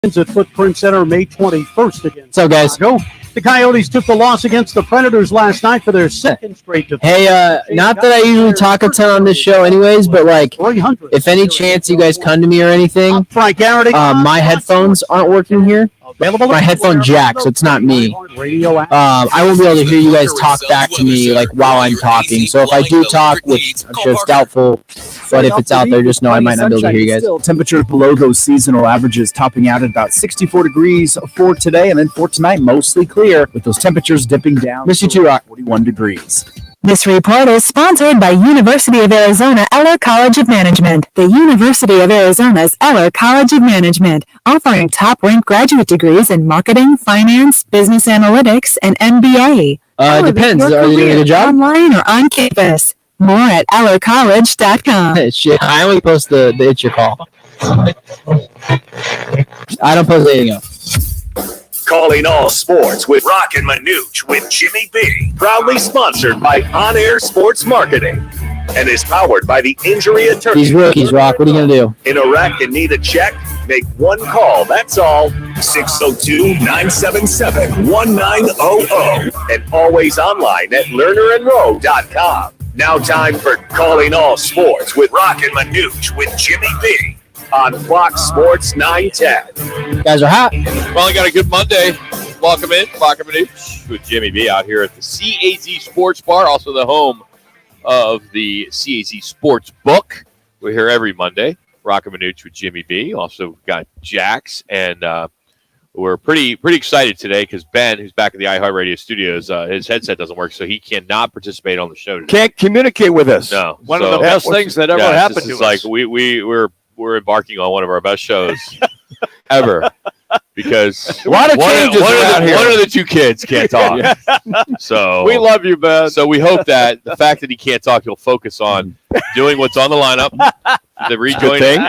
at Footprint Center May 21st against So, guys. Chicago. The Coyotes took the loss against the Predators last night for their second straight defeat. Hey, not that I usually talk a ton on this show anyways, but, like, if any chance you guys come to me or anything, my headphones aren't working here. My headphone jack, so it's not me. I won't be able to hear you guys talk back to me, like, while I'm talking. So if I do talk, which I'm sure it's doubtful, but if it's out there, just know I might not be able to hear you guys. Temperatures below those seasonal averages, topping out at about 64 degrees for today, and then for tonight, mostly clear, with those temperatures dipping down. Miss you too, Rock. 41 degrees. This report is sponsored by University of Arizona Eller College of Management. The University of Arizona's Eller College of Management, offering top-ranked graduate degrees in marketing, finance, business analytics, and MBA. It depends. Are you doing a good job? Online or on campus. More at ellercollege.com. Shit, I only post the It's Your Call. I don't post anything else. Calling all sports with Roc and Manuch with Jimmy B. Proudly sponsored by On Air Sports Marketing and is powered by the Injury Attorney. These rookies, Rock. What are you going to do? In Iraq and need a check? Make one call. That's all. 602-977-1900. And always online at learnerandrow.com. Now time for Calling All Sports with Roc and Manuch with Jimmy B. on Fox Sports 910. You guys are hot. Finally got a good Monday. Welcome in, Roc and Manuch with Jimmy B out here at the CAZ Sports Bar, also the home of the CAZ Sports Book. We're here every Monday. Roc and Manuch with Jimmy B. Also got Jax, and we're pretty excited today because Ben, who's back in the iHeartRadio studios, his headset doesn't work, so he cannot participate on the show today. Can't communicate with us. No. One of the best things that ever happened to us. Like we're embarking on one of our best shows ever because a lot of changes around here. One of the two kids can't talk. So we love you, Ben. So we hope that the fact that he can't talk, he'll focus on doing what's on the lineup. The rejoining,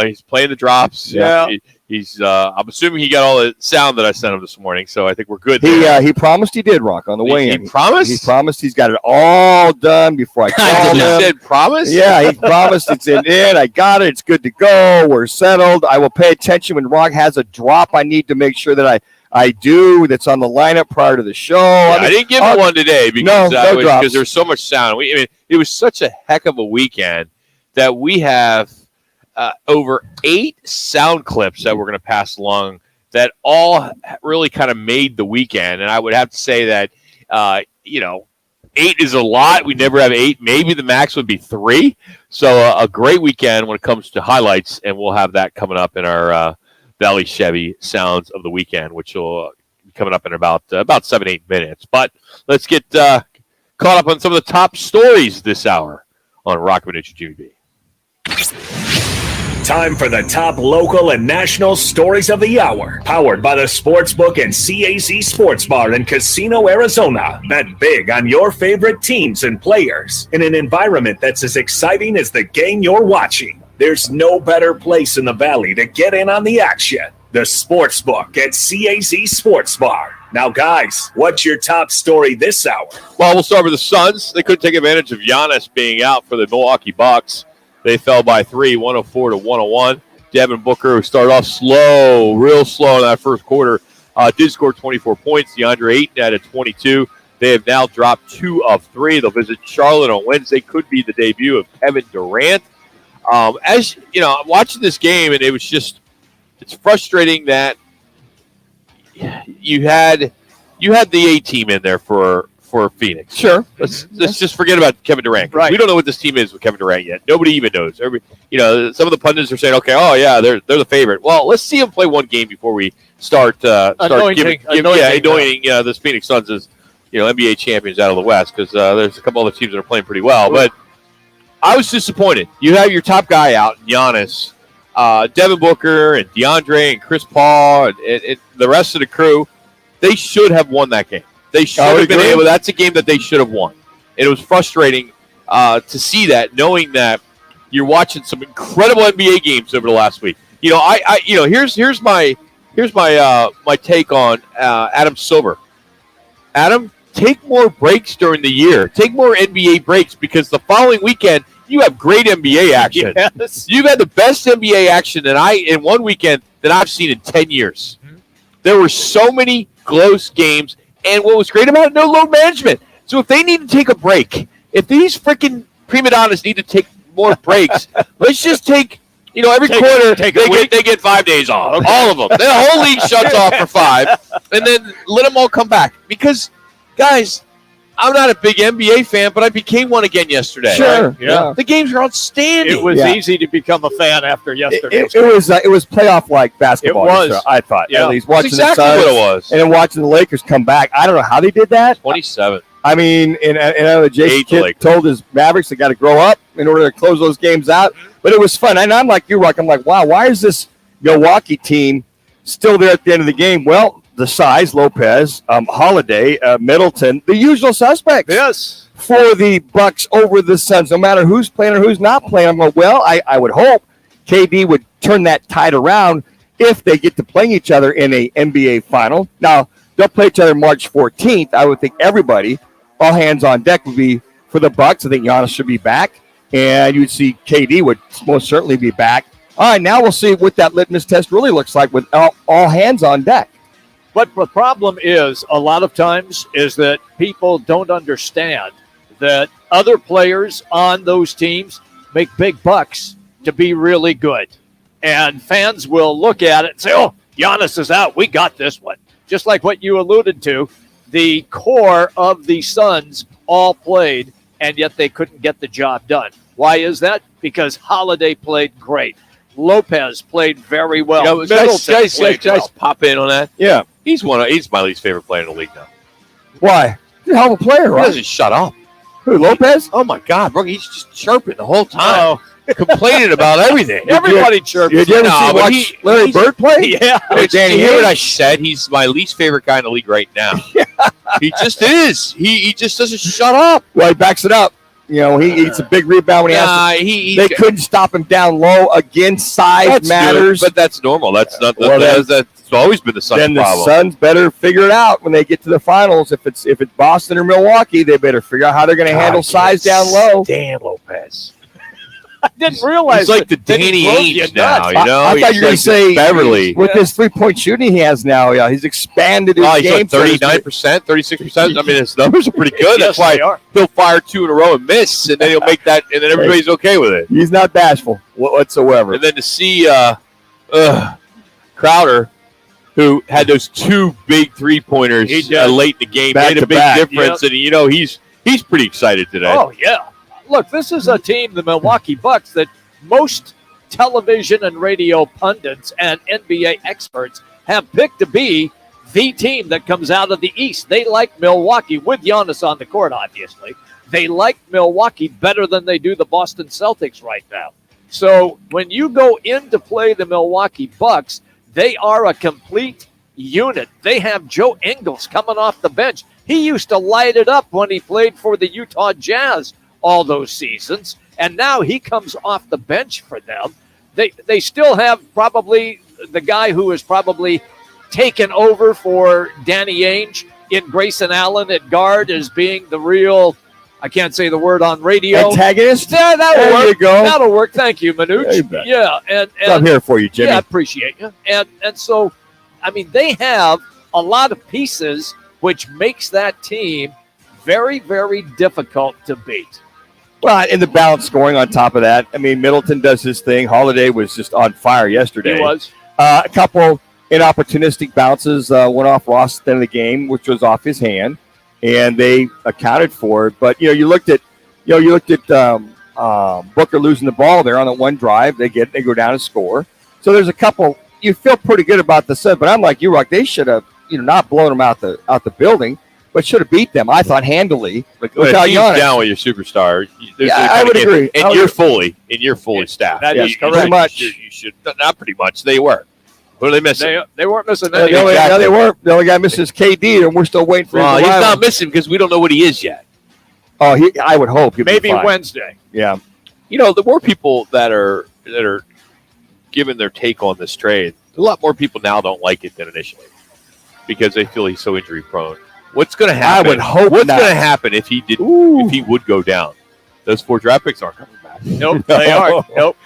he's playing the drops. Yeah. He's. I'm assuming he got all the sound that I sent him this morning, so I think we're good. He promised he did, Rock, on the way in. He promised. He promised he's got it all done before I called him. He said promise. Yeah, he promised it's in it. I got it. It's good to go. We're settled. I will pay attention when Rock has a drop. I need to make sure that I do that's on the lineup prior to the show. Yeah, I didn't give him one today because because there's so much sound. It was such a heck of a weekend that we have over 8 sound clips that we're going to pass along that all really kind of made the weekend. And I would have to say that, 8 is a lot. We never have 8. Maybe the max would be 3. So a great weekend when it comes to highlights, and we'll have that coming up in our Valley Chevy Sounds of the Weekend, which will be coming up in about 7-8 minutes. But let's get caught up on some of the top stories this hour on Roc and Manuch and Jimmy B. Time for the top local and national stories of the hour. Powered by the Sportsbook and CAZ Sports Bar in Casino, Arizona. Bet big on your favorite teams and players in an environment that's as exciting as the game you're watching. There's no better place in the Valley to get in on the action. The Sportsbook at CAZ Sports Bar. Now, guys, what's your top story this hour? Well, we'll start with the Suns. They couldn't take advantage of Giannis being out for the Milwaukee Bucks. They fell by 3, 104-101. Devin Booker, who started off real slow in that first quarter, did score 24 points. DeAndre Ayton added 22. They have now dropped 2 of 3. They'll visit Charlotte on Wednesday. Could be the debut of Kevin Durant. As you know, I'm watching this game, and it's frustrating that you had the A team in there for Phoenix. Sure. Let's just forget about Kevin Durant. Right. We don't know what this team is with Kevin Durant yet. Nobody even knows. Some of the pundits are saying, okay, oh yeah, they're the favorite. Well, let's see them play one game before we start anointing this Phoenix Suns as NBA champions out of the West, because there's a couple other teams that are playing pretty well. But I was disappointed. You have your top guy out, Giannis, Devin Booker, and DeAndre, and Chris Paul, and the rest of the crew. They should have won that game. They should have been able. That's a game that they should have won. And it was frustrating to see that, knowing that you're watching some incredible NBA games over the last week. Here's my take on Adam Silver. Adam, take more breaks during the year. Take more NBA breaks, because the following weekend you have great NBA action. Yes. You've had the best NBA action in one weekend that I've seen in 10 years. There were so many close games, and what was great about it, no load management. So if they need to take a break, if these freaking prima donnas need to take more breaks, let's just take, every quarter they get 5 days off. Okay. All of them. The whole league shuts off for 5, and then let them all come back. Because, guys, I'm not a big NBA fan, but I became one again yesterday. Sure. Right? Yeah. The games are outstanding. It was easy to become a fan after yesterday. It was playoff-like basketball. It was. So I thought. Yeah. At least watching That's exactly the Suns, what it was. and then watching the Lakers come back. I don't know how they did that. 27. I mean, and I know that Jason Kidd told his Mavericks they got to grow up in order to close those games out. But it was fun. And I'm like you, Rock. I'm like, wow, why is this Milwaukee team still there at the end of the game? Well, the size, Lopez, Holiday, Middleton, the usual suspects. Yes. For the Bucks over the Suns, no matter who's playing or who's not playing. I'm like, well, I would hope KD would turn that tide around if they get to playing each other in a NBA final. Now, they'll play each other March 14th. I would think everybody, all hands on deck, would be for the Bucks. I think Giannis should be back, and you'd see KD would most certainly be back. All right, now we'll see what that litmus test really looks like with all hands on deck. But the problem is, a lot of times, is that people don't understand that other players on those teams make big bucks to be really good. And fans will look at it and say, oh, Giannis is out. We got this one. Just like what you alluded to, the core of the Suns all played, and yet they couldn't get the job done. Why is that? Because Holiday played great. Lopez played very well. Guys, pop in on that. Yeah. He's my least favorite player in the league now. Why? He's a hell of a player, right? He doesn't shut up. Who, Lopez? Oh, my God, bro. He's just chirping the whole time. Complaining about everything. Everybody chirps. Did you ever watch Larry Bird play? Yeah. Did you hear what I said? He's my least favorite guy in the league right now. He just is. He just doesn't shut up. Well, he backs it up. He eats a big rebound when he has to. They couldn't stop him down low. Again, size matters. But that's normal. That's not. That's always been the Suns' problem. Then the Suns better figure it out when they get to the finals. If it's Boston or Milwaukee, they better figure out how they're going to handle size down low. Dan Lopez. I didn't realize he's like the Danny Ainge now. I thought you were going to say Beverly with this 3-point shooting he has now. Yeah, he's expanded his game. He's like 39%, 36%. I mean, his numbers are pretty good. That's why he'll fire 2 in a row and miss, and then he'll make that, and then everybody's okay with it. He's not bashful whatsoever. And then to see Crowder, who had those 2 big 3-pointers late in the game, made a big difference, and he's pretty excited today. Oh yeah. Look, this is a team, the Milwaukee Bucks, that most television and radio pundits and NBA experts have picked to be the team that comes out of the East. They like Milwaukee, with Giannis on the court, obviously. They like Milwaukee better than they do the Boston Celtics right now. So when you go in to play the Milwaukee Bucks, they are a complete unit. They have Joe Ingles coming off the bench. He used to light it up when he played for the Utah Jazz all those seasons, and now he comes off the bench for them. They still have probably the guy who is probably taken over for Danny Ainge in Grayson Allen at guard as being the real, I can't say the word on radio. Antagonist? Yeah, that'll work. You go. That'll work. Thank you, Manuch. Yeah, and I'm here for you, Jimmy. Yeah, I appreciate you. And so, I mean, they have a lot of pieces, which makes that team very, very difficult to beat. Well, and the balanced scoring on top of that. I mean, Middleton does his thing. Holiday was just on fire yesterday. He was. A couple inopportunistic bounces went off Ross at the end of the game, which was off his hand, and they accounted for it. But you looked at Booker losing the ball there on the one drive. They go down and score. So there's a couple. You feel pretty good about the set, but I'm like you, Rock. They should have not blown them out the building, but should have beat them, I thought, handily. If he's down with your superstar, I would agree. And you're fully staffed. That is correct. Pretty much. You should not pretty much. They were. Who are they missing? They weren't missing anything. They weren't. The only guy missing is KD, and we're still waiting for him. He's not missing because we don't know what he is yet. Oh, I would hope he'll maybe be fine. Wednesday. Yeah. The more people that are giving their take on this trade, a lot more people now don't like it than initially because they feel he's so injury prone. What's going to happen? I would hope What's not. going to happen if he would go down? Those 4 draft picks aren't coming back. Nope, they aren't. Nope.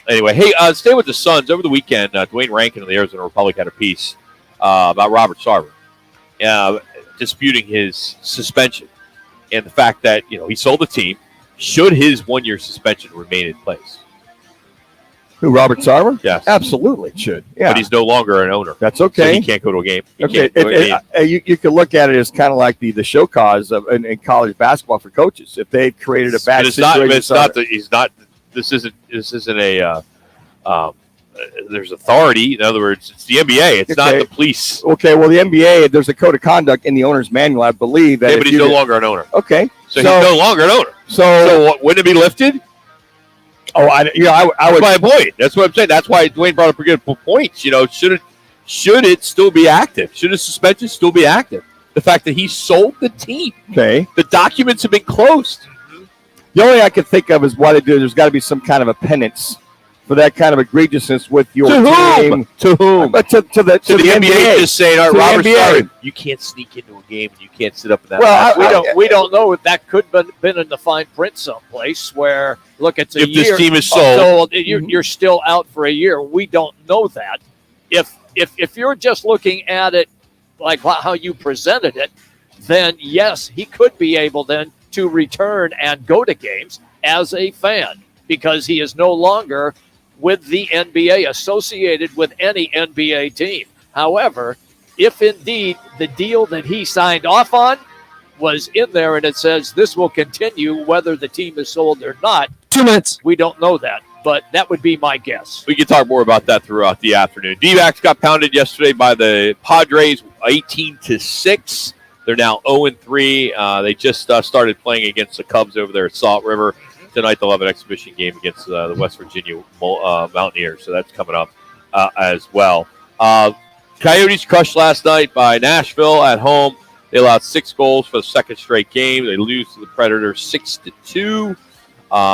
Anyway, hey, stay with the Suns. Over the weekend, Dwayne Rankin of the Arizona Republic had a piece about Robert Sarver disputing his suspension and the fact that, he sold the team. Should his 1-year suspension remain in place? Who, Robert Sarver? Yes. Absolutely should. Yeah. But he's no longer an owner. That's okay. So he can't go to a game. You could look at it as kind of like the show cause in college basketball for coaches. If they've created a bad situation. This isn't a there's authority. In other words, it's the NBA. It's not the police. Okay, well, the NBA, there's a code of conduct in the owner's manual, I believe. That but he's no longer an owner. Okay. So he's no longer an owner. So wouldn't it be lifted? Oh, I would. That's my point. That's what I'm saying. That's why Dwayne brought up a good point. Should it still be active? Should a suspension still be active? The fact that he sold the team. Okay. The documents have been closed. The only I can think of is why they do. There's got to be some kind of a penance for that kind of egregiousness with your team. To whom? But to the NBA just saying, all right, Robert Sarver, you can't sneak into a game and you can't sit up in that. Well, we don't know if that could have been in the fine print someplace where, look, it's a year. If this team is sold. You're still out for a year. We don't know that. If you're just looking at it like how you presented it, then yes, he could be able then to return and go to games as a fan because he is no longer with the NBA, associated with any NBA team. However, if indeed the deal that he signed off on was in there and it says this will continue whether the team is sold or not, 2 minutes. We don't know that, but that would be my guess. We can talk more about that throughout the afternoon. D-backs got pounded yesterday by the Padres 18-6. They're now 0-3. They just started playing against the Cubs over there at Salt River. Tonight they'll have an exhibition game against the West Virginia Mountaineers, so that's coming up as well. Coyotes crushed last night by Nashville at home. They allowed 6 goals for the second straight game. They lose to the Predators 6-2.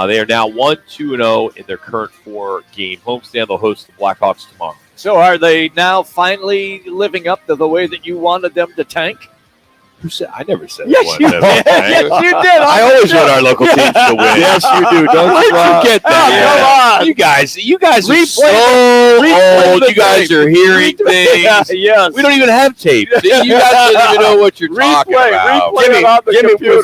They are now 1-2-0 in their current 4-game homestand. They'll host the Blackhawks tomorrow. So are they now finally living up to the way that you wanted them to tank? I never said yes, you did. Yes, you did. I always want our local teams to win. Yes, you do. Don't forget that. Come on. You guys are so old. You guys are hearing things. Yes. We don't even have tape. You guys don't even know what you're talking about. Replay it on the computer.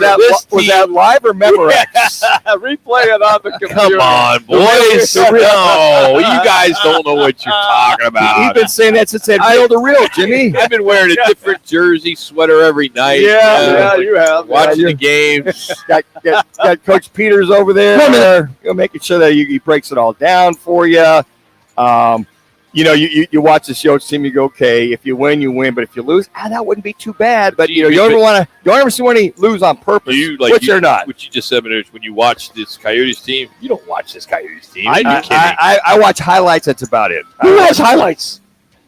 Was that live or Memorex? Replay it on the computer. Come on, boys. No, you guys don't know what you're talking about. You've been saying that since that real to real, Jimmy. I've been wearing a different jersey, sweater every night. Yeah, you have. Watching the games. got Coach Peters over there. Making sure that he breaks it all down for you. You watch the show team, you go, okay, if you win, you win. But if you lose, that wouldn't be too bad. But you don't ever see when lose on purpose, which they're not. What you just said, Manuch, when you watch this Coyotes team, you don't watch this Coyotes team. I watch highlights. That's about it. Who has highlights?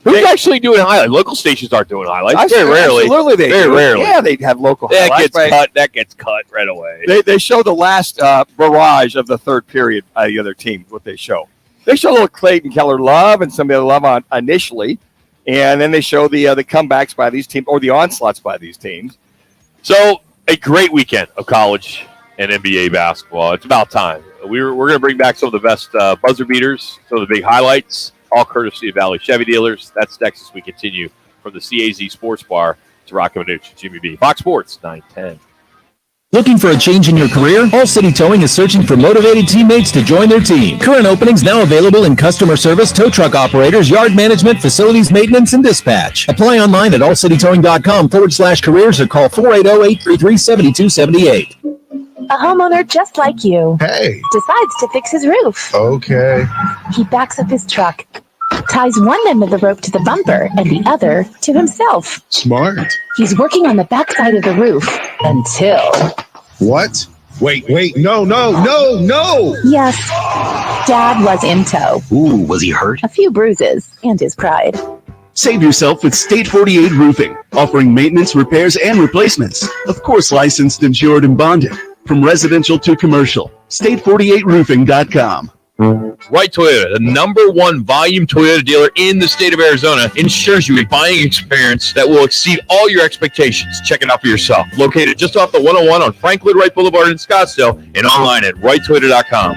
Who's actually doing highlights? Local stations aren't doing highlights. Very rarely. Absolutely, they very do. rarely. Yeah, they have local highlights. That gets cut right away. They show the last barrage of the third period of the other team. What they show. They show a little Clayton Keller love and some of the love on initially, and then they show the comebacks by these teams or the onslaughts by these teams. So a great weekend of college and NBA basketball. It's about time. We're going to bring back some of the best buzzer beaters, some of the big highlights, all courtesy of Valley Chevy Dealers. That's next as we continue from the CAZ Sports Bar to Roc and Manuch, Jimmy B. Fox Sports 910. Looking for a change in your career? All City Towing is searching for motivated teammates to join their team. Current openings now available in customer service, tow truck operators, yard management, facilities maintenance, and dispatch. Apply online at allcitytowing.com/careers or call 480-833-7278. A homeowner just like you. Hey. Decides to fix his roof. Okay. He backs up his truck, ties one end of the rope to the bumper and the other to himself. Smart. He's working on the backside of the roof until... What? Wait, no. Yes, Dad was in tow. Ooh, was he hurt? A few bruises and his pride. Save yourself with State 48 Roofing, offering maintenance, repairs, and replacements. Of course, licensed, insured, and bonded. From residential to commercial. State48roofing.com. Wright Toyota, the #1 volume Toyota dealer in the state of Arizona, ensures you a buying experience that will exceed all your expectations. Check it out for yourself. Located just off the 101 on Franklin Wright Boulevard in Scottsdale and online at wrighttoyota.com.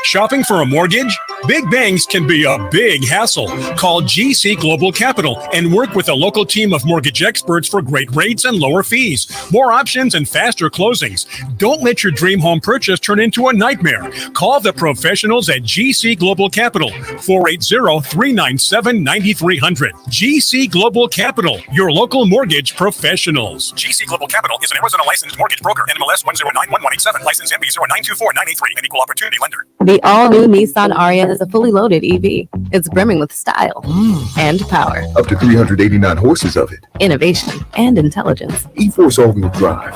Shopping for a mortgage? Big banks can be a big hassle. Call GC Global Capital and work with a local team of mortgage experts for great rates and lower fees, more options, and faster closings. Don't let your dream home purchase turn into a nightmare. Call the professionals at GC Global Capital, 480-397-9300. GC Global Capital, your local mortgage professionals. GC Global Capital is an Arizona licensed mortgage broker, NMLS 1091187, license MB 0924983, an equal opportunity lender. The all-new Nissan Ariya is a fully loaded EV. It's brimming with style and power. Up to 389 horses of it. Innovation and intelligence. E-Force all-wheel drive.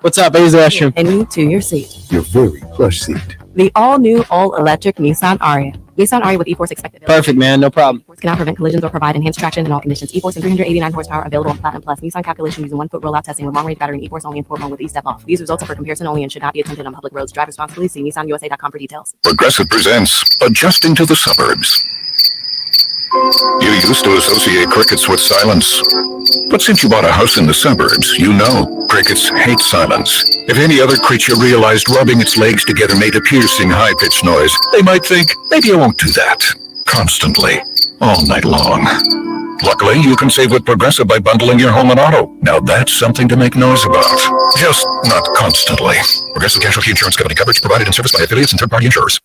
What's up? I use the restroom. And you to your seat. Your very plush seat. The all-new, all-electric Nissan Ariya. Nissan Ariya with E-Force expected. Perfect, man. No problem. E-Force cannot prevent collisions or provide enhanced traction in all conditions. E-Force and 389 horsepower available on Platinum Plus. Nissan calculation using 1-foot rollout testing with long-range battery and E-Force only in Port mode with E-Step off. These results are for comparison only and should not be attempted on public roads. Drive responsibly. See NissanUSA.com for details. Progressive presents Adjusting to the Suburbs. You used to associate crickets with silence. But since you bought a house in the suburbs, you know crickets hate silence. If any other creature realized rubbing its legs together made a piercing, high-pitched noise, they might think, maybe I won't do that. Constantly. All night long. Luckily, you can save with Progressive by bundling your home and auto. Now that's something to make noise about. Just not constantly. Progressive Casualty Insurance Company. Coverage provided and serviced by affiliates and third-party insurers.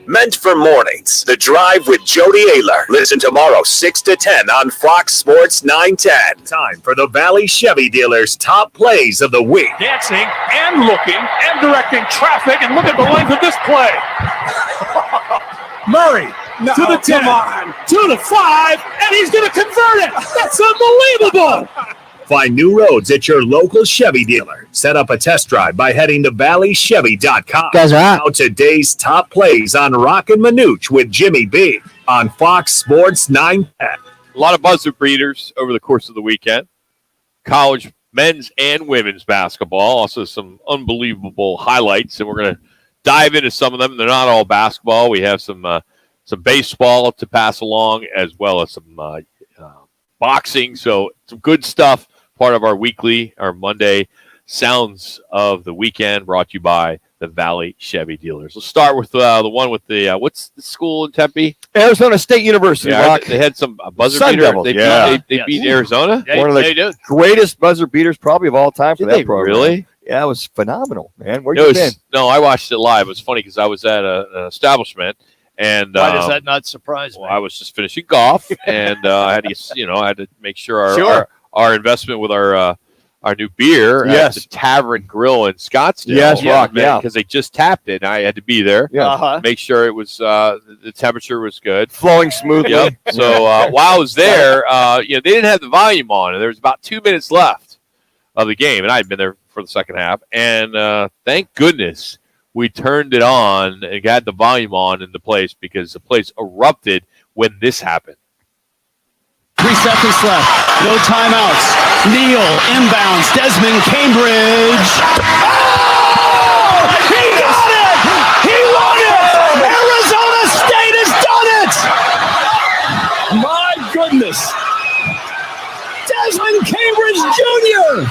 Meant for mornings. The Drive with Jody Ayler. Listen tomorrow 6 to 10 on Fox Sports 910. Time for the Valley Chevy dealers' top plays of the week. Dancing and looking and directing traffic, and look at the length of this play. Murray to the 10, to the 5, and he's going to convert it. That's unbelievable. Find new roads at your local Chevy dealer. Set up a test drive by heading to valleychevy.com. Guys are out. Now today's top plays on Roc and Manuch with Jimmy B on Fox Sports 910. A lot of buzzer beaters over the course of the weekend. College men's and women's basketball. Also some unbelievable highlights, and we're going to dive into some of them. They're not all basketball. We have some baseball to pass along, as well as some boxing. So some good stuff. Part of our Monday Sounds of the Weekend, brought to you by the Valley Chevy dealers. Let's start with the one with the what's the school in Tempe? Arizona State University. Yeah, they had some buzzer Sun beater. Devils, They beat Arizona. One of the greatest buzzer beaters probably of all time for that program. Really? Yeah, it was phenomenal, man. Where you been? No, I watched it live. It was funny because I was at an establishment. And why does that not surprise me? I was just finishing golf, and I had to make sure our investment with our new beer at the Tavern Grill in Scottsdale. Yes, Rock, because they just tapped it, and I had to be there. Yeah. Make sure it was the temperature was good, flowing smoothly. Yep. So while I was there, they didn't have the volume on, and there was about 2 minutes left of the game, and I had been there for the second half, and thank goodness we turned it on and got the volume on in the place, because the place erupted when this happened. 3 seconds left. No timeouts. Neal inbounds. Desmond Cambridge. Oh! He got it! He won it! Arizona State has done it! My goodness. Desmond Cambridge Jr.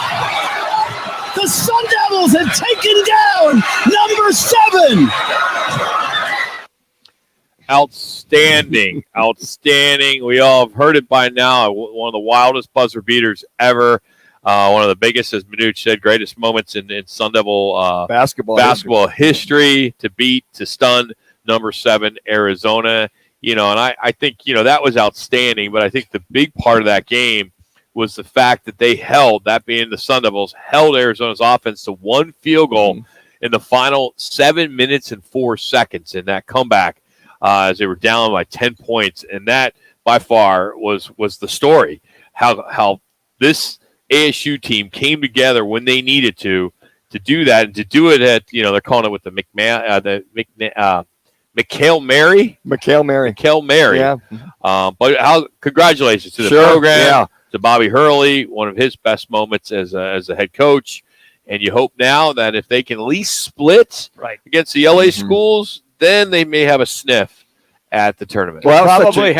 The Sun Devils have taken down number 7. Outstanding. We all have heard it by now. One of the wildest buzzer beaters ever. One of the biggest, as Manuch said, greatest moments in Sun Devil basketball history to stun number 7 Arizona. And I think that was outstanding. But I think the big part of that game was the fact that they held, that being the Sun Devils, held Arizona's offense to one field goal in the final 7 minutes and 4 seconds in that comeback. As they were down by 10 points, and that by far was the story. How this ASU team came together when they needed to do that, and to do it at they're calling it with the McHale Mary. Yeah. But congratulations to the program, to Bobby Hurley, one of his best moments as a head coach, and you hope now that if they can at least split against the LA schools, then they may have a sniff at the tournament. Well, probably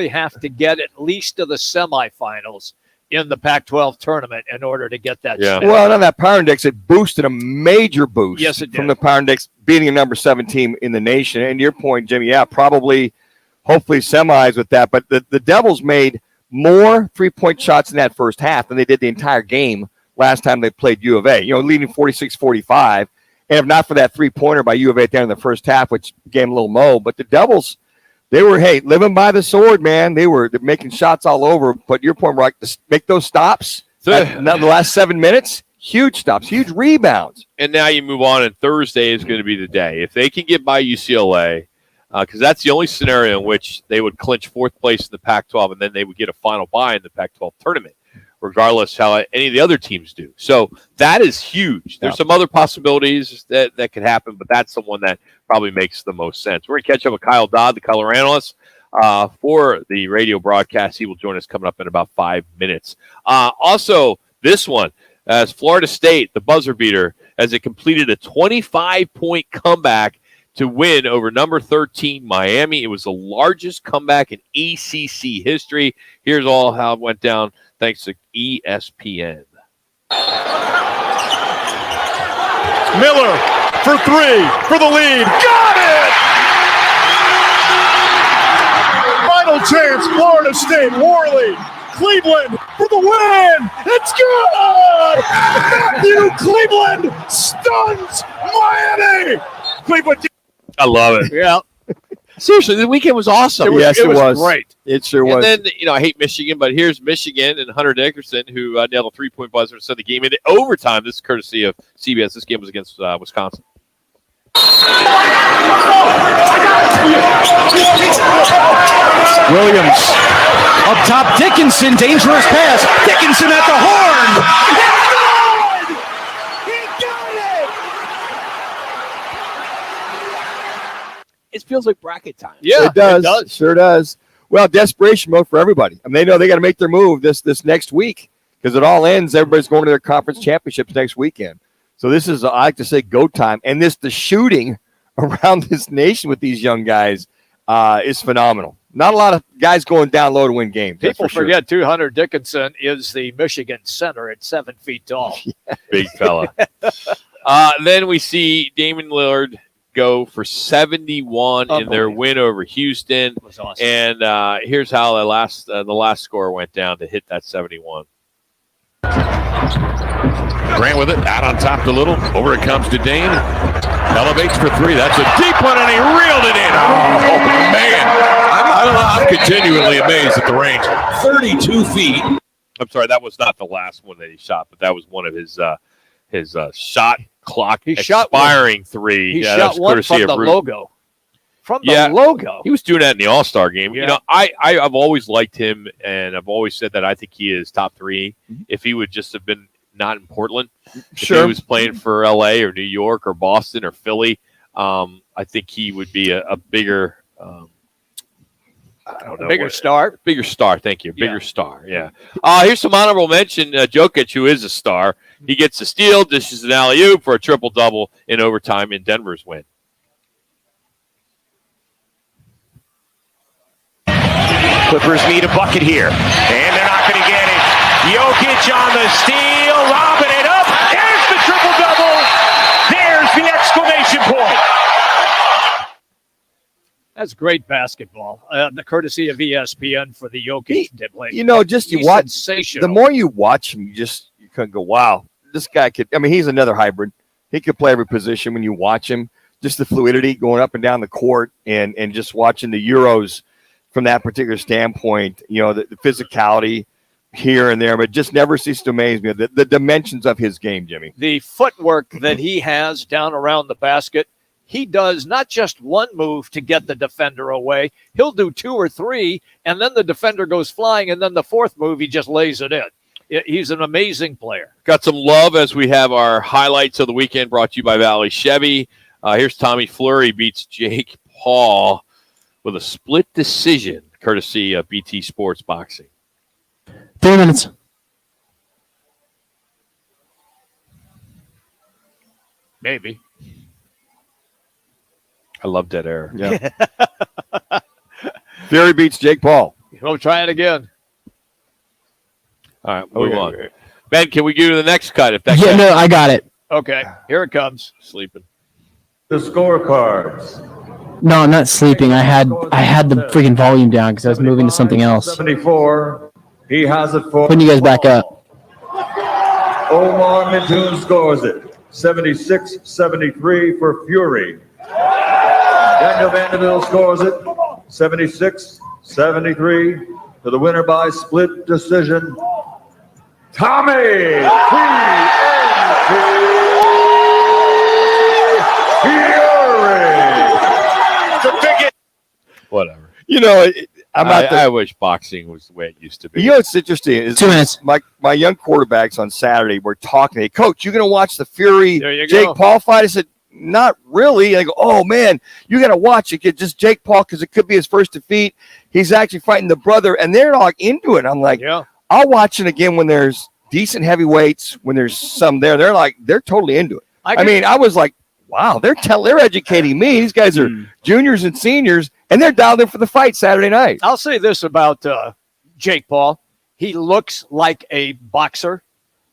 have to get at least to the semifinals in the Pac-12 tournament in order to get that. Yeah. step. Well, and on that Power Index, it boosted a major boost. Yes, it did. From the Power Index beating a number 7 team in the nation. And your point, Jimmy, probably, hopefully semis with that. But the Devils made more three-point shots in that first half than they did the entire game last time they played U of A. Leading 46-45. And if not for that three-pointer by U of A at the end of the first half, which gave them a little mo, but the Devils, they were, living by the sword, man. They were making shots all over. But your point, Rock, to make those stops in the last 7 minutes, huge stops, huge rebounds. And now you move on, and Thursday is going to be the day. If they can get by UCLA, because that's the only scenario in which they would clinch fourth place in the Pac-12, and then they would get a final bye in the Pac-12 tournament, regardless how any of the other teams do. So that is huge. There's some other possibilities that could happen, but that's the one that probably makes the most sense. We're going to catch up with Kyle Dodd, the color analyst, for the radio broadcast. He will join us coming up in about 5 minutes. Also, this one, as Florida State, the buzzer beater, as it completed a 25-point comeback to win over number 13 Miami. It was the largest comeback in ACC history. Here's all how it went down thanks to ESPN. Miller for 3 for the lead. Got it! Final chance, Florida State, Worley. Cleveland for the win. It's good! Matthew Cleveland stuns Miami. Cleveland. I love it. Yeah. Seriously, the weekend was awesome. Yes, it was great. It sure was. And then, I hate Michigan, but here's Michigan and Hunter Dickerson, who nailed a three-point buzzer and sent the game into overtime. This is courtesy of CBS. This game was against Wisconsin. Williams up top. Dickinson, dangerous pass. Dickinson at the horn. It feels like bracket time. Yeah, it does. Sure does. Well, desperation mode for everybody. I mean, they know they got to make their move this next week because it all ends. Everybody's going to their conference championships next weekend. So this is, I like to say, go time. And the shooting around this nation with these young guys is phenomenal. Not a lot of guys going down low to win games. People forget, too, Hunter Dickinson is the Michigan center at 7 feet tall. Big fella. Then we see Damian Lillard go for 71 in their win over Houston. That was awesome. And here's how the last score went down to hit that 71. Grant with it, out on top to Little. Over it comes to Dane. Elevates for 3. That's a deep one, and he reeled it in. Oh, man. I'm continually amazed at the range. 32 feet. I'm sorry, that was not the last one that he shot, but that was one of his shot clock expiring 3. He shot one from the logo. From the logo. He was doing that in the All-Star game. Yeah. I've always liked him, and I've always said that I think he is top 3. If he would just have been not in Portland, if he was playing for L.A. or New York or Boston or Philly, I think he would be a bigger Bigger star. Bigger star, thank you. Bigger star, yeah. Here's some honorable mention. Jokic, who is a star. He gets a steal, dishes an alley-oop for a triple-double in overtime in Denver's win. Clippers need a bucket here, and they're not going to get it. Jokic on the steal, lobbing it up. There's the triple-double. There's the exclamation point. That's great basketball. The courtesy of ESPN for the Jokic play. You watch. The more you watch him, you couldn't go, wow, this guy could. I mean, he's another hybrid. He could play every position when you watch him. Just the fluidity going up and down the court, and just watching the Euros from that particular standpoint. The physicality here and there, but just never ceases to amaze me. The dimensions of his game, Jimmy. The footwork that he has down around the basket. He does not just one move to get the defender away. He'll do 2 or 3, and then the defender goes flying, and then the fourth move, he just lays it in. He's an amazing player. Got some love as we have our highlights of the weekend brought to you by Valley Chevy. Here's Tommy Fleury beats Jake Paul with a split decision, courtesy of BT Sports Boxing. 3 minutes. Maybe. I love dead air. Yeah. Fury beats Jake Paul. We'll try it again. All right, move on. Ben, can we go to the next cut? If that no, I got it. Okay, here it comes. Sleeping. The scorecards. No, I'm not sleeping. I had the freaking volume down because I was moving to something else. 74. He has it for. Putting you guys back up. Omar Mintoon scores it. 76-73 for Fury. Daniel Vanderbilt scores it. 76-73 to the winner by split decision. Tommy Whatever. You know, I wish boxing was the way it used to be. You know what's interesting is 2 minutes. My young quarterbacks on Saturday were talking. Hey, Coach, you going to watch the Fury Jake go. Paul fight? I said, not really. I go, oh, man, you got to watch it. Get just Jake Paul because it could be his first defeat. He's actually fighting the brother, and they're all into it. I'm like, I'll watch it again when there's decent heavyweights, when there's some there. They're totally into it. I was like, wow, they're educating me. These guys are juniors and seniors, and they're dialed in for the fight Saturday night. I'll say this about Jake Paul. He looks like a boxer.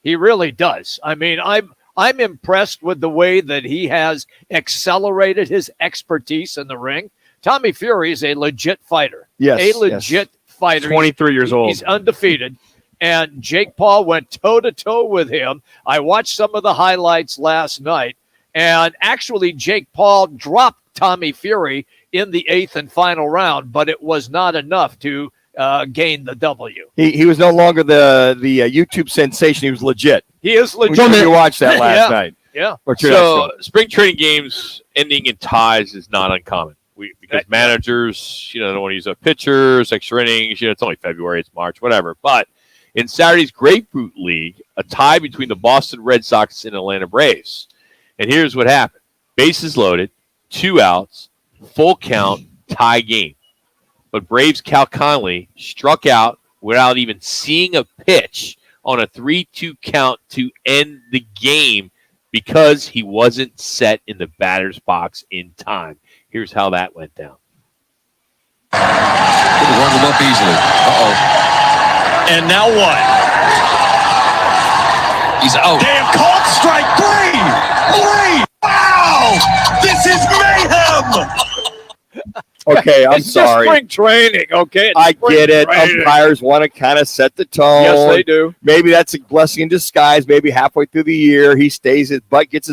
He really does. I mean, I'm impressed with the way that he has accelerated his expertise in the ring. Tommy Fury is a legit fighter. Yes, a legit fighter. 23 years old. He's undefeated. And Jake Paul went toe-to-toe with him. I watched some of the highlights last night. And actually, Jake Paul dropped Tommy Fury in the 8th and final round, but it was not enough to gain the W. He was no longer the YouTube sensation. He was legit. He is legit. You watched that last night. Yeah. So spring training games ending in ties is not uncommon. Because managers, don't want to use up pitchers, extra innings. It's only February, it's March, whatever. But in Saturday's Grapefruit League, a tie between the Boston Red Sox and Atlanta Braves. And here's what happened. Bases loaded, 2 outs, full count, tie game. But Braves' Cal Conley struck out without even seeing a pitch on a 3-2 count to end the game because he wasn't set in the batter's box in time. Here's how that went down. Warm him up easily. And now what? He's out. Damn, called strike 3! Wow! This is mayhem! Okay, I'm It's sorry. just spring training, okay? It's I spring get it. training. Umpires want to kind of set the tone. Yes, they do. Maybe that's a blessing in disguise. Maybe halfway through the year, he gets his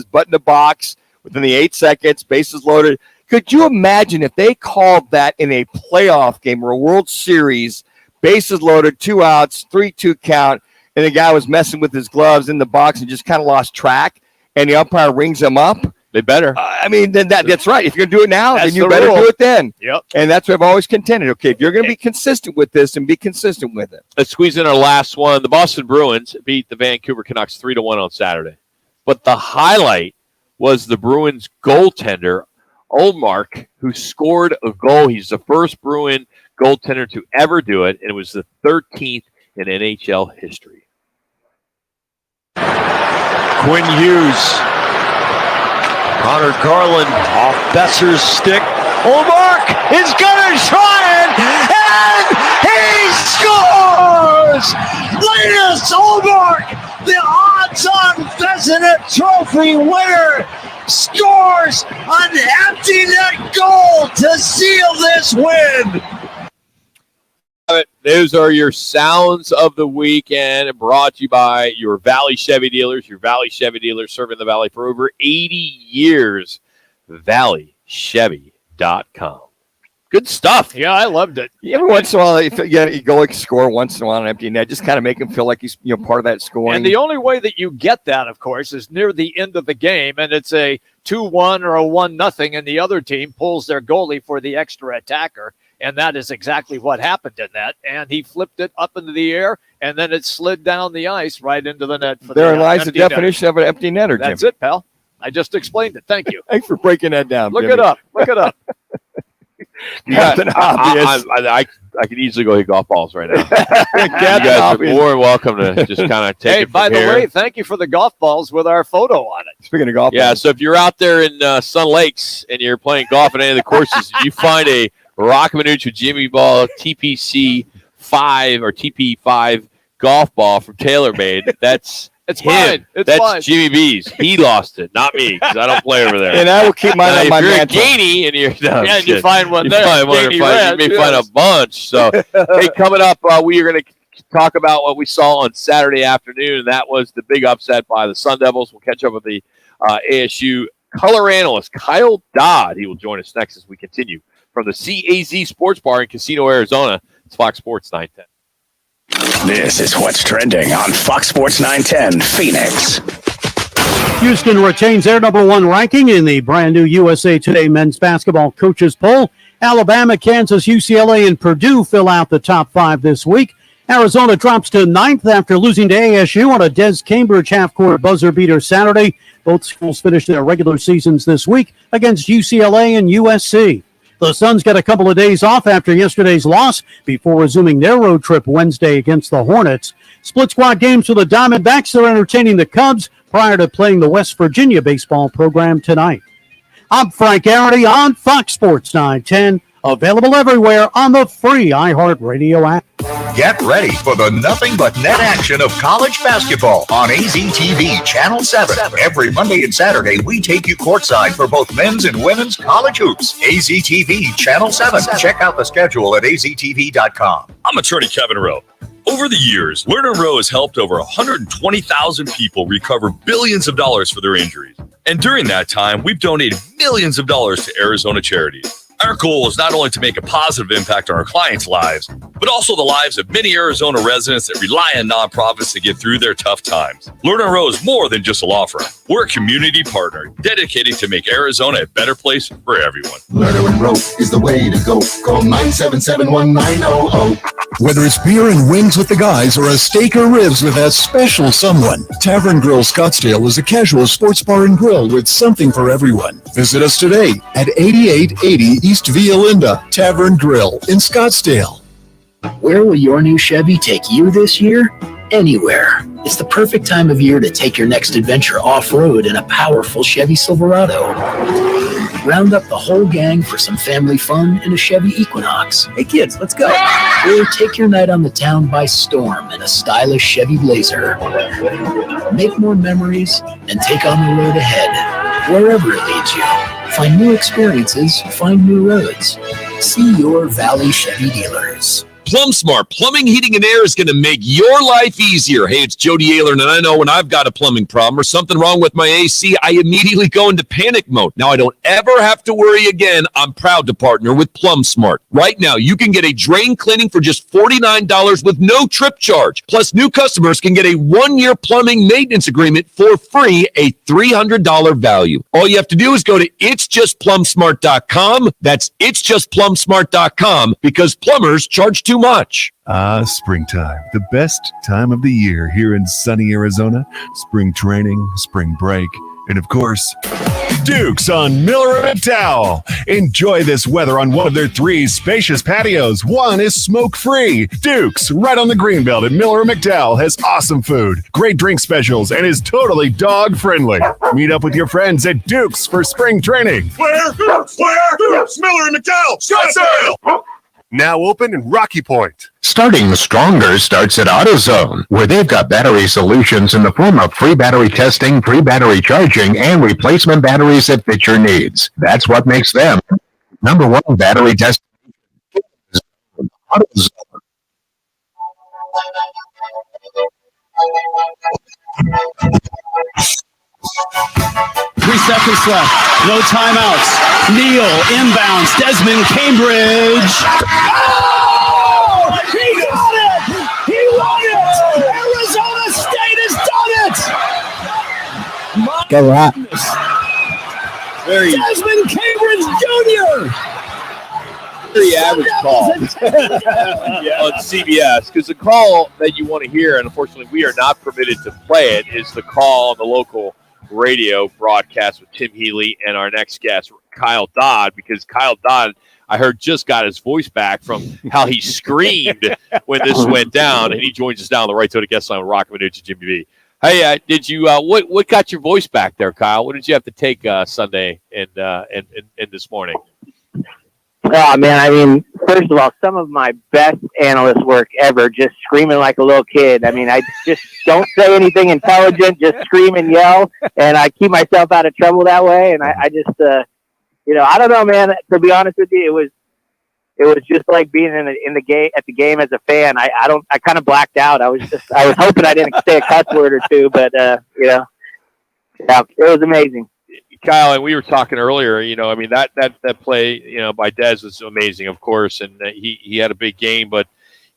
butt in the box within the 8 seconds, bases loaded. Could you imagine if they called that in a playoff game or a World Series, bases loaded, 2 outs, 3-2 count, and the guy was messing with his gloves in the box and just kind of lost track, and the umpire rings him up? They better. Then that's right. If you're going to do it now, then you better do it then. Yep. And that's what I've always contended. Okay, if you're going to be consistent with this, and be consistent with it. Let's squeeze in our last one. The Boston Bruins beat the Vancouver Canucks 3-1 on Saturday. But the highlight was the Bruins goaltender, Ullmark, who scored a goal. He's the first Bruin goaltender to ever do it, and it was the 13th in NHL history. Quinn Hughes. Connor Garland off Besser's stick. Ullmark is going to try it, and he scores! Linus Ullmark, the odds-on Vezina Trophy winner, scores an empty net goal to seal this win. Those are your sounds of the weekend, brought to you by your Valley Chevy dealers. Your Valley Chevy dealers serving the Valley for over 80 years. ValleyChevy.com. Good stuff. Yeah, I loved it. Every once in a while, you go score once in a while on an empty net. Just kind of make him feel like he's part of that scoring. And the only way that you get that, of course, is near the end of the game, and it's a 2-1 or a 1-0, and the other team pulls their goalie for the extra attacker. And that is exactly what happened in that. And he flipped it up into the air, and then it slid down the ice right into the net. Therein lies the definition of an empty netter, Jim. That's it, pal. I just explained it. Thank you. Thanks for breaking that down, Look Jimmy. it up. Look it up. Captain Obvious. I could easily go hit golf balls right now. You guys are more than welcome to just kind of take it from by the here. way, thank you for the golf balls with our photo on it. Speaking of golf balls. So if you're out there in Sun Lakes and you're playing golf at any of the courses, you find a Roc and Manuch with Jimmy Ball TPC 5 or TP5 golf ball from TaylorMade. That's it's him. fine. It's That's fine. Jimmy B's. He lost it, not me, because I don't play over there. And I will keep mine on if my you're mantle. a Gainey and you're and you find one you there. find one Gainey or find- Red, you may find a bunch. So, hey, coming up, we are going to talk about what we saw on Saturday afternoon. That was the big upset by the Sun Devils. We'll catch up with the ASU color analyst, Kyle Dodd. He will join us next as we continue from the CAZ Sports Bar in Casino, Arizona. It's Fox Sports 910. This is what's trending on Fox Sports 910 Phoenix. Houston retains their number one ranking in the brand new USA Today men's basketball coaches poll. Alabama, Kansas, UCLA, and Purdue fill out the top 5 this week. Arizona drops to 9th after losing to ASU on a Des Cambridge half-court buzzer beater Saturday. Both schools finished their regular seasons this week against UCLA and USC. The Suns got a couple of days off after yesterday's loss before resuming their road trip Wednesday against the Hornets. Split squad games for the Diamondbacks. They're entertaining the Cubs prior to playing the West Virginia baseball program tonight. I'm Frank Garrity on Fox Sports 910. Available everywhere on the free iHeartRadio app. Get ready for the nothing but net action of college basketball on AZTV Channel 7. Every Monday and Saturday, we take you courtside for both men's and women's college hoops. AZTV Channel 7. Check out the schedule at aztv.com. I'm attorney Kevin Rowe. Over the years, Lerner Rowe has helped over 120,000 people recover billions of dollars for their injuries. And during that time, we've donated millions of dollars to Arizona charities. Our goal is not only to make a positive impact on our clients' lives, but also the lives of many Arizona residents that rely on nonprofits to get through their tough times. Lerner Rowe is more than just a law firm. We're a community partner dedicated to make Arizona a better place for everyone. Lerner and Rowe is the way to go. Call 977-1900. Whether it's beer and wings with the guys or a steak or ribs with that special someone, Tavern Grill Scottsdale is a casual sports bar and grill with something for everyone. Visit us today at 8880 East Via Linda Tavern Grill in Scottsdale. Where will your new Chevy take you this year? Anywhere. It's the perfect time of year to take your next adventure off-road in a powerful Chevy Silverado. Round up the whole gang for some family fun in a Chevy Equinox. Hey kids, let's go. Or take your night on the town by storm in a stylish Chevy Blazer. Make more memories and take on the road ahead. Wherever it leads you. Find new experiences, find new roads. See your Valley Chevy dealers. Plum Smart Plumbing, Heating, and Air is going to make your life easier. Hey, it's Jody Ayler, and I know when I've got a plumbing problem or something wrong with my AC, I immediately go into panic mode. Now, I don't ever have to worry again. I'm proud to partner with Plum Smart. Right now, you can get a drain cleaning for just $49 with no trip charge. Plus, new customers can get a 1-year plumbing maintenance agreement for free, a $300 value. All you have to do is go to itsjustplumsmart.com. That's itsjustplumsmart.com because plumbers charge too much. Springtime, the best time of the year here in sunny Arizona. Spring training, spring break, and of course, Duke's on Miller and McDowell. Enjoy this weather on one of their 3 spacious patios. One is smoke-free. Duke's, right on the Greenbelt at Miller and McDowell, has awesome food, great drink specials, and is totally dog-friendly. Meet up with your friends at Duke's for spring training. Where? Dukes, Miller and McDowell, Scottsdale. Now open in Rocky Point. Starting stronger starts at AutoZone, where they've got battery solutions in the form of free battery testing, free battery charging, and replacement batteries that fit your needs. That's what makes them number one battery test. AutoZone. 3 seconds left. No timeouts. Neal inbounds. Desmond Cambridge. Oh! He got it! He won it! Arizona State has done it! Got a lot. Desmond Cambridge Jr. The average call on CBS, because the call that you want to hear, and unfortunately we are not permitted to play it, is the call on the local radio broadcast with Tim Healy and our next guest, Kyle Dodd, because Kyle Dodd, I heard, just got his voice back from how he screamed when this went down, and he joins us now on the Right to the guest line with Roc and Manuch and Jimmy B. Hey, did you what got your voice back there, Kyle? What did you have to take Sunday and this morning? Oh, man, I mean, first of all, some of my best analyst work ever, just screaming like a little kid. I mean, I just don't say anything intelligent, just scream and yell, and I keep myself out of trouble that way. And I just, I don't know, man. To be honest with you, it was just like being in the game at the game as a fan. I kind of blacked out. I was hoping I didn't say a cuss word or two, but yeah, it was amazing. Kyle, and we were talking earlier, I mean, that play, by Dez was amazing, of course, and he had a big game, but,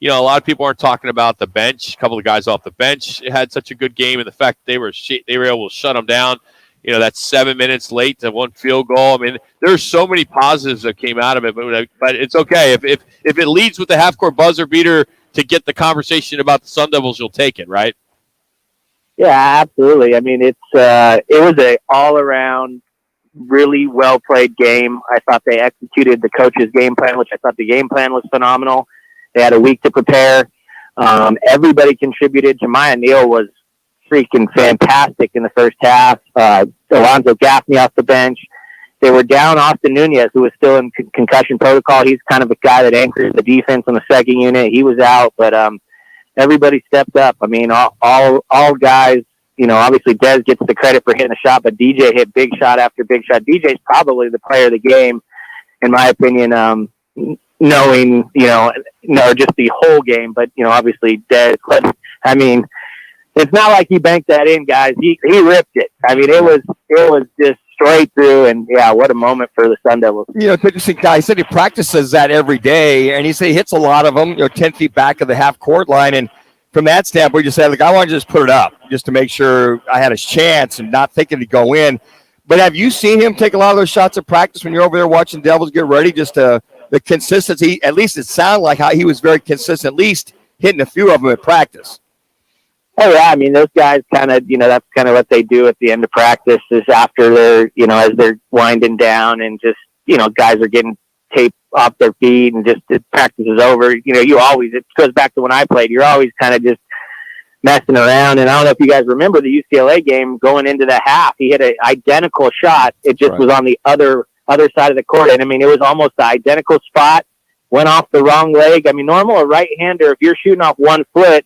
a lot of people aren't talking about the bench. A couple of guys off the bench had such a good game, and the fact they were able to shut them down, that's 7 minutes late to one field goal. I mean, there's so many positives that came out of it, but it's okay. If it leads with the half-court buzzer beater to get the conversation about the Sun Devils, you'll take it, right? Yeah, absolutely. I mean, it was a all-around, really well-played game. I thought they executed the coach's game plan, which I thought the game plan was phenomenal. They had a week to prepare. Everybody contributed. Jemiah Neal was freaking fantastic in the first half. Alonzo Gaffney off the bench. They were down Austin Nunez, who was still in concussion protocol. He's kind of a guy that anchors the defense on the second unit. He was out, but everybody stepped up. I mean, all guys, obviously Dez gets the credit for hitting a shot, but DJ hit big shot after big shot. DJ's probably the player of the game, in my opinion, knowing, just the whole game, but, obviously Dez. But, I mean, it's not like he banked that in, guys. He ripped it. I mean, it was just straight through, and yeah, what a moment for the Sun Devils. It's interesting, guy. He said he practices that every day, and he said he hits a lot of them, 10 feet back of the half court line. And from that standpoint, he just said, I want to just put it up just to make sure I had a chance and not thinking to go in. But have you seen him take a lot of those shots at practice when you're over there watching Devils get ready? Just the consistency, at least it sounded like how he was very consistent, at least hitting a few of them at practice. Oh yeah, I mean, those guys kind of, that's kind of what they do at the end of practice is after they're, as they're winding down and just, guys are getting tape off their feet and just the practice is over. It goes back to when I played, you're always kind of just messing around. And I don't know if you guys remember the UCLA game going into the half, he hit an identical shot. It just was on the other side of the court. And I mean, it was almost the identical spot, went off the wrong leg. I mean, normal, a right-hander, if you're shooting off 1 foot,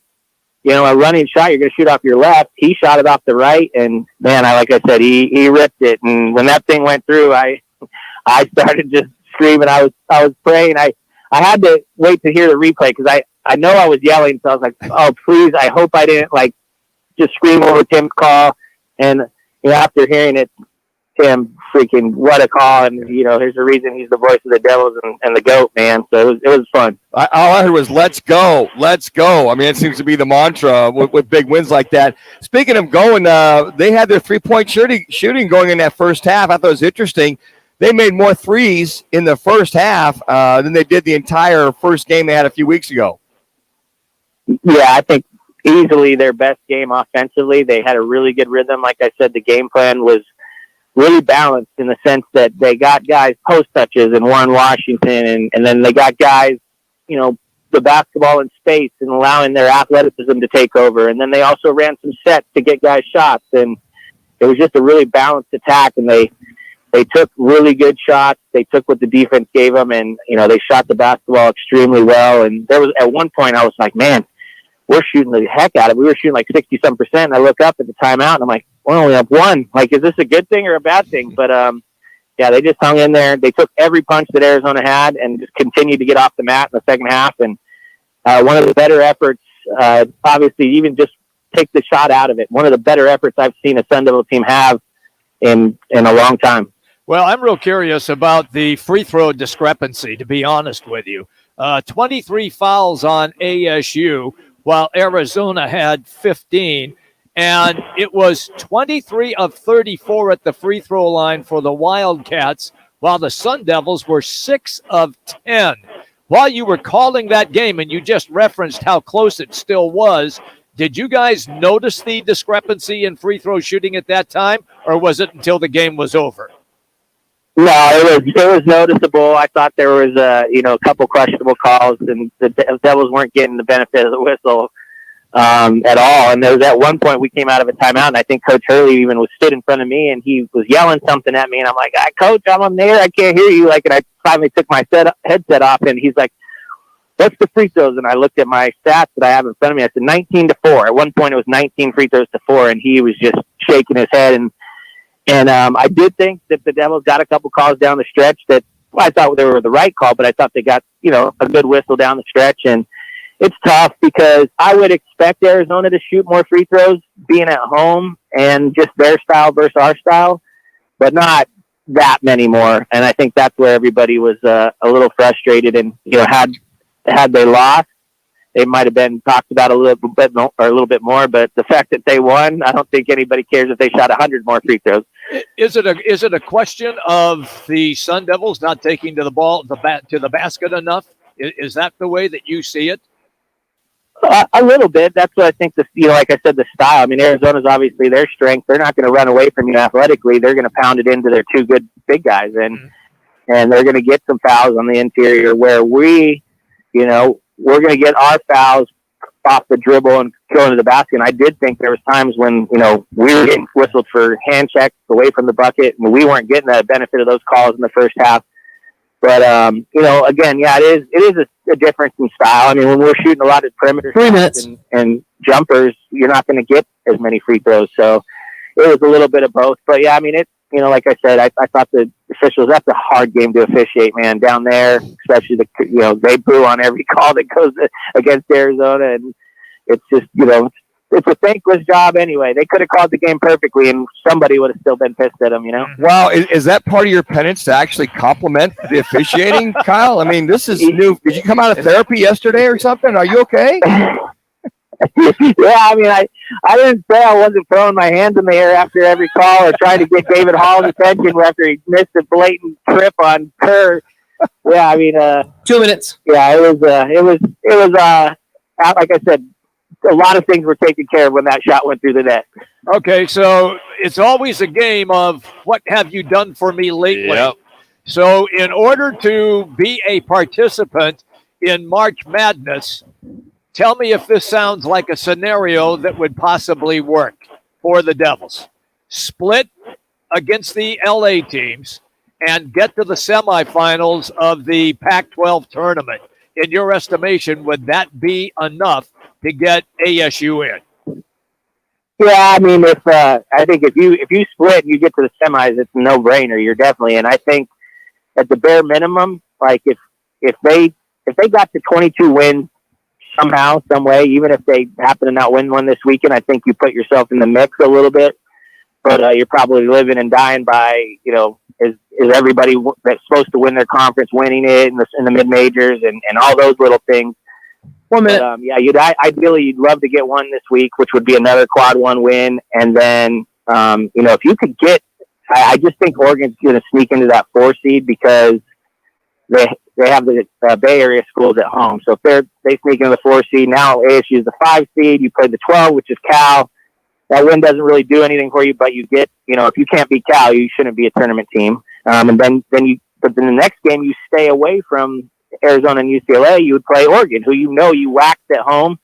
a running shot, you're going to shoot off your left. He shot it off the right, and man, like I said, he ripped it. And when that thing went through, I started just screaming. I was praying. I had to wait to hear the replay because I know I was yelling, so I was like, oh please, I hope I didn't just scream over Tim's call. And after hearing it, Tim, freaking what a call, and there's a reason he's the voice of the Devils and the GOAT, man. So it was fun. All I heard was let's go. I mean, it seems to be the mantra with big wins like that. Speaking of going, they had their 3-point shooting going in that first half. I thought it was interesting. They made more threes in the first half than they did the entire first game they had a few weeks ago. Yeah, I think easily their best game offensively. They had a really good rhythm. Like I said, the game plan was really balanced in the sense that they got guys post touches and Warren Washington, and then they got guys, the basketball in space and allowing their athleticism to take over. And then they also ran some sets to get guys shots. And it was just a really balanced attack. And they took really good shots. They took what the defense gave them, and, they shot the basketball extremely well. And there was, at one point I was like, man, we're shooting the heck out of it. We were shooting like 60-some%. And I look up at the timeout and I'm like, we're only up 1. Like, is this a good thing or a bad thing? But, yeah, they just hung in there. They took every punch that Arizona had and just continued to get off the mat in the second half. And one of the better efforts, obviously, even just take the shot out of it. One of the better efforts I've seen a Sun Devil team have in a long time. Well, I'm real curious about the free throw discrepancy, to be honest with you. 23 fouls on ASU, while Arizona had 15. And it was 23 of 34 at the free throw line for the Wildcats, while the Sun Devils were 6 of 10. While you were calling that game, and you just referenced how close it still was, did you guys notice the discrepancy in free throw shooting at that time, or was it until the game was over? No, it was noticeable. I thought there was a couple questionable calls, and the Devils weren't getting the benefit of the whistle at all. And there was at one point we came out of a timeout, and I think Coach Hurley even stood in front of me, and he was yelling something at me, and I'm like, Coach, I'm there, I can't hear you. And I finally took my headset off, and he's like, what's the free throws? And I looked at my stats that I have in front of me. I said 19-4. At one point, it was 19 free throws to 4, and he was just shaking his head. And I did think that the Devils got a couple calls down the stretch that I thought they were the right call, but I thought they got, a good whistle down the stretch. And it's tough because I would expect Arizona to shoot more free throws being at home and just their style versus our style, but not that many more. And I think that's where everybody was a little frustrated. And, had they lost, they might have been talked about a little bit more, but the fact that they won, I don't think anybody cares if they shot 100 more free throws. Is it a question of the Sun Devils not taking to the basket enough? Is that the way that you see it? A little bit. That's what I think. Like I said, the style. I mean, Arizona's obviously their strength. They're not going to run away from you athletically. They're going to pound it into their two good big guys, and they're going to get some fouls on the interior. Where we're going to get our fouls off the dribble and going to the basket. And I did think there was times when we were getting whistled for hand checks away from the bucket, and we weren't getting the benefit of those calls in the first half. But, again, yeah, it is a difference in style. I mean, when we're shooting a lot of perimeter shots and jumpers, you're not going to get as many free throws. So it was a little bit of both. But, yeah, I mean, like I said, I thought the officials, that's a hard game to officiate, man, down there, especially they boo on every call that goes against Arizona. And it's just, it's a thankless job anyway. They could have called the game perfectly, and somebody would have still been pissed at them, Wow, is that part of your penance to actually compliment the officiating, Kyle? I mean, this is new. Did you come out of therapy yesterday or something? Are you okay? Yeah, I mean, I didn't say I wasn't throwing my hands in the air after every call or trying to get David Hall's attention after he missed a blatant trip on Kerr. Yeah, I mean, 2 minutes. Yeah, it was like I said, a lot of things were taken care of when that shot went through the net. Okay, so it's always a game of what have you done for me lately? Yep. So in order to be a participant in March Madness, tell me if this sounds like a scenario that would possibly work for the Devils. Split against the LA teams and get to the semifinals of the Pac-12 tournament. In your estimation, would that be enough to get ASU in? Yeah, I mean, I think if you split and you get to the semis, it's a no-brainer. You're definitely in. I think at the bare minimum, like if they got to 22 wins somehow, some way, even if they happen to not win one this weekend, I think you put yourself in the mix a little bit. But you're probably living and dying by, is everybody that's supposed to win their conference winning it in the mid-majors and all those little things. 1 minute. But, ideally you'd love to get one this week, which would be another quad one win. And then, if you could get, I just think Oregon's going to sneak into that 4 seed because they have the Bay Area schools at home. So if they sneak into the 4 seed, now ASU is the 5 seed. You play the 12, which is Cal. That win doesn't really do anything for you, but you get, if you can't beat Cal, you shouldn't be a tournament team. But then the next game you stay away from Arizona and UCLA, you would play Oregon, who you whacked at home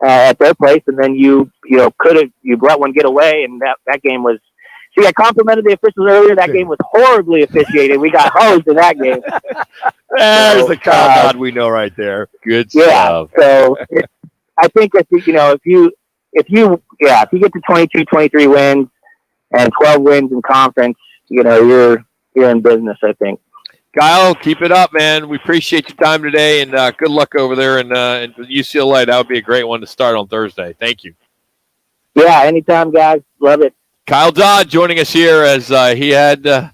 at their place, and then you let one get away, and that game was. See, I complimented the officials earlier. That game was horribly officiated. We got hosed in that game. There's the Kyle God we know right there. Good stuff. So I think if you get to 22, 23 wins and 12 wins in conference, you're in business, I think. Kyle, keep it up, man. We appreciate your time today, and good luck over there in UCLA. That would be a great one to start on Thursday. Thank you. Yeah, anytime, guys. Love it. Kyle Dodd joining us here as he had the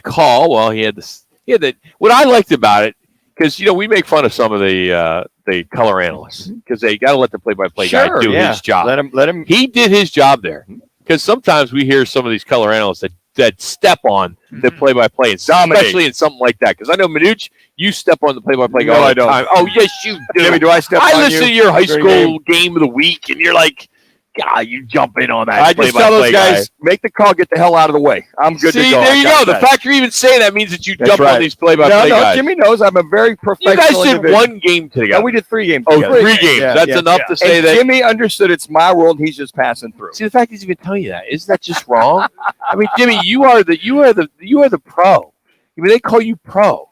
call. Well, he had the what I liked about it, because we make fun of some of the color analysts because they got to let the play-by-play guy do his job. Let him. He did his job there, because sometimes we hear some of these color analysts that step on the play-by-play, especially in something like that. Because I know, Manuch, you step on the play-by-play guy all the time. Oh, yes, you do. Jimmy, do I step on you? I listen to your high school game of the week, and you're like, God, you jump in on that. I just tell those guys, make the call, get the hell out of the way. I'm good to go. There you go. The fact you're even saying that means that you jump on these play-by-play guys. Jimmy knows I'm a very professional individual. You guys did one game together. No, we did 3 games together. 3 games. That's enough to say that. Jimmy understood it's my world. He's just passing through. See, the fact he's even telling you that, isn't that just wrong? I mean, Jimmy, you are the pro. I mean, they call you pro.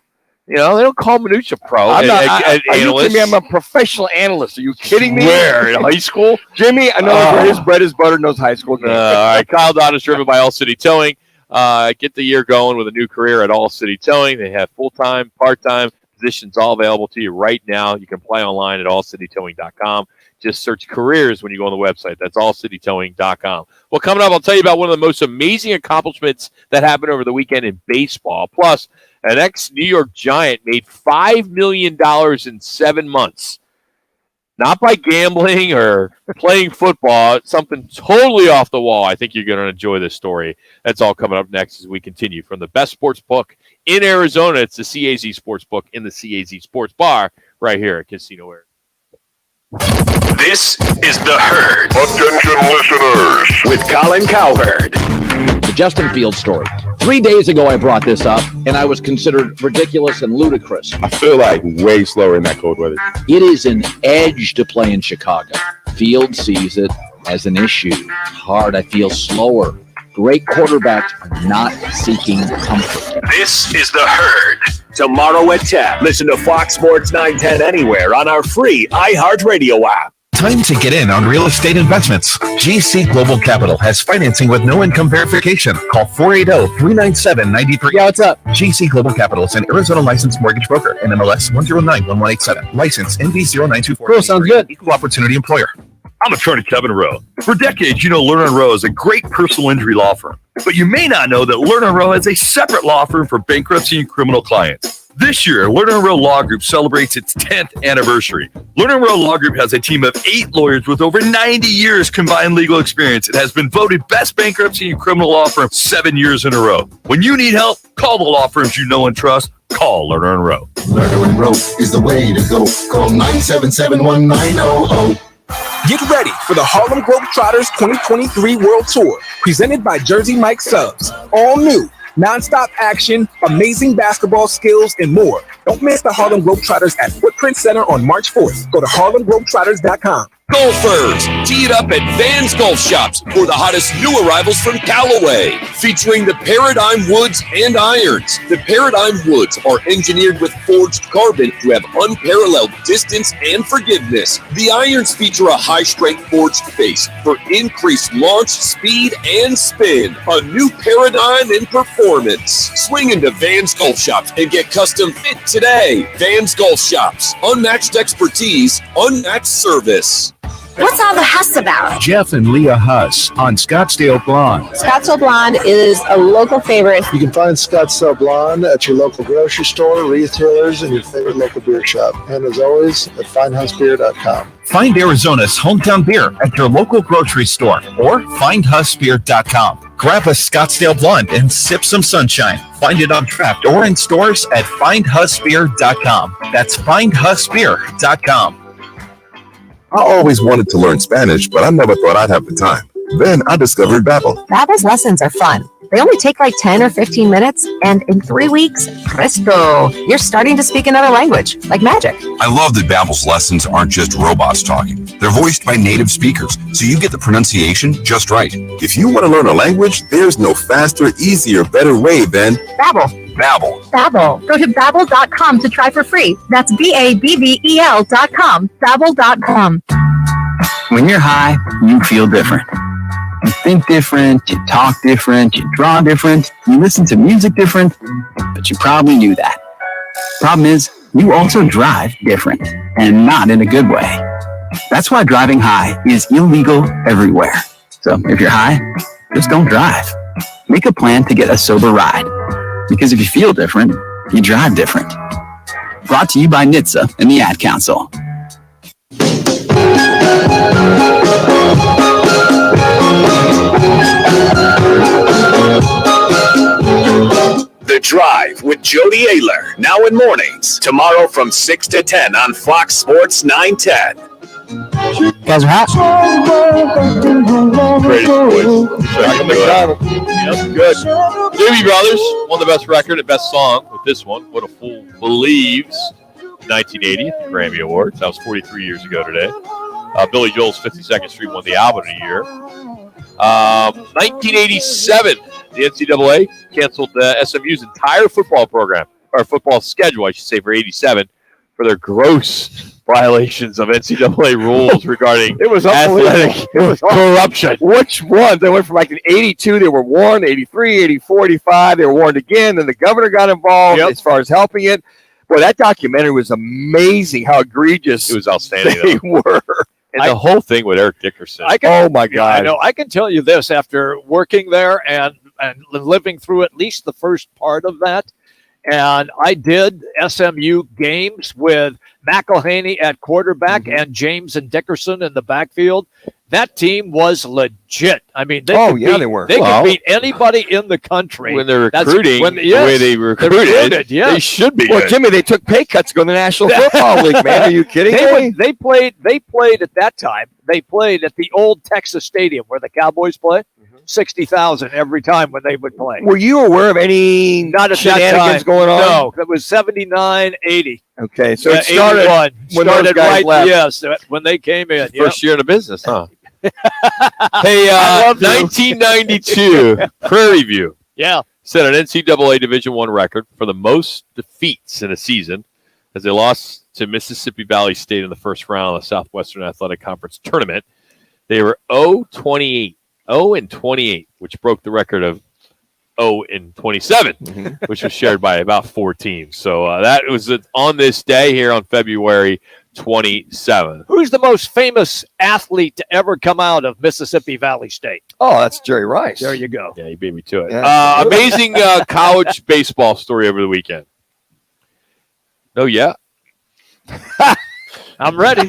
They don't call Manuch a pro. I'm not. Analyst. I'm a professional analyst. Are you kidding me? Where? In high school? Jimmy, I know where his bread is butter, knows high school. All right. Kyle Dodd is driven by All City Towing. Get the year going with a new career at All City Towing. They have full-time, part-time positions all available to you right now. You can apply online at allcitytowing.com. Just search careers when you go on the website. That's allcitytowing.com. Well, coming up, I'll tell you about one of the most amazing accomplishments that happened over the weekend in baseball. Plus, an ex-New York Giant made $5 million in 7 months. Not by gambling or playing football. It's something totally off the wall. I think you're going to enjoy this story. That's all coming up next as we continue. From the best sports book in Arizona, it's the CAZ Sports Book in the CAZ Sports Bar right here at Casino Air. This is The Herd. Attention listeners. With Colin Cowherd. The Justin Fields story. 3 days ago, I brought this up, and I was considered ridiculous and ludicrous. I feel like way slower in that cold weather. It is an edge to play in Chicago. Fields sees it as an issue. Hard, I feel slower. Great quarterbacks are not seeking comfort. This is The Herd. Tomorrow at 10. Listen to Fox Sports 910 anywhere on our free iHeartRadio app. Time to get in on real estate investments. GC Global Capital has financing with no income verification. Call 480-397-93. Yeah, what's up? GC Global Capital is an Arizona licensed mortgage broker. NMLS 109187. License NV0924. Cool, sounds good. Equal opportunity employer. I'm attorney Kevin Rowe. For decades, Lerner & Rowe is a great personal injury law firm. But you may not know that Lerner & Rowe has a separate law firm for bankruptcy and criminal clients. This year, Lerner & Rowe Law Group celebrates its 10th anniversary. Lerner & Rowe Law Group has a team of 8 lawyers with over 90 years combined legal experience. It has been voted best bankruptcy and criminal law firm 7 years in a row. When you need help, call the law firms you know and trust. Call Lerner & Rowe. Lerner & Rowe is the way to go. Call 977-1900. Get ready for the Harlem Globetrotters 2023 World Tour, presented by Jersey Mike Subs. All new, nonstop action, amazing basketball skills, and more. Don't miss the Harlem Globetrotters at Footprint Center on March 4th. Go to harlemglobetrotters.com. Golfers, tee it up at Van's Golf Shops for the hottest new arrivals from Callaway, featuring the Paradigm Woods and Irons. The Paradigm Woods are engineered with forged carbon to have unparalleled distance and forgiveness. The irons feature a high-strength forged face for increased launch, speed, and spin. A new paradigm in performance. Swing into Van's Golf Shops and get custom fit today. Van's Golf Shops. Unmatched expertise, unmatched service. What's all the huss about? Jeff and Leah Huss on Scottsdale Blonde. Scottsdale Blonde is a local favorite. You can find Scottsdale Blonde at your local grocery store, retailers, and your favorite local beer shop. And as always, at findhussbeer.com. Find Arizona's hometown beer at your local grocery store or findhussbeer.com. Grab a Scottsdale Blonde and sip some sunshine. Find it on draft or in stores at findhussbeer.com. That's findhussbeer.com. I always wanted to learn Spanish, but I never thought I'd have the time. Then I discovered Babbel. Babbel's lessons are fun. They only take like 10 or 15 minutes, and in 3 weeks, presto, you're starting to speak another language, like magic. I love that Babbel's lessons aren't just robots talking. They're voiced by native speakers, so you get the pronunciation just right. If you want to learn a language, there's no faster, easier, better way than Babbel. Babbel. Babbel. Go to Babbel.com to try for free. That's BABBEL.com. Babbel.com. When you're high, you feel different. You think different, you talk different, you draw different, you listen to music different, but you probably knew that. Problem is, you also drive different, and not in a good way. That's why driving high is illegal everywhere. So if you're high, just don't drive. Make a plan to get a sober ride. Because if you feel different, you drive different. Brought to you by NHTSA and the Ad Council. The Drive with Jody Ayler, now in mornings. Tomorrow from 6 to 10 on Fox Sports 910. Guys are hot. Great voice. Yes, good. Doobie Brothers won the best record and best song with this one, What a Fool Believes, 1980 at the Grammy Awards. That was 43 years ago today. Billy Joel's 52nd Street won the album of the year. 1987, the NCAA canceled SMU's entire football program or football schedule, I should say, for 87 for their gross violations of NCAA rules regarding It was athletic corruption. Which ones? They went from like in 82, they were warned, 83, 84, 85, they were warned again. Then the governor got involved as far as helping it. Boy, that documentary was amazing how egregious it was outstanding they were. And the whole thing with Eric Dickerson. Oh, my God. I know. I can tell you this after working there and living through at least the first part of that. And I did SMU games with McElhaney at quarterback and James and Dickerson in the backfield. That team was legit. I mean, they were. They could beat anybody in the country. When they're recruiting, the way they recruited, they should be Well, good. Jimmy, they took pay cuts to go to the National Football League, man. Are you kidding me? They played at that time. They played at the old Texas Stadium where the Cowboys play. 60,000 every time when they would play. Were you aware of any Not at shenanigans that time. going on? No, it was 79, 80. Okay, so it started 81. when those Started guys right, left. yes, when they came in. First year in the business, huh? Hey, 1992, Prairie View. Yeah. Set an NCAA Division I record for the most defeats in a season as they lost to Mississippi Valley State in the first round of the Southwestern Athletic Conference tournament. They were 0-28, which broke the record of 0-27, which was shared by about 4 teams. So that was on this day here on February 27th. Who's the most famous athlete to ever come out of Mississippi Valley State? Oh, that's Jerry Rice. There you go. Yeah, you beat me to it. Yeah. Amazing college baseball story over the weekend. Oh, yeah. I'm ready.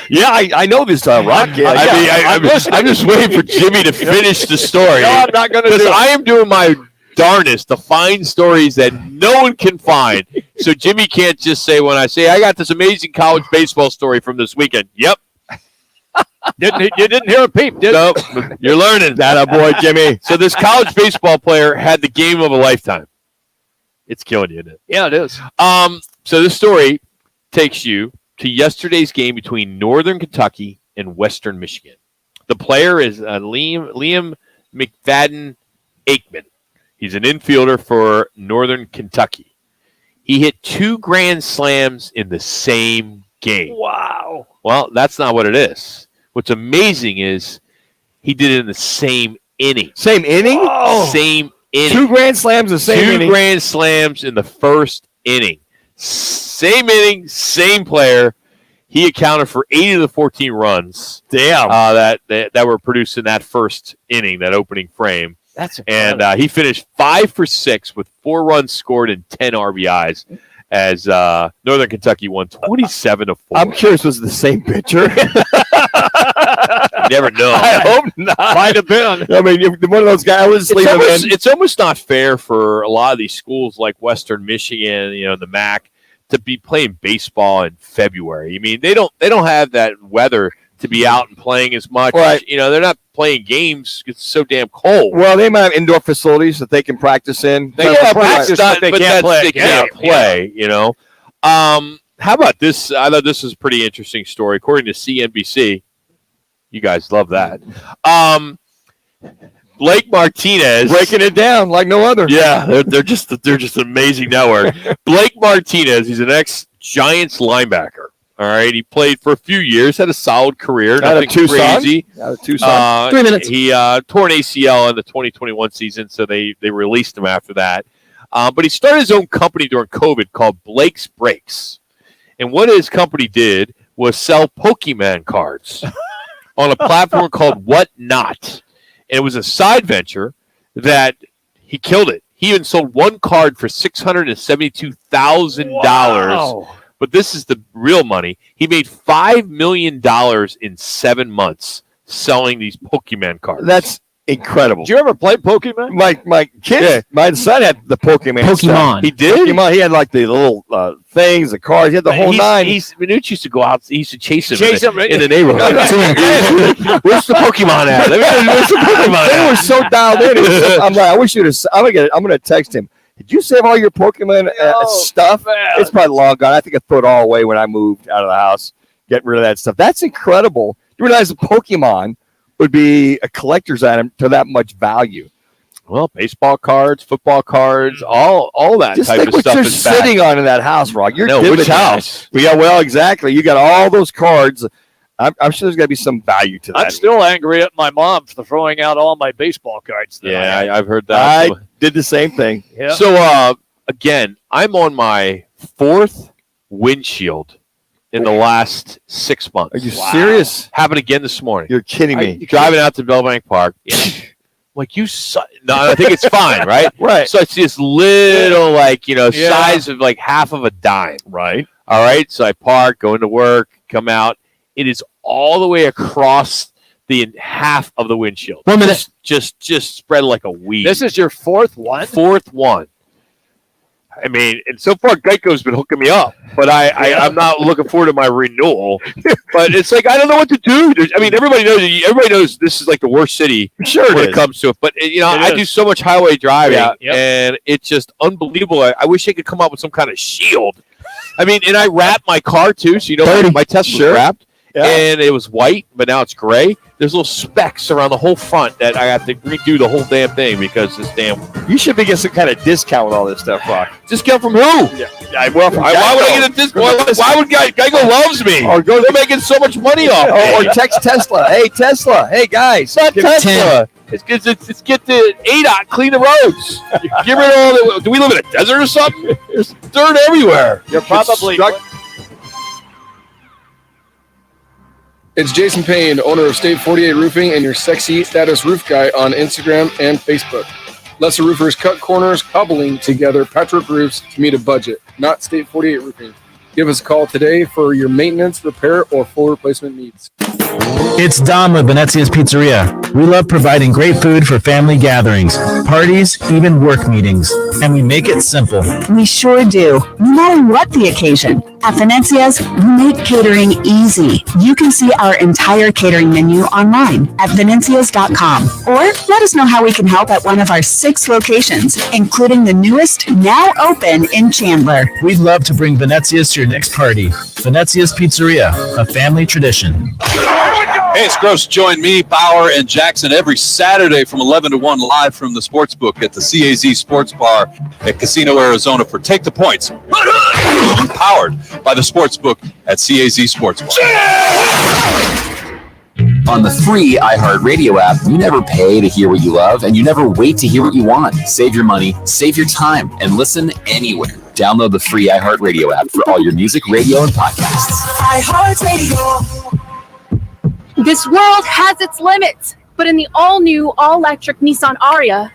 Yeah, I know this Rock. I'm just waiting for Jimmy to finish the story. No, I'm not going to do it. I am doing my darnest to find stories that no one can find. So Jimmy can't just say when I say, I got this amazing college baseball story from this weekend. Yep. You didn't hear a peep, did you? Nope. You're learning. That boy, Jimmy. So this college baseball player had the game of a lifetime. It's killing you, isn't it? Yeah, it is. So this story takes you to yesterday's game between Northern Kentucky and Western Michigan. The player is Liam McFadden Aikman. He's an infielder for Northern Kentucky. He hit 2 grand slams in the same game. Wow. Well, that's not what it is. What's amazing is he did it in the same inning. Same inning? Oh. Same inning. 2 grand slams the same inning? 2 grand slams in the first inning. Same inning, same player. He accounted for 8 of the 14 runs. Damn. That were produced in that first inning, that opening frame. That's incredible. And he finished 5 for 6 with 4 runs scored and 10 RBIs as Northern Kentucky won 27-4. I'm curious, was it the same pitcher? You never know. I hope not. Might have been. I mean, one of those guys. I was sleeping in. It's almost not fair for a lot of these schools like Western Michigan, the MAC, to be playing baseball in February. I mean, they don't have that weather to be out and playing as much. Right. They're not playing games. It's so damn cold. Well, they might have indoor facilities that they can practice in. They can practice, but they can't play. How about this? I thought this was a pretty interesting story. According to CNBC, you guys love that. Blake Martinez breaking it down like no other. Yeah, they're just an amazing network. Blake Martinez, he's an ex-Giants linebacker. All right, he played for a few years, had a solid career, nothing crazy. Out of Tucson. 3 minutes. He tore an ACL in the 2021 season, so they released him after that. But he started his own company during COVID called Blake's Breaks. And what his company did was sell Pokemon cards on a platform called What Not. And it was a side venture that he killed it. He even sold one card for $672,000. Wow. But this is the real money. He made $5 million in 7 months selling these Pokemon cards. That's incredible. Did you ever play Pokemon? My kid, my son had the Pokemon stuff. He did? Pokemon. He had like the little things, the cards. He had the whole 9. Manuch used to go out. He used to chase him Right? in the neighborhood. Where's the Pokemon at? Where's the Pokemon They at? were so dialed in. I'm like, I wish you'd have. I'm going to text him. Did you save all your Pokemon stuff? Man. It's probably long gone. I think I threw it all away when I moved out of the house, getting rid of that stuff. That's incredible. You realize a Pokemon would be a collector's item to that much value. Well, baseball cards, football cards, all that Just type think of what stuff you're is back. sitting on in that house, Rock. You're No, giving which that. house? Yeah, well, exactly. You got all those cards. I'm sure there's got to be some value to that. I'm still angry at my mom for throwing out all my baseball cards. I've heard that. I did the same thing. Yeah. So, again, I'm on my 4th windshield in the last 6 months. Are you serious? Happened again this morning. You're kidding me. Driving out to Bellbank Park. Like, you no, I think it's fine, right? Right. So it's this little, size of like half of a dime. Right. All right. So I park, go into work, come out. It is all the way across the half of the windshield. 1 minute. Just spread like a weed. This is your 4th one? 4th one. I mean, and so far Geico's been hooking me up, but I'm not looking forward to my renewal. But it's like I don't know what to do. Everybody knows this is like the worst city when it comes to it. But I do so much highway driving, and it's just unbelievable. I wish they could come up with some kind of shield. I mean, and I wrapped my car too, so my Tesla's wrapped, and it was white, but now it's gray. There's little specks around the whole front that I have to redo the whole damn thing because this damn. You should be getting some kind of discount with all this stuff, Rock. Discount from who? Why would I get a discount? Why would Geico loves me? Or they're making so much money off me. Or text Tesla. Hey, Tesla. Hey, guys. It's not Tesla. It's get the ADOT, clean the roads. Get rid of all the. Do we live in a desert or something? There's dirt everywhere. You're probably. It's Jason Payne, owner of State 48 Roofing and your sexy status roof guy on Instagram and Facebook. Lesser roofers cut corners, cobbling together patchwork roofs to meet a budget, not State 48 Roofing. Give us a call today for your maintenance, repair, or full replacement needs. It's Dom with Venezia's Pizzeria. We love providing great food for family gatherings, parties, even work meetings. And we make it simple. We sure do, no matter what the occasion. At Venezia's, we make catering easy. You can see our entire catering menu online at venezias.com. Or let us know how we can help at one of our 6 locations, including the newest, now open in Chandler. We'd love to bring Venezia's to your next party. Venezia's Pizzeria, a family tradition. Hey, it's Gross. Join me, Bauer, and Jackson every Saturday from 11 to 1 live from the Sportsbook at the CAZ Sports Bar at Casino, Arizona for Take the Points. Powered by the Sportsbook at CAZ Sports Bar. On the free iHeartRadio app, you never pay to hear what you love, and you never wait to hear what you want. Save your money, save your time, and listen anywhere. Download the free iHeartRadio app for all your music, radio, and podcasts. iHeartRadio. This world has its limits, but in the all-new, all-electric Nissan Ariya,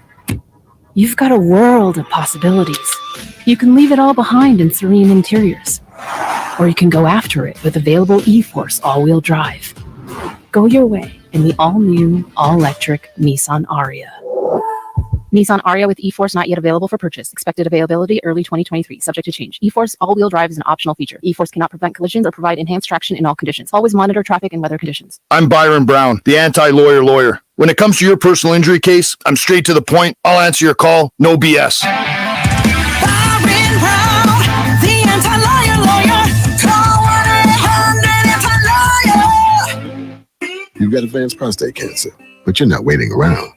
you've got a world of possibilities. You can leave it all behind in serene interiors, or you can go after it with available e-Force all-wheel drive. Go your way in the all-new, all-electric Nissan Ariya. Nissan Ariya with e-Force not yet available for purchase. Expected availability early 2023. Subject to change. e-Force all-wheel drive is an optional feature. e-Force cannot prevent collisions or provide enhanced traction in all conditions. Always monitor traffic and weather conditions. I'm Byron Brown, the anti-lawyer lawyer. When it comes to your personal injury case, I'm straight to the point. I'll answer your call. No BS. Byron Brown, the anti-lawyer lawyer. Call 1-800-ANTI-LAWYER. You've got advanced prostate cancer, but you're not waiting around.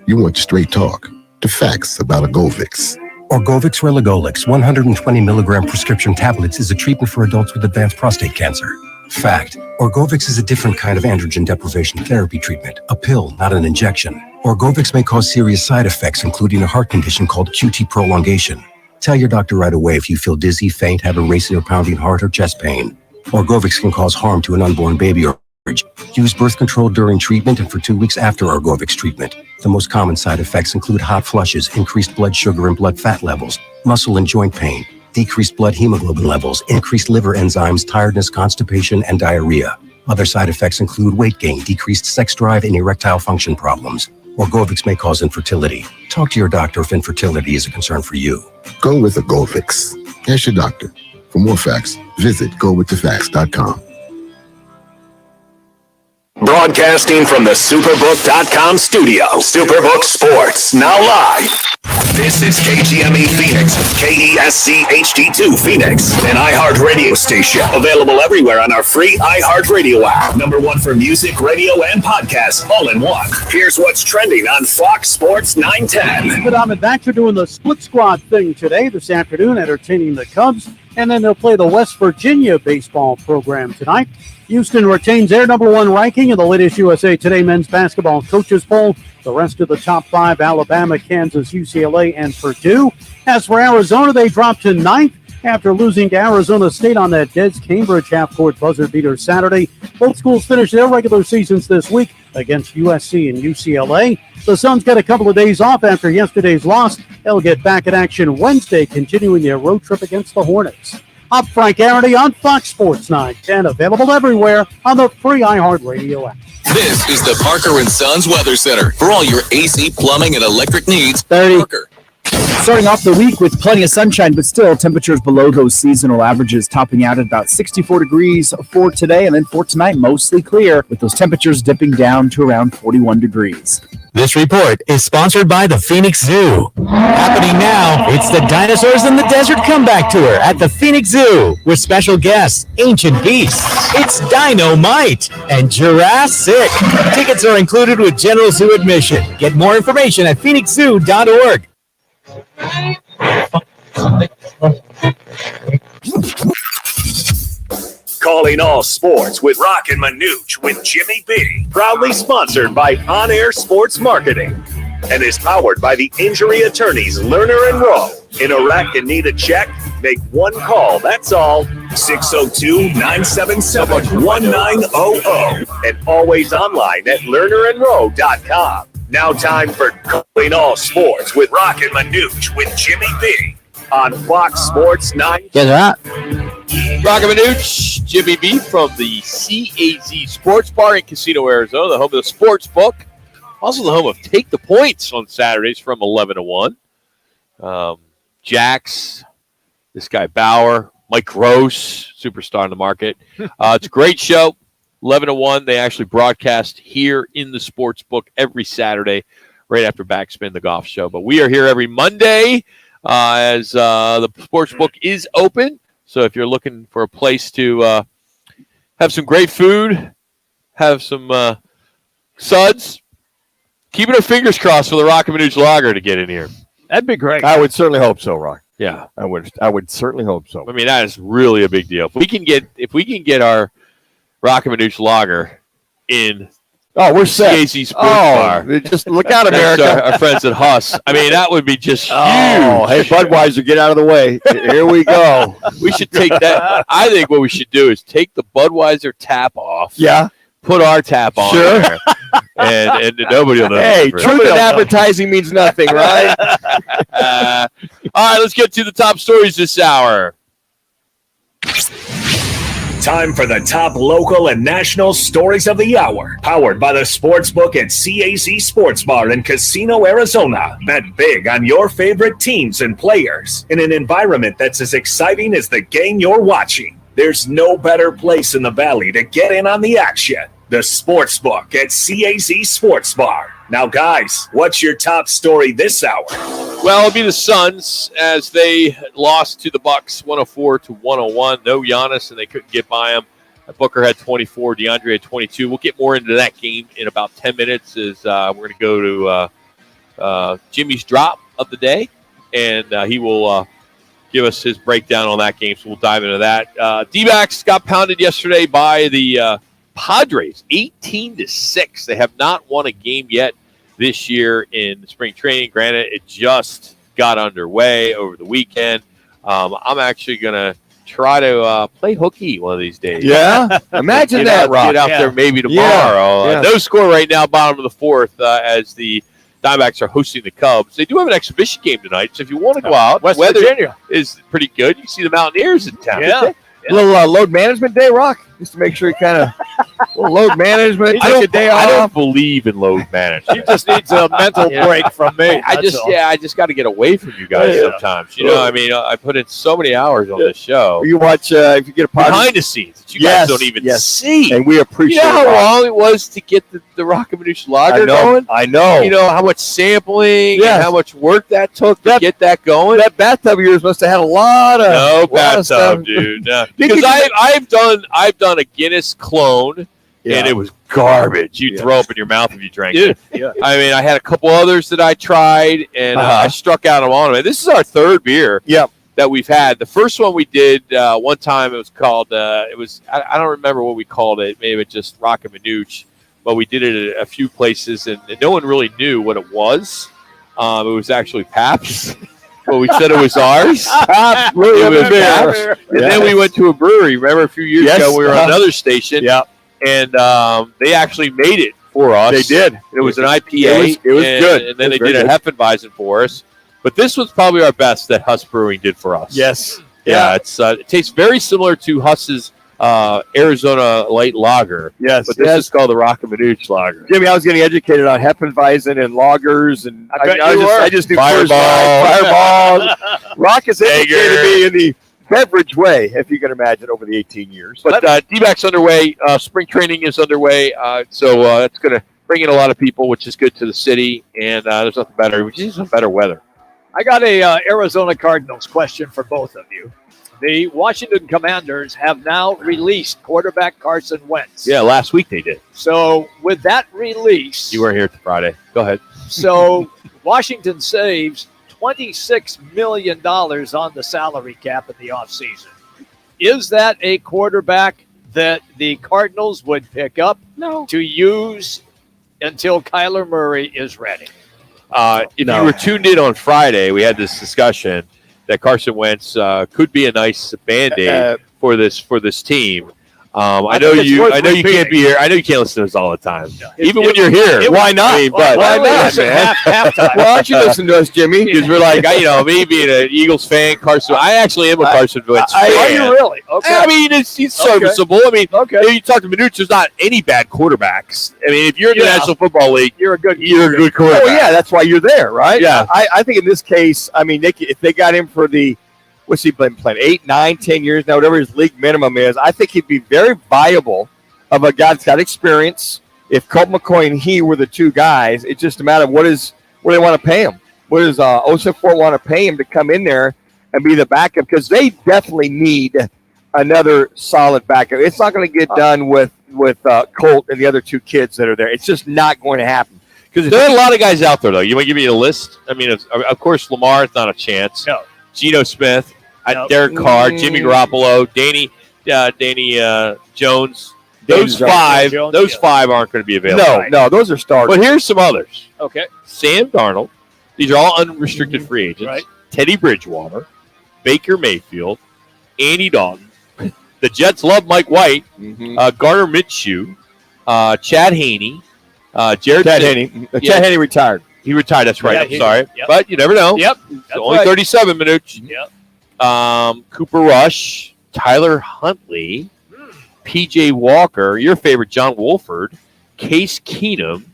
You want straight talk. The facts about Orgovix. Orgovix Relagolix 120 milligram prescription tablets is a treatment for adults with advanced prostate cancer. Fact: Orgovix is a different kind of androgen deprivation therapy treatment, a pill, not an injection. Orgovix may cause serious side effects, including a heart condition called QT prolongation. Tell your doctor right away if you feel dizzy, faint, have a racing or pounding heart, or chest pain. Orgovix can cause harm to an unborn baby or use birth control during treatment and for 2 weeks after Orgovix treatment. The most common side effects include hot flushes, increased blood sugar and blood fat levels, muscle and joint pain, decreased blood hemoglobin levels, increased liver enzymes, tiredness, constipation, and diarrhea. Other side effects include weight gain, decreased sex drive, and erectile function problems. Orgovix may cause infertility. Talk to your doctor if infertility is a concern for you. Go with Orgovix. Ask your doctor. For more facts, visit gowiththefacts.com. Broadcasting from the Superbook.com studio. Superbook Sports, now live. This is KGME Phoenix, KESC HD2 Phoenix, an iHeart radio station. Available everywhere on our free iHeart radio app. Number one for music, radio, and podcasts all in one. Here's what's trending on Fox Sports 910. The Diamondbacks are doing the split squad thing today, this afternoon, entertaining the Cubs, and then they'll play the West Virginia baseball program tonight. Houston retains their number one ranking in the latest USA Today men's basketball coaches poll. The rest of the top five, Alabama, Kansas, UCLA, and Purdue. As for Arizona, they dropped to 9th after losing to Arizona State on that Des Cambridge half-court buzzer beater Saturday. Both schools finished their regular seasons this week against USC and UCLA. The Suns got a couple of days off after yesterday's loss. They'll get back in action Wednesday, continuing their road trip against the Hornets. I'm Frank Arity on Fox Sports 910, available everywhere on the free iHeartRadio app. This is the Parker & Sons Weather Center for all your AC, plumbing, and electric needs. 30. Parker. Starting off the week with plenty of sunshine, but still temperatures below those seasonal averages, topping out at about 64 degrees for today, and then for tonight, mostly clear, with those temperatures dipping down to around 41 degrees. This report is sponsored by the Phoenix Zoo. Happening now, it's the Dinosaurs in the Desert Comeback Tour at the Phoenix Zoo with special guests, Ancient Beasts, It's Dino-Mite, and Jurassic. Tickets are included with general zoo admission. Get more information at phoenixzoo.org. Calling all sports with Roc and Manuch with Jimmy B. Proudly sponsored by On Air Sports Marketing and is powered by the injury attorneys Lerner and Rowe. In a wreck and need a check? Make one call, that's all. 602-977-1900 and always online at lernerandrowe.com. Now time for Calling All Sports with Roc and Manuch with Jimmy B. On Fox Sports 9. Guess what? Roc and Manuch, Jimmy B from the CAZ Sports Bar in Casino, Arizona, the home of the Sports Book. Also the home of Take the Points on Saturdays from 11 to 1. Jax, this guy Bauer, Mike Gross, superstar in the market. It's a great show. 11 to 1. They actually broadcast here in the Sports Book every Saturday, right after Backspin, the golf show. But we are here every Monday as the Sports Book is open. So if you're looking for a place to have some great food, have some suds, keeping our fingers crossed for the Roc and Manuch Lager to get in here. That'd be great. I would certainly hope so, Rock. Yeah, I would certainly hope so. I mean, that is really a big deal. If we can get our Roc and Manuch Lager in. Oh, we're set. CAZ Sports Bar. Just look out, America. Our friends at Huss. I mean, that would be just huge. Oh, hey, Budweiser, get out of the way. Here we go. We should take that. I think what we should do is take the Budweiser tap off. Yeah. Put our tap on there. And nobody will know. Hey, truth in advertising means nothing, right? All right, let's get to the top stories this hour. Time for the top local and national stories of the hour. Powered by the Sportsbook at CAZ Sports Bar in Casino, Arizona. Bet big on your favorite teams and players in an environment that's as exciting as the game you're watching. There's no better place in the Valley to get in on the action. The Sportsbook at CAZ Sports Bar. Now, guys, what's your top story this hour? Well, it'll be the Suns as they lost to the Bucks 104-101. No Giannis, and they couldn't get by him. Booker had 24. DeAndre had 22. We'll get more into that game in about 10 minutes as we're going to go to Jimmy's drop of the day, and he will give us his breakdown on that game, so we'll dive into that. D-backs got pounded yesterday by the Padres, 18-6. They have not won a game yet this year in spring training. Granted, it just got underway over the weekend. I'm actually going to try to play hooky one of these days. Yeah? Imagine that, Rob. Get out there maybe tomorrow. Yeah. No score right now, bottom of the fourth, as the Diamondbacks are hosting the Cubs. They do have an exhibition game tonight, so if you want to go out, West weather Virginia is pretty good. You can see the Mountaineers in town. Yeah. A little load management day, Rock, just to make sure you kind of Well, load management. Take a day off. I don't believe in load management. He just needs a mental break from me. I just got to get away from you guys sometimes. You know, I mean, I put in so many hours on this show. You watch if you get a behind the scenes that you guys don't even see, and we appreciate. You know how long it was to get the Roc and Manuch lager going? I know. You know how much sampling and how much work that took to get that going. That bathtub of yours must have had a lot of bathtub, dude. No. Because I've done a Guinness clone. And it was garbage. You'd throw up in your mouth if you drank it. Yeah. I mean, I had a couple others that I tried, and I struck out on them. This is our third beer that we've had. The first one we did one time, it was called, I don't remember what we called it. Maybe it just Roc and Manuch. But we did it at a few places, and no one really knew what it was. It was actually Pabst. But we said it was ours. It was Pabst. And then we went to a brewery. Remember a few years ago, we were on another station. Yeah. And they actually made it for us. They did. It was an IPA. It was good. And then they did a Hefeweizen for us. But this was probably our best that Huss Brewing did for us. Yes. Yeah. It tastes very similar to Huss's Arizona Light Lager. Yes. But this is called the Roc and Manuch Lager. Jimmy, I was getting educated on Hefeweizen and lagers, and I just knew Fireball. Rock has educated me in the beverage way, if you can imagine, over the 18 years. But D-back's underway. Spring training is underway. So that's going to bring in a lot of people, which is good to the city. And there's nothing better. We need some better weather. I got a Arizona Cardinals question for both of you. The Washington Commanders have now released quarterback Carson Wentz. Yeah, last week they did. So with that release... You weren't here Friday. Go ahead. So Washington saves $26 million on the salary cap in the offseason. Is that a quarterback that the Cardinals would pick up to use until Kyler Murray is ready? If you were tuned in on Friday, we had this discussion that Carson Wentz could be a nice Band-Aid for this team. I know you can't be here. I know you can't listen to us all the time. Even when you're here. Why not? Why not, man? Halftime. Why don't you listen to us, Jimmy? Because we're like, me being an Eagles fan, Carson. I actually am a Carson Wentz fan. Are you really? Okay. I mean, he's serviceable. I mean, you talk to Manuch, there's not any bad quarterbacks. I mean, if you're in the National Football League, you're a good quarterback. Oh, yeah, that's why you're there, right? Yeah. I think in this case, I mean, if they got him for the what's he been playing? 8, 9, 10 years now, whatever his league minimum is. I think he'd be very viable of a guy that's got experience. If Colt McCoy and he were the two guys, it's just a matter of what they want to pay him. What does Osafort want to pay him to come in there and be the backup? Because they definitely need another solid backup. It's not going to get done with Colt and the other two kids that are there. It's just not going to happen. Because there are a lot of guys out there, though. You want to give me a list? I mean, of course, Lamar is not a chance. No. Geno Smith, Derek Carr, Jimmy Garoppolo, Danny Jones. Those five aren't going to be available. No, those are starters. But here's some others. Okay. Sam Darnold. These are all unrestricted free agents. Right. Teddy Bridgewater, Baker Mayfield, Andy Dalton. The Jets love Mike White, Gardner Minshew, Chad Henne, Chad Henne retired. He retired. That's right. Yeah, I'm sorry. Yep. But you never know. Yep. So only 37 minutes. Yep. Cooper Rush, Tyler Huntley, P.J. Walker, your favorite John Wolford, Case Keenum,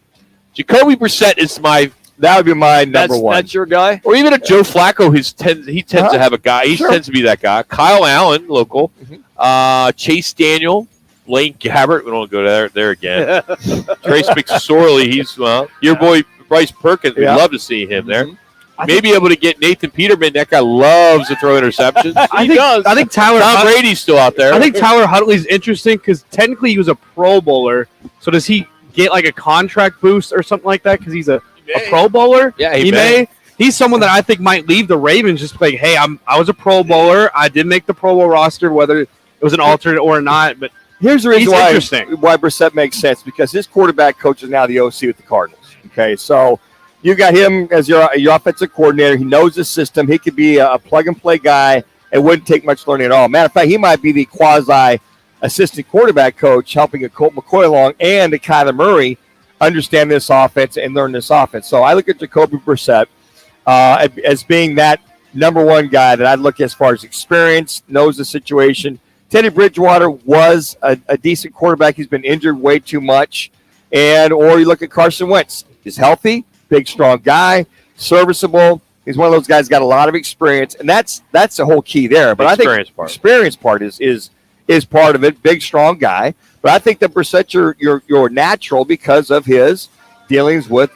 Jacoby Brissett is that would be my number one. That's your guy? Or even a Joe Flacco, he tends to have a guy. He tends to be that guy. Kyle Allen, local. Chase Daniel, Blaine Gabbert. We don't go there again. Trace McSorley. He's your boy Bryce Perkins. We'd love to see him there. Maybe able to get Nathan Peterman. That guy loves to throw interceptions. I think Tyler Tom Brady's still out there. I think Tyler Huntley's interesting because technically he was a Pro Bowler. So does he get like a contract boost or something like that because he's a Pro Bowler? Yeah, he may. He's someone that I think might leave the Ravens just like, hey, I was a Pro Bowler. I did make the Pro Bowl roster, whether it was an alternate or not. But here's the reason why Brissett makes sense, because his quarterback coach is now the OC with the Cardinals. Okay, so you got him as your offensive coordinator. He knows the system. He could be a plug-and-play guy. It wouldn't take much learning at all. Matter of fact, he might be the quasi-assistant quarterback coach helping a Colt McCoy along and a Kyler Murray understand this offense and learn this offense. So I look at Jacoby Brissett as being that number one guy that I'd look as far as experience, knows the situation, Teddy Bridgewater was a decent quarterback. He's been injured way too much. Or you look at Carson Wentz. He's healthy, big, strong guy, serviceable. He's one of those guys got a lot of experience, and that's the whole key there. But I think experience part is part of it. Big, strong guy. But I think that Brissett's your natural because of his dealings with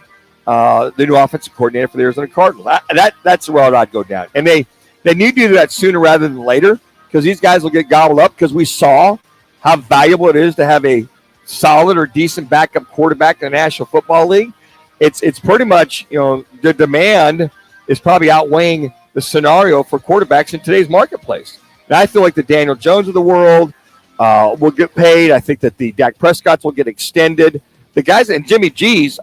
the new offensive coordinator for the Arizona Cardinals. That's the road I'd go down. And they need to do that sooner rather than later because these guys will get gobbled up because we saw how valuable it is to have a solid or decent backup quarterback in the National Football League. It's pretty much, the demand is probably outweighing the scenario for quarterbacks in today's marketplace. And I feel like the Daniel Jones of the world will get paid. I think that the Dak Prescotts will get extended. The guys, and Jimmy G is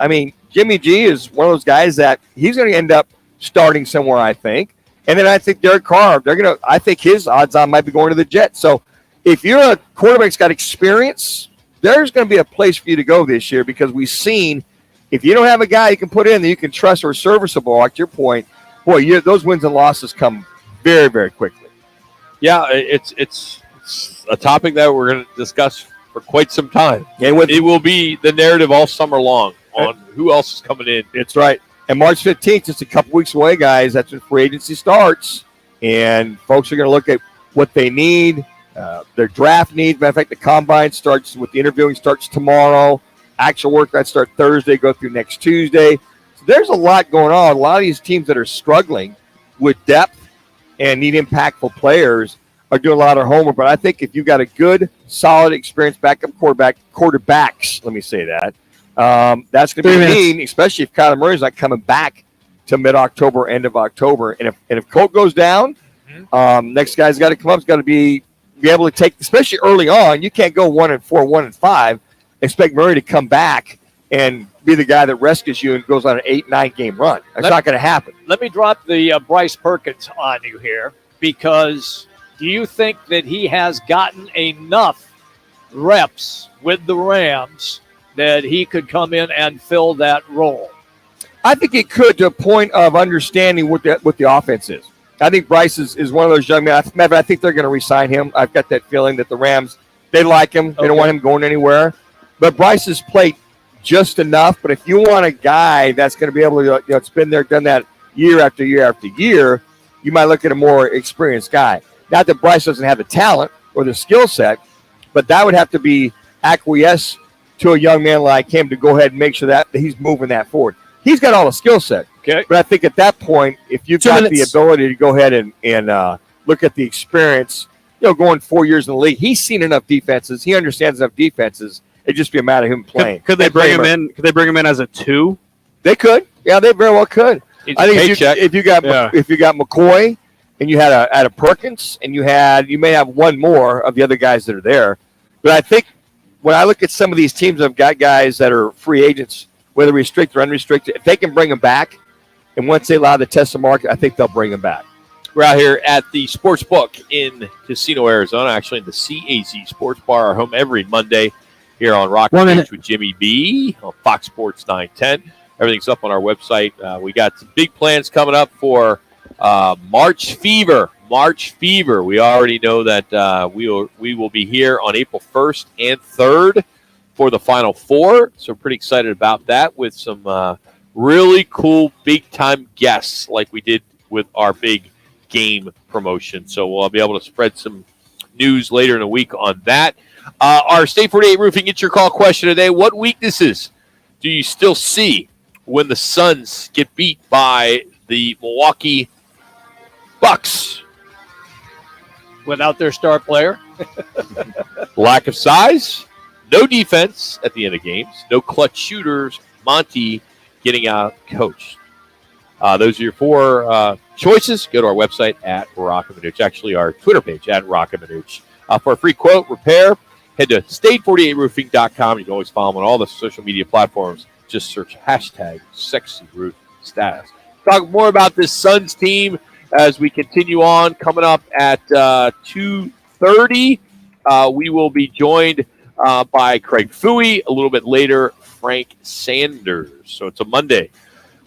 one of those guys that he's going to end up starting somewhere, I think. And then I think Derek Carr, I think his odds on might be going to the Jets. So if you're a quarterback that's got experience, there's going to be a place for you to go this year because we've seen if you don't have a guy you can put in that you can trust or serviceable, like your point, boy, those wins and losses come very, very quickly. Yeah, it's a topic that we're going to discuss for quite some time. And it will be the narrative all summer long on who else is coming in. It's right. And March 15th, just a couple weeks away, guys, that's when free agency starts. And folks are going to look at what they need, their draft needs. Matter of fact, the combine starts with the interviewing starts tomorrow. Actual work that start Thursday, go through next Tuesday. So there's a lot going on. A lot of these teams that are struggling with depth and need impactful players are doing a lot of homework. But I think if you've got a good, solid, experienced backup quarterbacks, let me say that, that's going to be mean, especially if Kyler Murray's not coming back to mid-October, end of October. And if Colt goes down, next guy's got to come up. It's got to be able to take, especially early on. You can't go 1-4, 1-5. Expect Murray to come back and be the guy that rescues you and goes on an 8-9 game run. That's not going to happen. Let me drop the Bryce Perkins on you here because do you think that he has gotten enough reps with the Rams that he could come in and fill that role? I think it could to a point of understanding what the offense is. I think Bryce is one of those young men. I think they're going to re-sign him. I've got that feeling that the Rams, they like him. They don't want him going anywhere. But Bryce has played just enough. But if you want a guy that's going to be able to, it's been there, done that year after year after year, you might look at a more experienced guy. Not that Bryce doesn't have the talent or the skill set, but that would have to be acquiesce to a young man like him to go ahead and make sure that he's moving that forward. He's got all the skill set. Okay. But I think at that point, if you've got the ability to go ahead and look at the experience, going 4 years in the league, he's seen enough defenses. He understands enough defenses. It'd just be a matter of him playing. Could they bring him in? Could they bring him in as a 2? They could. Yeah, they very well could. I think if you got McCoy and you had a Perkins and you may have one more of the other guys that are there. But I think when I look at some of these teams, I've got guys that are free agents, whether restricted or unrestricted. If they can bring them back, and once they allow the test the market, I think they'll bring them back. We're out here at the Sports Book in Casino, Arizona, actually in the CAZ Sports Bar, our home every Monday here on Roc and Manuch with Jimmy B on Fox Sports 910. Everything's up on our website. We got some big plans coming up for March Fever. We already know that we will be here on April 1st and 3rd for the Final Four. So we're pretty excited about that with some really cool big-time guests like we did with our big game promotion. So we'll be able to spread some news later in the week on that. Our State 48 Roofing Get Your Call question today. What weaknesses do you still see when the Suns get beat by the Milwaukee Bucks? Without their star player? Lack of size, no defense at the end of games, no clutch shooters, Monty getting out coached. Those are your 4 choices. Go to our website at Roc and Manuch, actually our Twitter page at Roc and Manuch. For a free quote, repair, head to state48roofing.com. You can always follow them on all the social media platforms. Just search hashtag #SexyRoofStatus. Talk more about this Suns team as we continue on. Coming up at 2:30, we will be joined by Craig Fouey. A little bit later, Frank Sanders. So it's a Monday.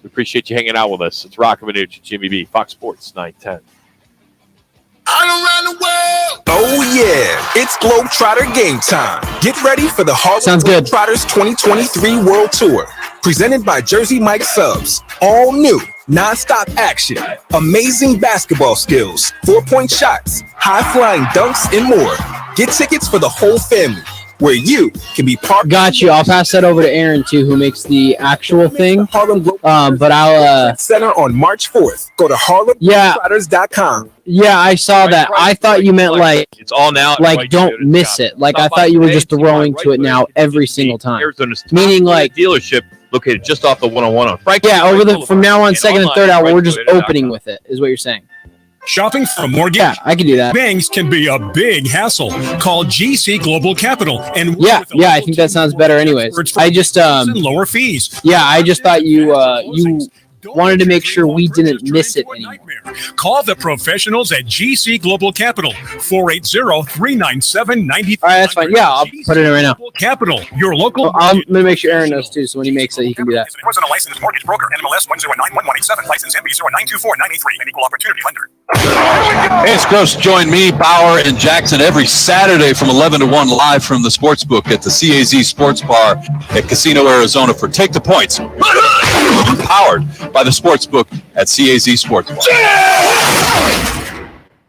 We appreciate you hanging out with us. It's Roc and Manuch, Jimmy B, Fox Sports 910. Oh yeah, it's Globetrotter game time. Get ready for the Harlem Globetrotters 2023 World Tour. Presented by Jersey Mike Subs. All new, non-stop action, amazing basketball skills, 4-point shots, high-flying dunks, and more. Get tickets for the whole family, where you can be part. Got you. I'll pass that over to Aaron too, who makes the actual thing. But I'll Center on March 4th. Go to HarlemGlobetrotters.com. Yeah, I saw that. I thought you meant like it's all now. Like don't miss it. Like I thought you were just throwing to it now every single time. Meaning like dealership located just off the 101 on Frank. Yeah, over the from now on, second and third hour, we're just opening with it. Is what you're saying. Shopping for a mortgage? Yeah, I can do that. Banks can be a big hassle. Call GC Global Capital and yeah, I think that sounds better. Anyways, I just lower fees. Yeah, I just thought you wanted to make sure we didn't miss it anymore. Call the professionals at GC Global Capital 480-397-90. All right, that's fine. Yeah, I'll put it in right now. Capital, your local. I'm gonna make sure Aaron knows too, so when he makes it, he can do that. Was a licensed mortgage broker, NMLS 1091187, license MB0924983, an equal opportunity lender. Hey, it's Gross. Join me, Bauer, and Jackson every Saturday from 11 to 1 live from the Sportsbook at the CAZ Sports Bar at Casino, Arizona for Take the Points. Powered by the Sportsbook at CAZ Sports Bar.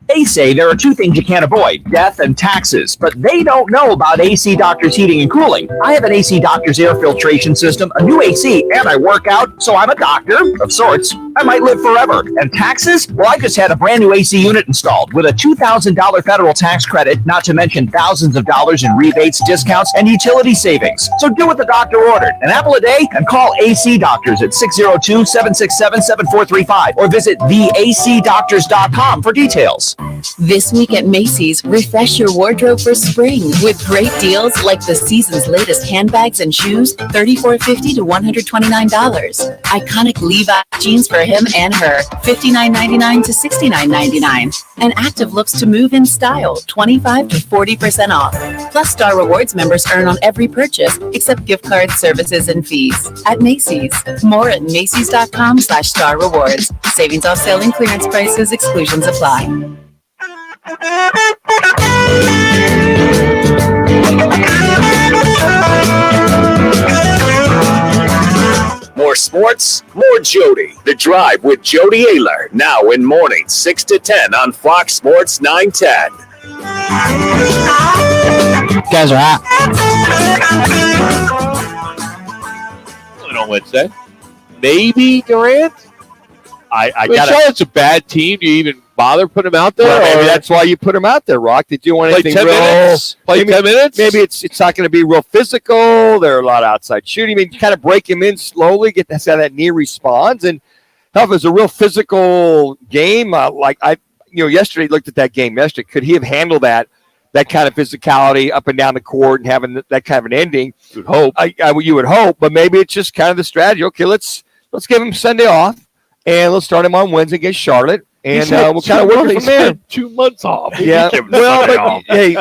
They say there are two things you can't avoid, death and taxes, but they don't know about AC Doctors Heating and Cooling. I have an AC Doctors air filtration system, a new AC, and I work out, so I'm a doctor of sorts. I might live forever. And taxes? Well, I just had a brand new AC unit installed with a $2,000 federal tax credit, not to mention thousands of dollars in rebates, discounts, and utility savings. So do what the doctor ordered. An apple a day and call AC Doctors at 602-767-7435 or visit theacdoctors.com for details. This week at Macy's, refresh your wardrobe for spring with great deals like the season's latest handbags and shoes, $34.50 to $129. Iconic Levi jeans for him and her, $59.99 to $69.99. And active looks to move in style, 25 to 40% off. Plus, Star Rewards members earn on every purchase except gift cards, services, and fees at Macy's. More at Macy's.com/Star Rewards. Savings off sale and clearance prices, exclusions apply. More sports, more Jody. The Drive with Jody Ayler, now in mornings 6 to 10 on Fox Sports 910. Guys are hot. On Wednesday, maybe Durant. I got Charlotte's a bad team. Do you even bother putting him out there? Well, maybe that's why you put him out there, Rock. Did you want anything Play 10 minutes? Play 10 minutes? Maybe it's not going to be real physical. There are a lot of outside shooting. I mean, kind of break him in slowly, get to see how that knee responds. And hell, if it was a real physical game, yesterday looked at that game yesterday. Could he have handled that kind of physicality up and down the court and having that kind of an ending? You would hope. You would hope, but maybe it's just kind of the strategy. Okay, let's give him Sunday off, and let's start him on Wednesday against Charlotte. And we'll kind of work from there. 2 months off. Yeah. Well, but hey,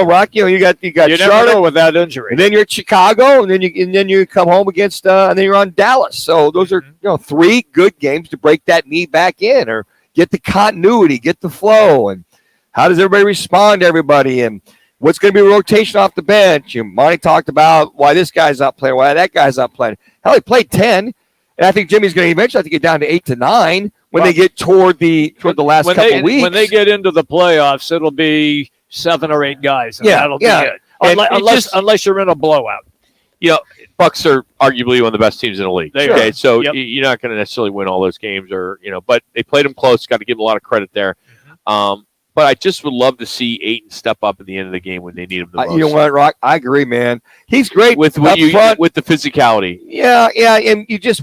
Rock, you got Charlotte without injury. And then you're at Chicago, and then you come home against, and then you're on Dallas. So those are 3 good games to break that knee back in, or get the continuity, get the flow, and how does everybody respond to everybody, and what's going to be a rotation off the bench. Monty talked about why this guy's not playing, why that guy's not playing. Hell, he played 10, and I think Jimmy's going to eventually have to get down to 8 to 9. When they get toward the last couple of weeks. When they get into the playoffs, it'll be 7 or 8 guys. And that'll be it. Unless you're in a blowout. Bucks are arguably one of the best teams in the league. Okay, so you're not going to necessarily win all those games, but they played them close. Got to give them a lot of credit there. But I just would love to see Ayton step up at the end of the game when they need him the most. You know what, Rock? I agree, man. He's great with the physicality. Yeah, and you just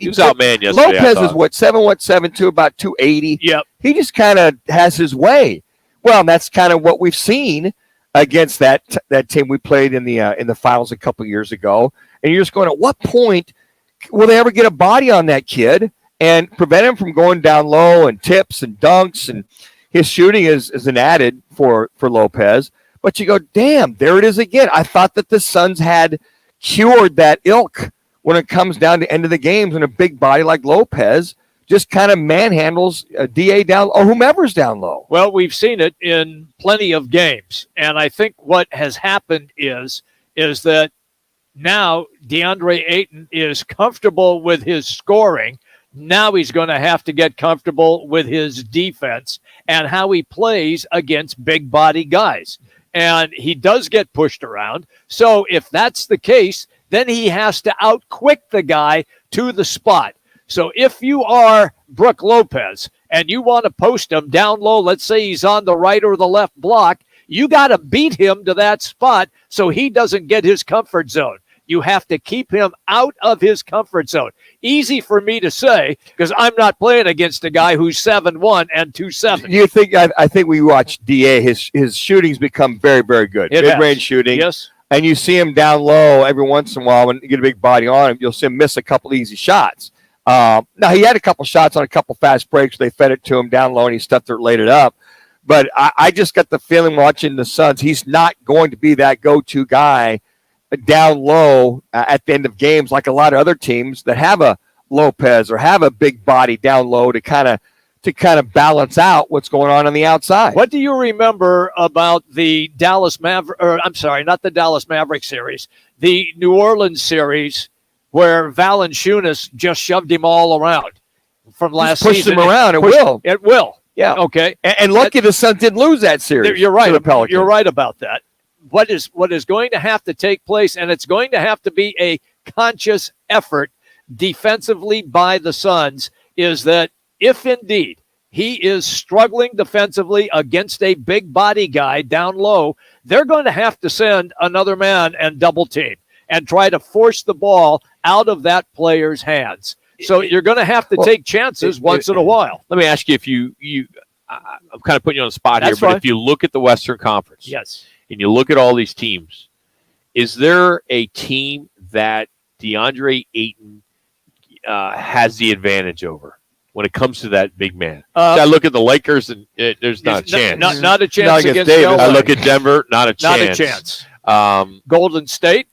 he was outmanned yesterday. Lopez is 7'7" about 280. Yep. He just kind of has his way. Well, and that's kind of what we've seen against that team we played in the finals a couple years ago. And you're just going, at what point will they ever get a body on that kid and prevent him from going down low and tips and dunks? And his shooting is an added for Lopez. But you go, damn, there it is again. I thought that the Suns had cured that ilk when it comes down to end of the games, and a big body like Lopez just kind of manhandles DA down or whomever's down low. Well, we've seen it in plenty of games. And I think what has happened is that now DeAndre Ayton is comfortable with his scoring. Now he's going to have to get comfortable with his defense and how he plays against big body guys. And he does get pushed around. So if that's the case, then he has to outquick the guy to the spot. So if you are Brook Lopez and you want to post him down low, let's say he's on the right or the left block, you got to beat him to that spot so he doesn't get his comfort zone. You have to keep him out of his comfort zone. Easy for me to say because I'm not playing against a guy who's 7'1" and 270. You think? I think we watch DA. His shooting's become very, very good. Mid-range shooting. Yes. And you see him down low every once in a while when you get a big body on him. You'll see him miss a couple easy shots. Now, he had a couple shots on a couple fast breaks. They fed it to him down low, and he stuffed it, laid it up. But I just got the feeling watching the Suns, he's not going to be that go-to guy down low at the end of games like a lot of other teams that have a Lopez or have a big body down low to kind of balance out what's going on the outside. What do you remember about the Dallas Maverick, or I'm sorry, not the Dallas Maverick series, the New Orleans series where Valanciunas just shoved him all around from last season? Pushed him around. It will. Yeah. Okay. And lucky the Suns didn't lose that series. You're right. To the Pelicans. You're right about that. What is going to have to take place, and it's going to have to be a conscious effort defensively by the Suns, is that if indeed he is struggling defensively against a big body guy down low, they're going to have to send another man and double team and try to force the ball out of that player's hands. So you're going to have to take chances once in a while. Let me ask you if you I'm kind of putting you on the spot That's here, but fine. if you look at the Western Conference, yes, and you look at all these teams, is there a team that DeAndre Ayton has the advantage over when it comes to that big man? So I look at the Lakers, and there's not a chance. Not a chance against Davis. LA. I look at Denver, not a chance. Not a chance. Golden State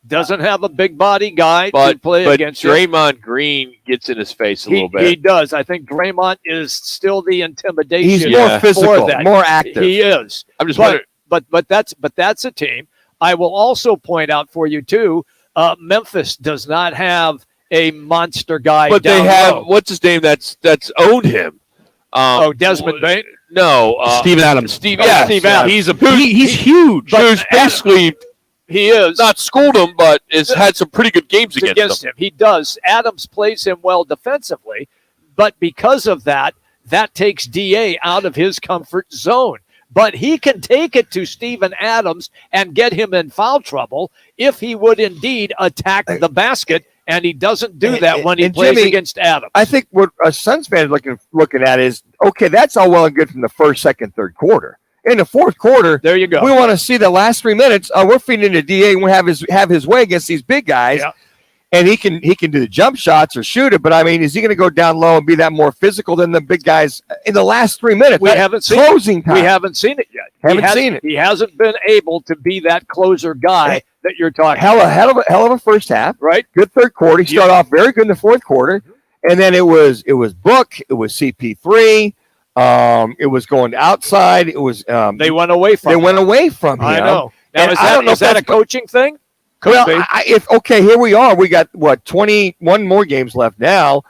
doesn't have a big body guy to play against. But Draymond Green gets in his face a little bit. He does. I think Draymond is still the intimidation. He's more physical, more active. He is. I'm just wondering. But that's a team. I will also point out for you too. Memphis does not have a monster guy. But down they have low. what's his name that's owned him. Desmond Bain. No, Steve Adams. Steve Adams. He's he's huge. Who's basically he is not schooled him, but has had some pretty good games against him. He does. Adams plays him well defensively, but because of that takes DA out of his comfort zone. But he can take it to Steven Adams and get him in foul trouble if he would indeed attack the basket, and he doesn't do that when he plays Jimmy, against Adams. I think what a Suns fan is looking at is, okay, that's all well and good from the first, second, third quarter. In the fourth quarter, there you go. We want to see the last 3 minutes. We're feeding into DA and we have his way against these big guys. Yeah. And he can do the jump shots or shoot it, but I mean, is he going to go down low and be that more physical than the big guys in the last 3 minutes? We haven't seen closing time. We haven't seen it yet. He hasn't been able to be that closer guy that you're talking about. Hell of a first half, right? Good third quarter. He started off very good in the fourth quarter, and then it was Book, it was CP3. It was going outside. It was they went away from. They went away from him. I know. Now, And is that a coaching thing? Well, here we are. We got 21 more games left now.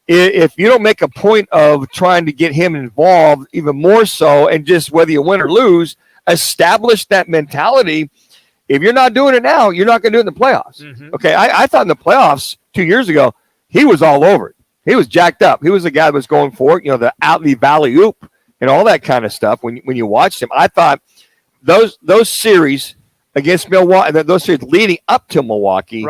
If you don't make a point of trying to get him involved even more so, and just whether you win or lose, establish that mentality. If you're not doing it now, you're not going to do it in the playoffs. Mm-hmm. Okay, I thought in the playoffs 2 years ago, he was all over it. He was jacked up. He was the guy that was going for it, the alley valley oop and all that kind of stuff. When you watched him, I thought those series against Milwaukee, those series leading up to Milwaukee,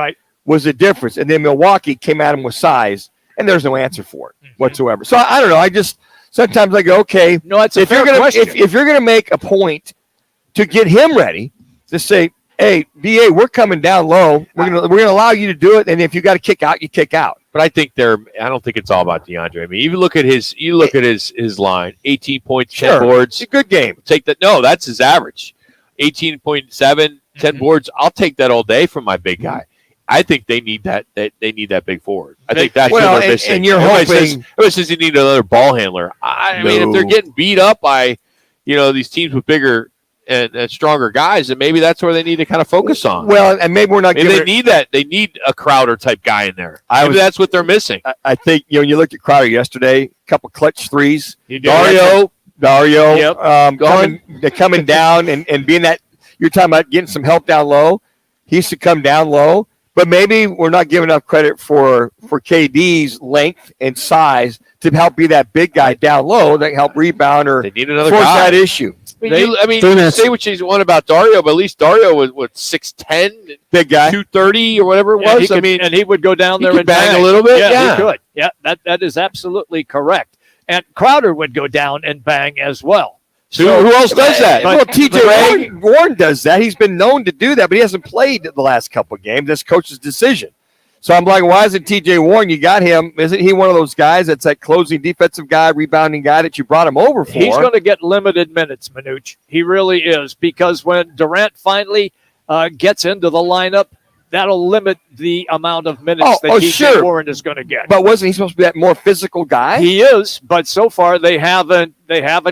was the difference. And then Milwaukee came at him with size, and there's no answer for it whatsoever. So I don't know. Sometimes I go, okay, if you're gonna make a point to get him ready to say, hey, BA, we're coming down low. We're gonna allow you to do it, and if you got to kick out, you kick out. But I don't think it's all about DeAndre. I mean, you look at his line, 18 points, 10 boards. It's a good game. Take that. No, that's his average. 18.7, 10 boards. I'll take that all day from my big guy. I think they need that. They need that big forward. I think that's what they're missing. And you're hoping. Everybody says you need another ball handler. I mean, if they're getting beat up by, these teams with bigger and stronger guys, then maybe that's where they need to kind of focus on. Well, and maybe we're not. Maybe they need that. They need a Crowder type guy in there. Maybe that's what they're missing. I think when you looked at Crowder yesterday, a couple clutch threes. Dario, yep. coming down and being that. You're talking about getting some help down low. He used to come down low, but maybe we're not giving enough credit for KD's length and size to help be that big guy down low that can help rebound or they need another force guy. that issue. You say what you want about Dario, but at least Dario was 6'10", big guy, 230 or whatever it was. And he would go down there and bang a little bit. Yeah, he could. Yeah, that is absolutely correct. And Crowder would go down and bang as well. So who else does that? Well, TJ Warren does that. He's been known to do that, but he hasn't played the last couple of games. That's coach's decision. So I'm like, why isn't TJ Warren? You got him. Isn't he one of those guys that's that closing defensive guy, rebounding guy that you brought him over for? He's going to get limited minutes, Manuch. He really is, because when Durant finally gets into the lineup, that'll limit the amount of minutes that TJ Warren is going to get. But wasn't he supposed to be that more physical guy? He is, but so far they haven't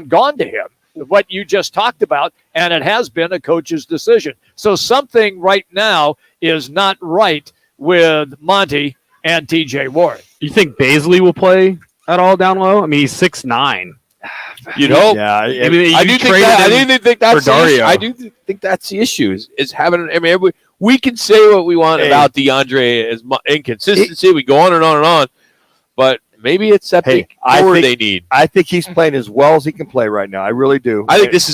gone to him. What you just talked about, and it has been a coach's decision. So something right now is not right with Monty and TJ Warren. You think Baisley will play at all down low? I mean, he's 6'9". You'd hope. Yeah, I do think that's the issue. I do think that's the issue is having. I mean, we can say what we want about DeAndre as inconsistency. We go on and on and on, but maybe it's that big forward they need. I think he's playing as well as he can play right now. I really do. I think this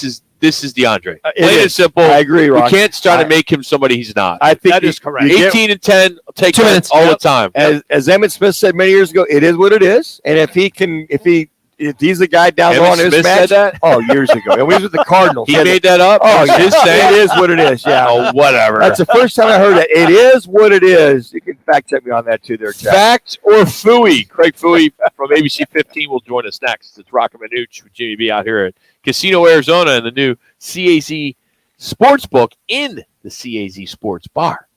is DeAndre. Plain and simple. I agree, Rock. We can't try to make him somebody he's not. I think that is correct. 18 and 10, take 2 minutes all the time. As Emmett Smith said many years ago, it is what it is. And if he's the guy down low on his match, said that? Years ago. And we was with the Cardinals. He made that up? Oh, it is what it is. Yeah. Oh, whatever. That's the first time I heard that. It is what it is. You can fact check me on that too there, Chad. Fact or Fooey? Craig Fooey from ABC 15 will join us next. It's Roc and Manuch with Jimmy B out here at Casino, Arizona, and the new CAZ Sportsbook in the CAZ Sports Bar.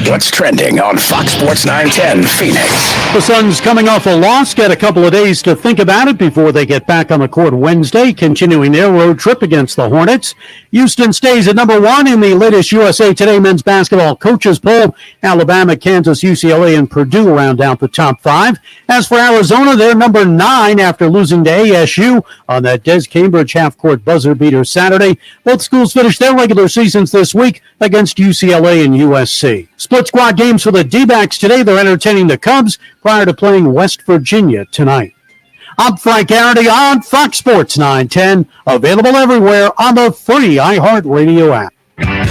What's trending on Fox Sports 910 Phoenix? The Suns coming off a loss, get a couple of days to think about it before they get back on the court Wednesday, continuing their road trip against the Hornets. Houston stays at number 1 in the latest USA Today men's basketball coaches poll. Alabama, Kansas, UCLA, and Purdue round out the top 5. As for Arizona, they're number 9 after losing to ASU on that Des Cambridge half-court buzzer beater Saturday. Both schools finished their regular seasons this week against UCLA and USC. Split squad games for the D-backs today. They're entertaining the Cubs prior to playing West Virginia tonight. I'm Frank Garrity on Fox Sports 910, available everywhere on the free iHeartRadio app.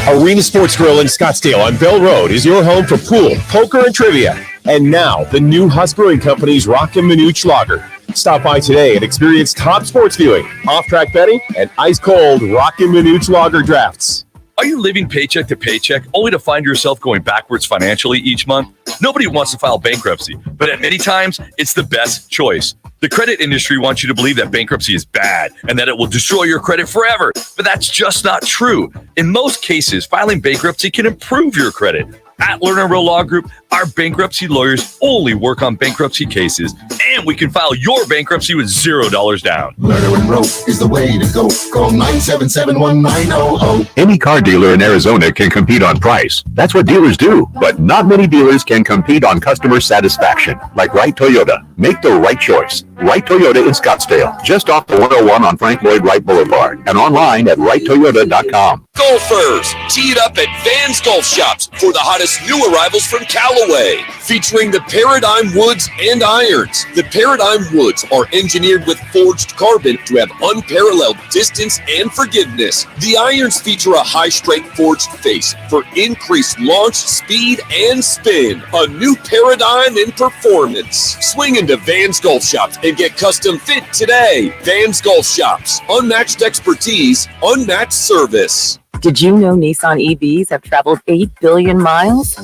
Arena Sports Grill in Scottsdale on Bell Road is your home for pool, poker, and trivia. And now, the new Huss Brewing Company's Roc and Manuch Lager. Stop by today and experience top sports viewing, off-track betting, and ice-cold Roc and Manuch Lager drafts. Are you living paycheck to paycheck only to find yourself going backwards financially each month? Nobody wants to file bankruptcy, but at many times, it's the best choice. The credit industry wants you to believe that bankruptcy is bad and that it will destroy your credit forever, but that's just not true. In most cases, filing bankruptcy can improve your credit. At Lerner Rowe Law Group, our bankruptcy lawyers only work on bankruptcy cases, and we can file your bankruptcy with $0 down. Lerner and Rowe is the way to go. Call 977-1900. Any car dealer in Arizona can compete on price. That's what dealers do. But not many dealers can compete on customer satisfaction. Like Wright Toyota. Make the right choice. Wright Toyota in Scottsdale. Just off the 101 on Frank Lloyd Wright Boulevard. And online at WrightToyota.com. Golfers, tee it up at Van's Golf Shops for the hottest new arrivals from Callaway, featuring the Paradigm Woods and Irons. The Paradigm Woods are engineered with forged carbon to have unparalleled distance and forgiveness. The Irons feature a high-strength forged face for increased launch, speed, and spin. A new paradigm in performance. Swing into Van's Golf Shops and get custom fit today. Van's Golf Shops. Unmatched expertise, unmatched service. Did you know Nissan EVs have traveled 8 billion miles?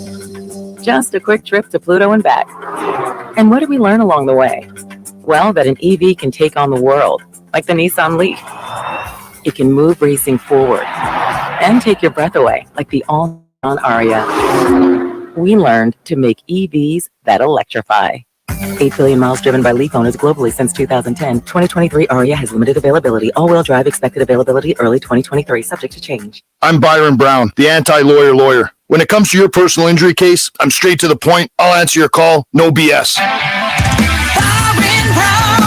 Just a quick trip to Pluto and back. And what did we learn along the way? Well, that an EV can take on the world, like the Nissan Leaf. It can move racing forward, and take your breath away like the all-on Aria. We learned to make EVs that electrify. 8 billion miles driven by Leaf owners globally since 2010. 2023 Aria has limited availability. All-wheel drive expected availability early 2023, subject to change. I'm Byron Brown, the anti-lawyer lawyer. When it comes to your personal injury case, I'm straight to the point. I'll answer your call, no BS. Byron Brown,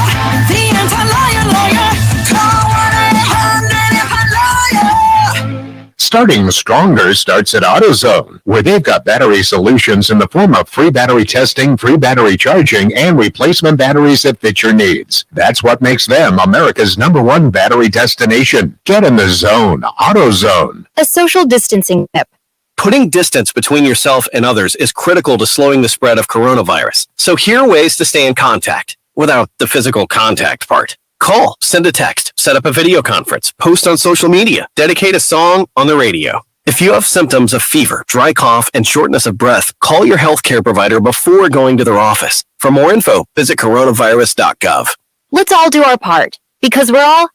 the anti-lawyer lawyer. Call 1-800-IMPA-LAWYER. Starting stronger starts at AutoZone, where they've got battery solutions in the form of free battery testing, free battery charging, and replacement batteries that fit your needs. That's what makes them America's #1 battery destination. Get in the zone. AutoZone. A social distancing tip. Putting distance between yourself and others is critical to slowing the spread of coronavirus. So here are ways to stay in contact without the physical contact part. Call, send a text, set up a video conference, post on social media, dedicate a song on the radio. If you have symptoms of fever, dry cough, and shortness of breath, call your healthcare provider before going to their office. For more info, visit coronavirus.gov. Let's all do our part because we're all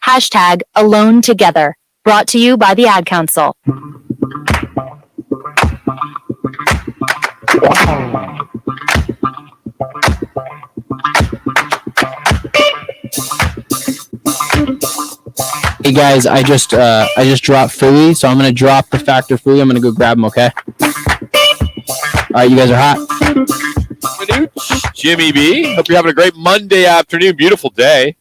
#alone together. Brought to you by the Ad Council. Hey guys, I just dropped Philly, so I'm gonna drop the Factor Philly. I'm gonna go grab him. Okay. All right, you guys are hot. Manuch, Jimmy B. Hope you're having a great Monday afternoon. Beautiful day.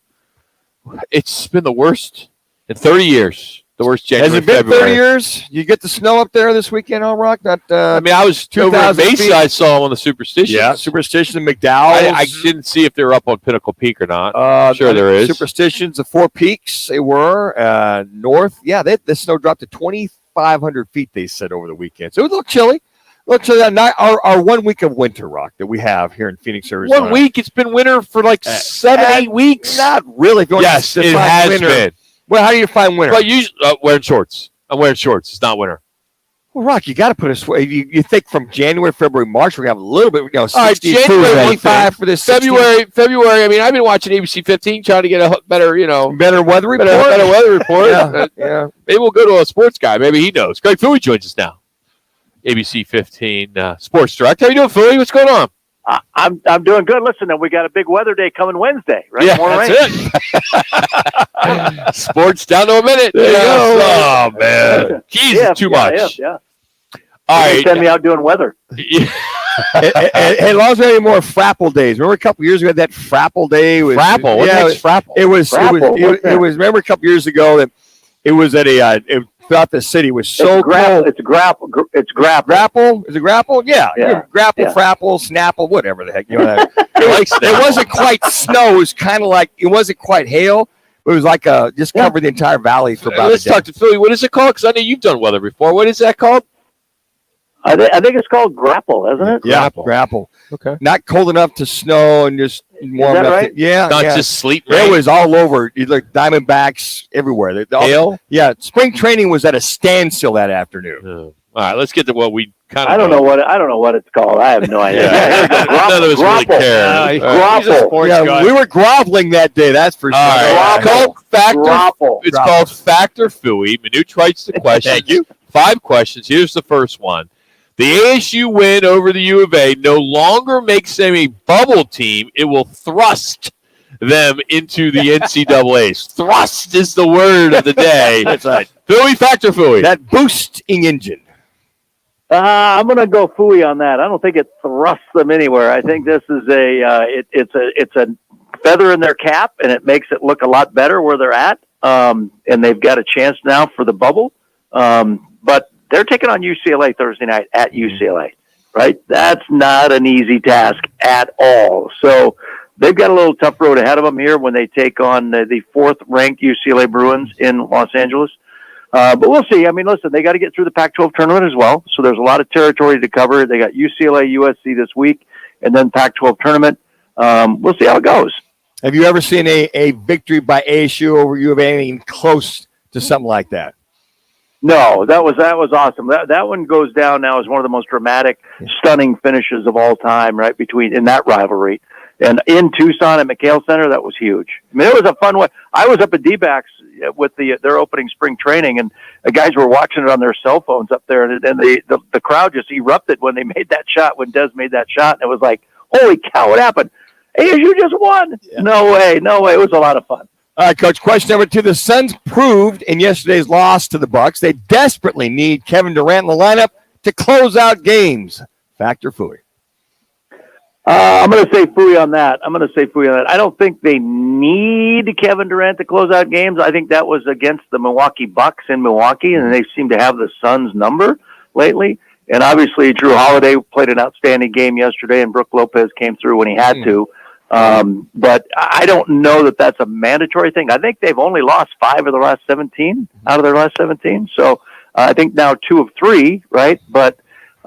It's been the worst in 30 years. The worst January. Has it been February. 30 years? You get the snow up there this weekend, all Rock? Not. I mean, I was over at Mesa. I saw on the Superstitions. Yeah, Superstition and McDowell's. I didn't see if they were up on Pinnacle Peak or not. Sure, there is. Superstitions, the Four Peaks, they were north. Yeah, the snow dropped to 2,500 feet. They said over the weekend, so it was a little chilly. Our 1 week of winter, Rock, that we have here in Phoenix, Arizona. 1 week? It's been winter for like 7-8 weeks. Not really. If you want Yes, to it define has winter. been. Well, how do you define winter? Well, usually wearing shorts. I'm wearing shorts. It's not winter. Well, Rock, you got to put a sweater. You think from January, February, March, we're going to have a little bit, 60, all right, January 25 for this. February. I mean, I've been watching ABC 15 trying to get a better, better weather report. Better weather report. Yeah. Maybe we'll go to a sports guy. Maybe he knows. Greg Fooey joins us now. ABC 15 sports director. How you doing, Fooey? What's going on? I'm doing good. Listen, we got a big weather day coming Wednesday, right? Yeah, More that's rain. it. Sports down to a minute. There you go. Oh, man. Jesus, too much. Yeah. All right. Send me out doing weather. Hey, as long as we have any more Frapple days. Remember a couple years ago that Frapple day was Frapple? What makes Frapple? It was. Frapple? It was. Remember a couple years ago that it was at throughout the city. It was so cold. It's grapple. It's grapple. Grapple? Is it grapple? Yeah. Grapple, Yeah. Frapple, Snapple, whatever the heck. It wasn't quite snow. It was kind of like, it wasn't quite hail. It was like just covered the entire valley for about Let's talk to Philly. What is it called? Because I know you've done weather before. What is that called? I think it's called grapple, isn't it? Yeah, grapple. Okay. Not cold enough to snow and just warm that enough. right? Not just sleet rain. It was all over. You look Diamondbacks everywhere. Hail? Yeah, spring training was at a standstill that afternoon. All right, let's get to what we kind of. I don't know what it's called. I have no idea. None of us really care. Grapple. We were groveling that day. That's for sure. All right. It's called Factor. Grapple. It's called Factor Fooey. Manuch writes the question. Thank you. 5 questions. Here's the first one. The ASU win over the U of A no longer makes them a bubble team. It will thrust them into the NCAAs. Thrust is the word of the day. That's right. Fooey, Factor Fooey. That boosting engine. I'm going to go Fooey on that. I don't think it thrusts them anywhere. I think this is it's a feather in their cap, and it makes it look a lot better where they're at. And they've got a chance now for the bubble. But they're taking on UCLA Thursday night at UCLA, right? That's not an easy task at all. So they've got a little tough road ahead of them here when they take on the 4th-ranked UCLA Bruins in Los Angeles. But we'll see. I mean, listen, they got to get through the Pac-12 tournament as well. So there's a lot of territory to cover. They got UCLA, USC this week, and then Pac-12 tournament. We'll see how it goes. Have you ever seen a victory by ASU over U of A anything close to something like that? No, that was awesome. That one goes down now as one of the most dramatic, stunning finishes of all time, right, in that rivalry. And in Tucson at McHale Center, that was huge. I mean, it was a fun way. I was up at D-backs with their opening spring training, and the guys were watching it on their cell phones up there, and the crowd just erupted when they made that shot, when Des made that shot, and it was like, holy cow, what happened? Hey, you just won. Yeah. No way. It was a lot of fun. All right, Coach, question number 2. The Suns proved in yesterday's loss to the Bucks they desperately need Kevin Durant in the lineup to close out games. Fact or Fooey? I'm going to say Fooey on that. I don't think they need Kevin Durant to close out games. I think that was against the Milwaukee Bucks in Milwaukee, and they seem to have the Suns' number lately. And obviously, Drew Holiday played an outstanding game yesterday, and Brook Lopez came through when he had to. But I don't know that that's a mandatory thing. I think they've only lost 5 of the last 17 out of their last 17. So I think now 2 of 3, right? But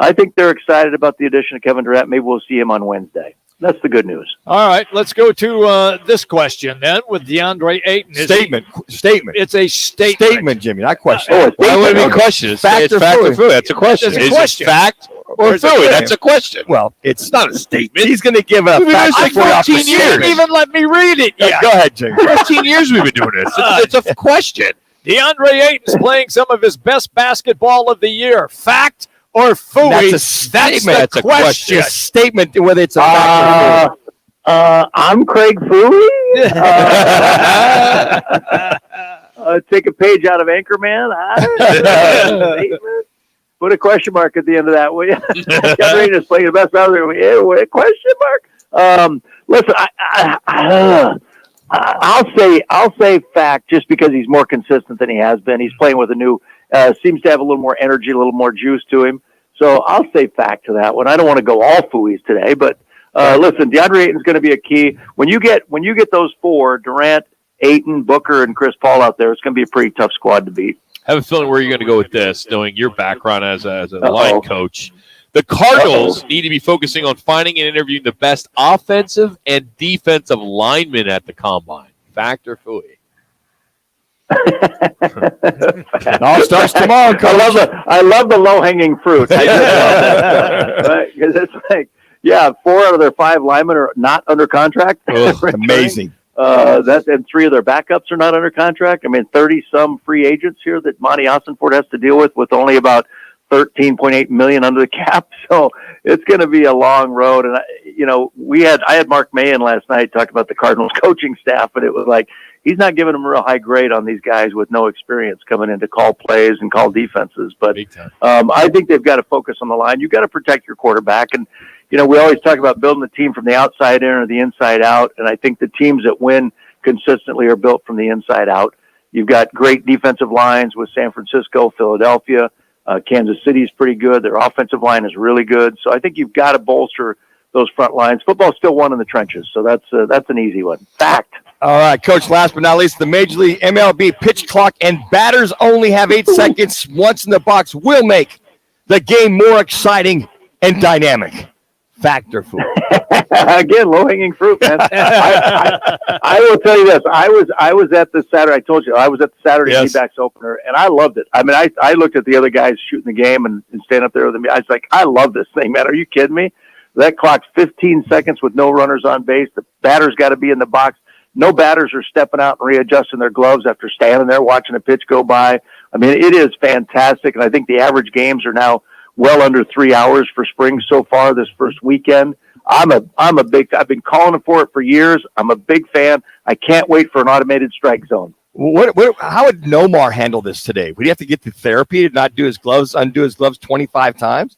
I think they're excited about the addition of Kevin Durant. Maybe we'll see him on Wednesday. That's the good news. All right, let's go to this question then with DeAndre Ayton. Statement. It's a statement. Statement, Jimmy, not question. Why would it be question? It's fact or Fooey. That's a question. It's a question. Is it fact or Fooey? That's a question. Well, it's not a statement. He's going to give a fact. 14 years. You didn't even let me read it yet. Go ahead, Jimmy. 14 years we've been doing this. It's a question. DeAndre Ayton's playing some of his best basketball of the year. Fact or Fooey? That's a statement. That's the question. A statement, whether it's a fact or Fooey. I'm Craig Fooey. Take a page out of Anchorman. Put a question mark at the end of that, will you? Kevin is playing the best basketball. Yeah, question mark. Listen, I'll say fact just because he's more consistent than he has been. He's playing with a new, seems to have a little more energy, a little more juice to him. So I'll say fact to that one. I don't want to go all Fooey's today, but listen, DeAndre Ayton's going to be a key. When you get those 4, Durant, Ayton, Booker, and Chris Paul out there, it's going to be a pretty tough squad to beat. I have a feeling where you're going to go with this, knowing your background as a line coach. The Cardinals need to be focusing on finding and interviewing the best offensive and defensive linemen at the Combine. Fact or Fooey? It all starts tomorrow, Coach. I love the low-hanging fruit. Because it's like, 4 out of their 5 linemen are not under contract. Amazing. And 3 of their backups are not under contract. I mean, 30-some free agents here that Monty Ossenford has to deal with only about $13.8 million under the cap. So it's going to be a long road. And I had Mark Mayen last night talk about the Cardinals coaching staff, but it was like he's not giving them a real high grade on these guys with no experience coming in to call plays and call defenses. But I think they've got to focus on the line. You've got to protect your quarterback. And we always talk about building the team from the outside in or the inside out, and I think the teams that win consistently are built from the inside out. You've got great defensive lines with San Francisco, Philadelphia. Kansas City is pretty good. Their offensive line is really good. So I think you've got to bolster those front lines. Football's still won in the trenches, so that's an easy one. Fact. All right, Coach, last but not least, the Major League MLB pitch clock and batters only have 8 seconds once in the box will make the game more exciting and dynamic. Fact or Fooey? Again, low-hanging fruit, man. I will tell you this. I was at the Saturday. I told you I was at the Saturday D-backs opener, and I loved it. I mean, I looked at the other guys shooting the game and stand up there with me. I was like, I love this thing, man. Are you kidding me? That clock's 15 seconds with no runners on base. The batter's got to be in the box. No batters are stepping out and readjusting their gloves after standing there watching a pitch go by. I mean, it is fantastic, and I think the average games are now well under 3 hours for spring so far this first weekend. I've been calling for it for years. I'm a big fan. I can't wait for an automated strike zone. How would Nomar handle this today? Would he have to get to therapy to not undo his gloves 25 times?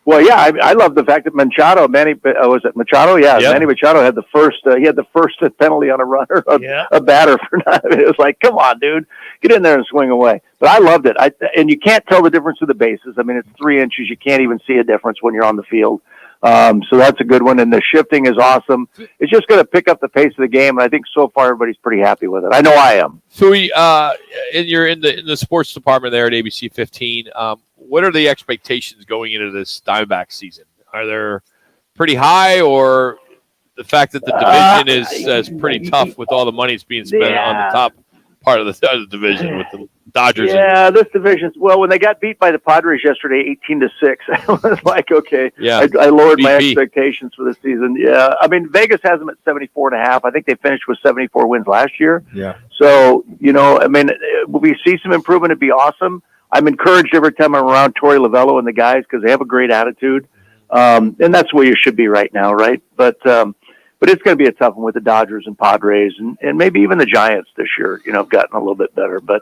Well, yeah, I love the fact that Machado, was it Machado? Yeah, yep. Manny Machado had the first. He had the first penalty on a runner, a batter for not. It was like, come on, dude, get in there and swing away. But I loved it. And you can't tell the difference of the bases. I mean, it's 3 inches. You can't even see a difference when you're on the field. So that's a good one. And the shifting is awesome. It's just going to pick up the pace of the game. And I think so far everybody's pretty happy with it. I know I am. So you're in the sports department there at ABC 15. What are the expectations going into this Diamondback season? Are they pretty high, or the fact that the division is pretty tough with all the money that's being spent on the top part of the division with them? Dodgers. Yeah, this division's when they got beat by the Padres yesterday, 18-6. I was like, okay, Yeah, I lowered my BP. expectations for this season. Yeah, I mean, Vegas has them at 74.5. I think they finished with 74 wins last year. Yeah. So I mean, if we see some improvement, it'd be awesome. I'm encouraged every time I'm around Torey Lovello and the guys because they have a great attitude, and that's where you should be right now, right? But it's going to be a tough one with the Dodgers and Padres and maybe even the Giants this year. Have gotten a little bit better, but.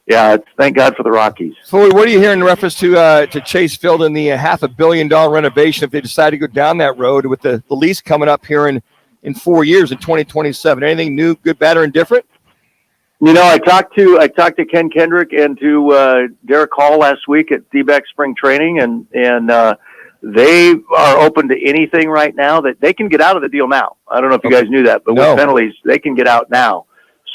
Yeah, thank God for the Rockies. So what do you hear in reference to Chase Field and the $500 million renovation if they decide to go down that road with the lease coming up here in 4 years in 2027? Anything new, good, bad, or indifferent? I talked to Ken Kendrick and to Derek Hall last week at D-back spring training, and they are open to anything right now that they can get out of the deal now. I don't know if you guys knew that, but with penalties, they can get out now.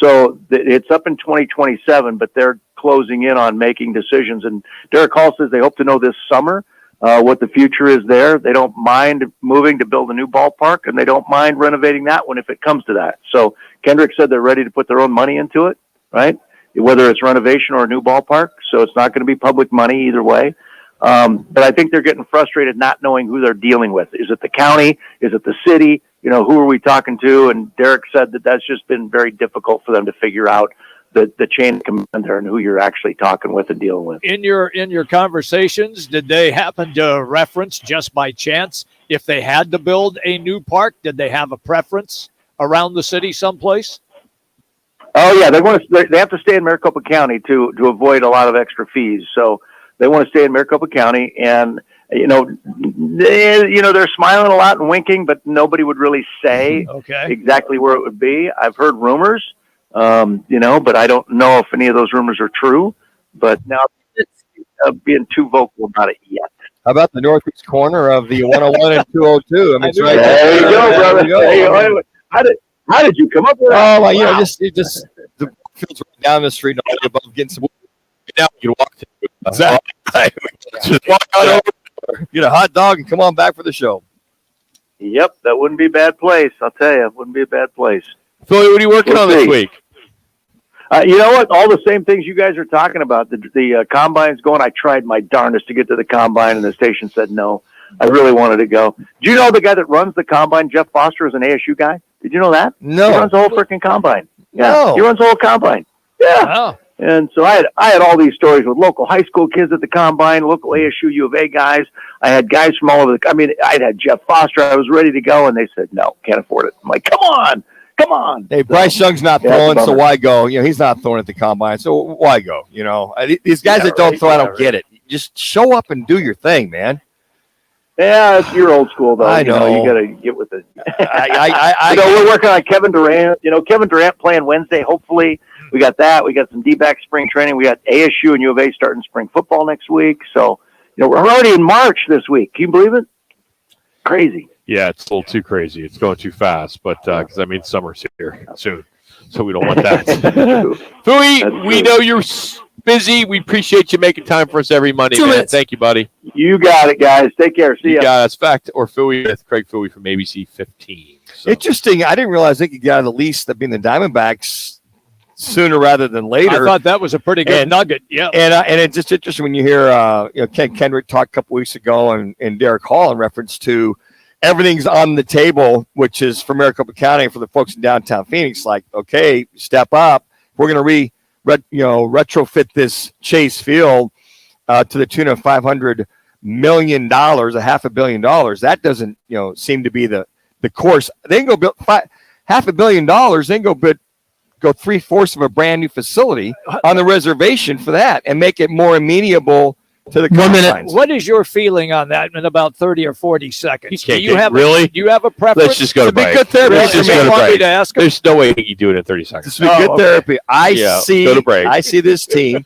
So it's up in 2027, but they're closing in on making decisions. And Derek Hall says they hope to know this summer what the future is there. They don't mind moving to build a new ballpark, and they don't mind renovating that one if it comes to that. So Kendrick said they're ready to put their own money into it, right? Whether it's renovation or a new ballpark. So it's not going to be public money either way. But I think they're getting frustrated not knowing who they're dealing with. Is it the county? Is it the city? Who are we talking to? And Derek said that that's just been very difficult for them to figure out the chain of command there and who you're actually talking with and dealing with. In your conversations, did they happen to reference just by chance if they had to build a new park? Did they have a preference around the city someplace? Oh yeah, they have to stay in Maricopa County to avoid a lot of extra fees. So they want to stay in Maricopa County, and they're smiling a lot and winking, but nobody would really say exactly where it would be. I've heard rumors, but I don't know if any of those rumors are true. But now it's being too vocal about it yet. How about the northeast corner of the 101 and 202? I mean, it's right there. There you go, brother. There you go. How did you come up with that? Oh, well, just the field's right down the street, and all the above getting some. Now you can walk to just walk on over, get a hot dog, and come on back for the show. Yep, that wouldn't be a bad place. I'll tell you, it wouldn't be a bad place. Philly, what are you working on this week? You know what? All the same things you guys are talking about. The combine's going. I tried my darndest to get to the combine, and the station said no. I really wanted to go. Do you know the guy that runs the combine, Jeff Foster, is an ASU guy? Did you know that? No. He runs the whole freaking combine. Yeah, No. he runs the whole combine. Yeah. Wow. And so I had all these stories with local high school kids at the combine, local ASU U of A guys. I had guys from all over I had Jeff Foster. I was ready to go, and they said, no, can't afford it. I'm like, come on. Hey, Bryce Young's not throwing, so why go? He's not throwing at the combine, so why go? These guys that don't throw, I don't get it. Just show up and do your thing, man. Yeah, you're old school, though. I know. You got to get with it. I we're working on Kevin Durant. Kevin Durant playing Wednesday, hopefully. We got that. We got some D-back spring training. We got ASU and U of A starting spring football next week. So, we're already in March this week. Can you believe it? Crazy. Yeah, it's a little too crazy. It's going too fast, but because summer's here soon, so we don't want that. Fooey, we know you're busy. We appreciate you making time for us every Monday, man. Thank you, buddy. You got it, guys. Take care. See ya. Yeah, it's Fact or Fooey with Craig Fooey from ABC 15. So. Interesting. I didn't realize they could get out of the lease that being the Diamondbacks sooner rather than later. I thought that was a pretty good nugget. Yeah, and it's just interesting when you hear Ken Kendrick talk a couple weeks ago and Derek Hall in reference to everything's on the table, which is for Maricopa County and for the folks in downtown Phoenix. Like, okay, step up. We're going to retrofit this Chase Field to the tune of $500 million, $500 million. That doesn't seem to be the course. They can go build $500 million. They can go 3/4 of a brand new facility on the reservation for that and make it more amenable to the 1 minute. What is your feeling on that in about 30 or 40 seconds? Do you have a preference? Let's just go to break. Good therapy. Let's just go to break. To ask There's no way you do it in 30 seconds. This would be good therapy. I see this team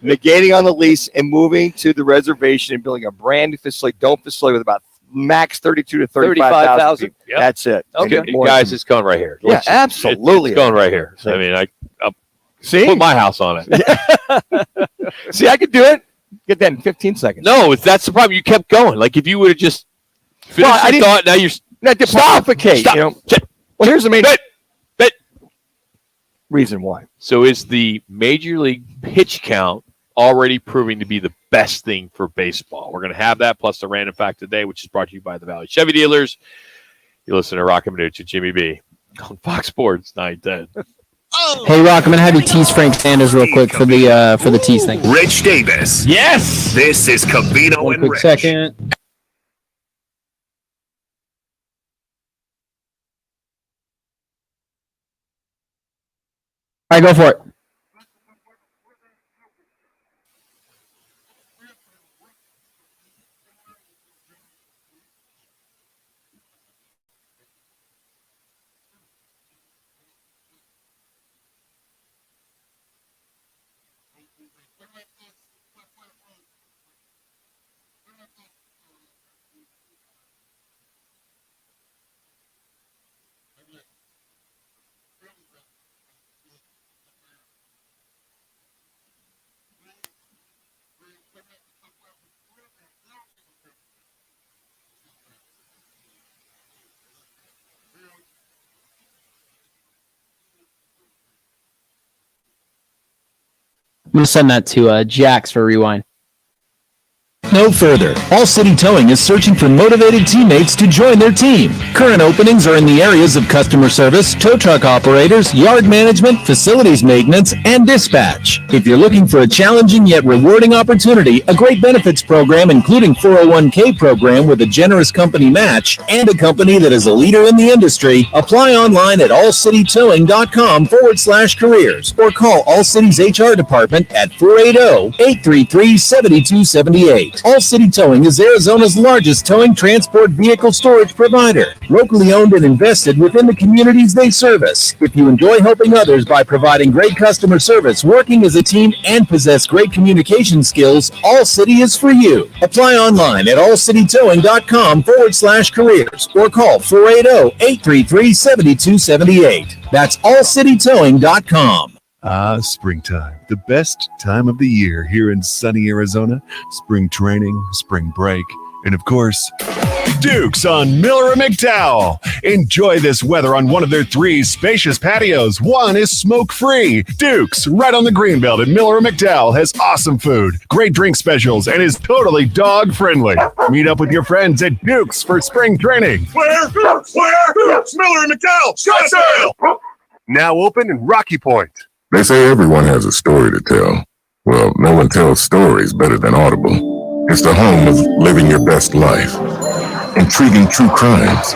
negating on the lease and moving to the reservation and building a brand new facility, with about max 32 to 35,000 people. Yep. That's it. Okay, guys, it's going right here. Yeah, absolutely. It's going right here. I mean, I'll see, put my house on it. See, I could do it. Get that in 15 seconds. No, that's the problem. You kept going. Like if you would have just finished your thought, now you're not to pontificate. Stop. Well, here's the main. reason why. So is the Major League pitch count already proving to be the best thing for baseball? We're going to have that, plus the random fact today, which is brought to you by the Valley Chevy Dealers. You listen to Roc and Manuch and Jimmy B on Fox Sports 910. Hey, Rock, I'm going to have you tease Frank Sanders real quick for the tease thing. Rich Davis. Yes. This is Covino One and quick Rich. second. All right, go for it. I'm going to send that to Jax for rewind. No further. All City Towing is searching for motivated teammates to join their team. Current openings are in the areas of customer service, tow truck operators, yard management, facilities maintenance, and dispatch. If you're looking for a challenging yet rewarding opportunity, a great benefits program including 401k program with a generous company match, and a company that is a leader in the industry, apply online at allcitytowing.com/careers or call All City's HR department at 480-833-7278. All City Towing is Arizona's largest towing transport vehicle storage provider, locally owned and invested within the communities they service. If you enjoy helping others by providing great customer service, working as a team, and possess great communication skills, All City is for you. Apply online at allcitytowing.com/careers or call 480-833-7278. That's allcitytowing.com. Springtime, the best time of the year here in sunny Arizona. Spring training, spring break, and of course, Duke's on Miller and McDowell. Enjoy this weather on one of their 3 spacious patios. One is smoke-free. Duke's, right on the Greenbelt at Miller and McDowell, has awesome food, great drink specials, and is totally dog-friendly. Meet up with your friends at Duke's for spring training. Where? Miller and McDowell, Scottsdale. Now open in Rocky Point. They say everyone has a story to tell. Well, no one tells stories better than Audible. It's the home of living your best life, intriguing true crimes,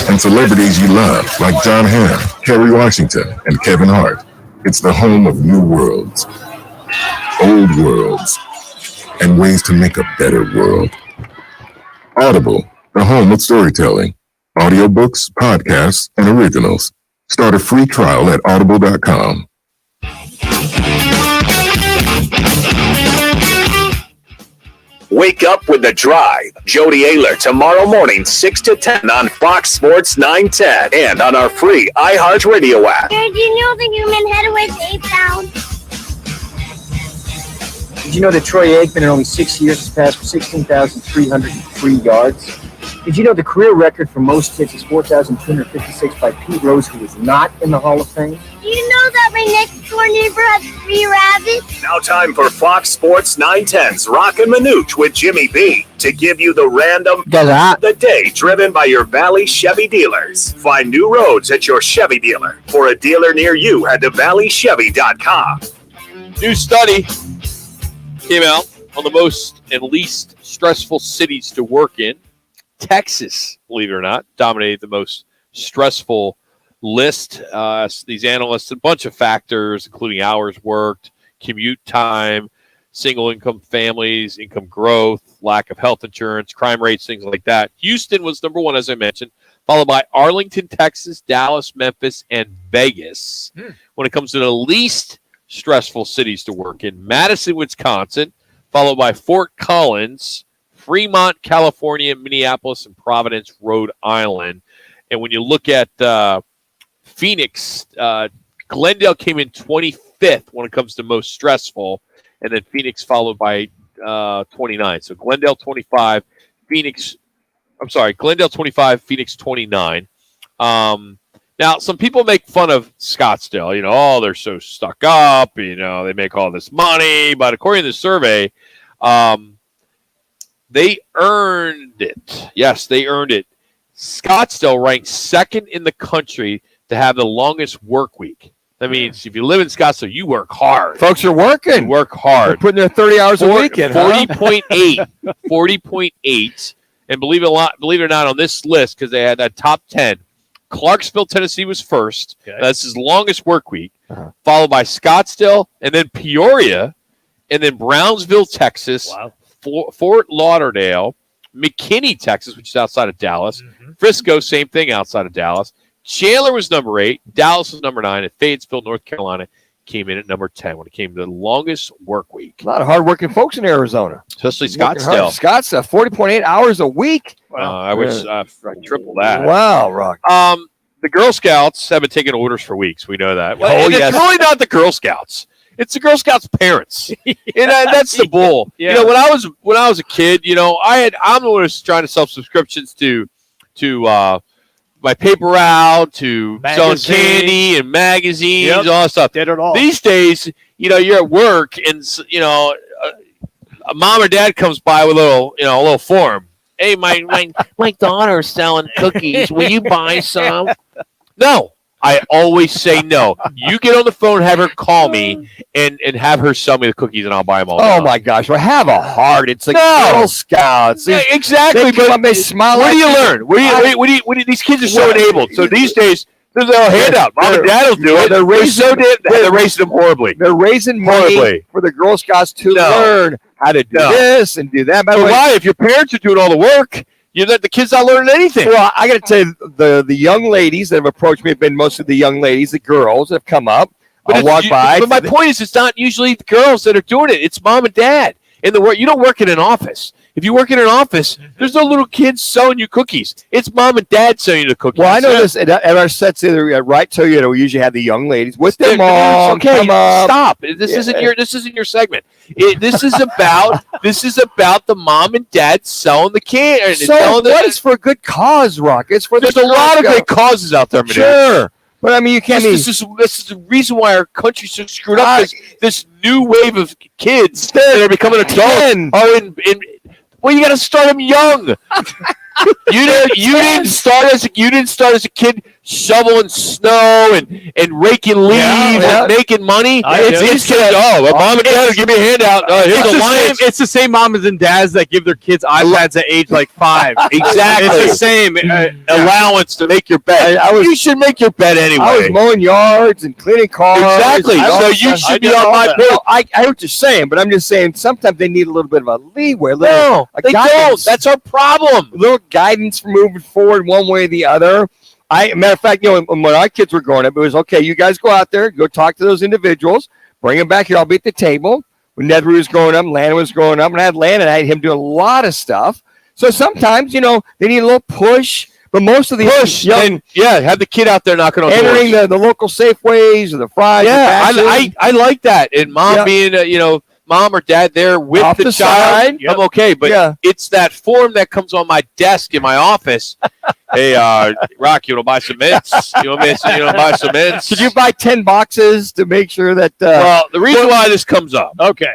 and celebrities you love like John Hamm, Kerry Washington, and Kevin Hart. It's the home of new worlds, old worlds, and ways to make a better world. Audible, the home of storytelling, audiobooks, podcasts, and originals. Start a free trial at audible.com. Wake up with The Drive. Jody Ayler tomorrow morning, 6 to 10 on Fox Sports 910 and on our free iHeartRadio app. Did you know the human head weighs 8 pounds? Did you know that Troy Aikman in only 6 years has passed for 16,303 yards? Did you know the career record for most hits is 4,256 by Pete Rose, who is not in the Hall of Fame? Do you know that my next door neighbor has 3 rabbits? Now time for Fox Sports 910's Roc and Manuch with Jimmy B to give you the random the day driven by your Valley Chevy dealers. Find new roads at your Chevy dealer. For a dealer near you, head to valleychevy.com. New study came out on the most and least stressful cities to work in. Texas, believe it or not, dominated the most stressful list. These analysts, a bunch of factors, including hours worked, commute time, single income families, income growth, lack of health insurance, crime rates, things like that. Houston was number 1, as I mentioned, followed by Arlington, Texas, Dallas, Memphis, and Vegas. When it comes to the least stressful cities to work in, Madison, Wisconsin, followed by Fort Collins, Fremont, California, Minneapolis, and Providence, Rhode Island. And when you look at Phoenix, Glendale came in 25th when it comes to most stressful, and then Phoenix followed by 29. So Glendale 25, Glendale 25, Phoenix 29. Now, some people make fun of Scottsdale. Oh, they're so stuck up. They make all this money. But according to the survey, they earned it. Yes, they earned it. Scottsdale ranked second in the country to have the longest work week. That means if you live in Scottsdale, you work hard. Folks are working. You work hard. They're putting their 30 hours a week in. 40.8. 40.8. And believe it or not, on this list, because they had that top 10, Clarksville, Tennessee was first. Okay. That's his longest work week, followed by Scottsdale, and then Peoria, and then Brownsville, Texas, Fort Lauderdale, McKinney, Texas, which is outside of Dallas, Frisco, same thing outside of Dallas. Chandler was number 8, Dallas was number 9, and Fayetteville, North Carolina, came in at number 10 when it came to the longest work week. A lot of hardworking folks in Arizona. Especially Scottsdale. Scottsdale, 40.8 hours a week. I wish triple that. Wow, Rock. The Girl Scouts have been taking orders for weeks. We know that. Oh, It's really not the Girl Scouts. It's the Girl Scouts' parents. And that's the bull. Yeah. When I was a kid, I'm the one who's trying to sell subscriptions to my paper route, to selling candy and magazines, all that stuff. Did it all. These days, you're at work and a mom or dad comes by with a little form. Hey, my daughter's selling cookies. Will you buy some? No. I always say no. You get on the phone, have her call me, and have her sell me the cookies, and I'll buy them all. Oh my gosh! Well, have a heart. It's like Girl Scouts. Yeah, exactly. They smile. Where do you learn? Where do you, these kids are so enabled. So these days, there's a handout. Mom and Dad will do it. They're raising them horribly. They're raising money for the Girl Scouts to learn how to do this and do that. By the way, why? If your parents are doing all the work, you let the kids not learning anything. Well, I got to tell you, the young ladies that have approached me have been mostly the young ladies, the girls that have come up. I'll walk by. But my point is, it's not usually the girls that are doing it. It's mom and dad. You don't work in an office. If you work in an office, there's no little kids selling you cookies. It's mom and dad selling you the cookies. Well, I know this at our sets either at Right Toyota. We usually have the young ladies with their mom. Okay, come up. stop. This isn't your segment. This is about the mom and dad selling the candy. So what? It's for a good cause, Rock. It's for there's a lot of great causes out there, Manuch. Sure. But I mean, you can't. This is the reason why our country's so screwed up. This new wave of kids that are becoming adults are in. Well, you got to start them young. You didn't start as a kid shoveling snow and raking leaves and making money. These kids, mom and dad will give me a handout. It's the same moms and dads that give their kids iPads at age like 5. Exactly. It's the same allowance to make your bed. You should make your bed anyway. I was mowing yards and cleaning cars. Exactly. So you should be on my boat. I hear what you're saying, but I'm just saying sometimes they need a little bit of a leeway. No, they don't. That's our problem. A little guidance for moving forward one way or the other. Matter of fact, when our kids were growing up, it was okay. You guys go out there, go talk to those individuals, bring them back here. I'll be at the table. When Nedry was growing up, Landon was growing up, and I had Landon. I had him doing a lot of stuff. So sometimes, they need a little push. But most of the have the kid out there knocking on entering doors. the local Safeways or the Fry's. Yeah, I like that. And mom being mom or dad there with Off the the child, side. I'm okay. But it's that form that comes on my desk in my office. Hey, Rock, you want to buy some mints? You want to buy some mints? Could you buy 10 boxes to make sure that? Well, the reason why this comes up. Okay.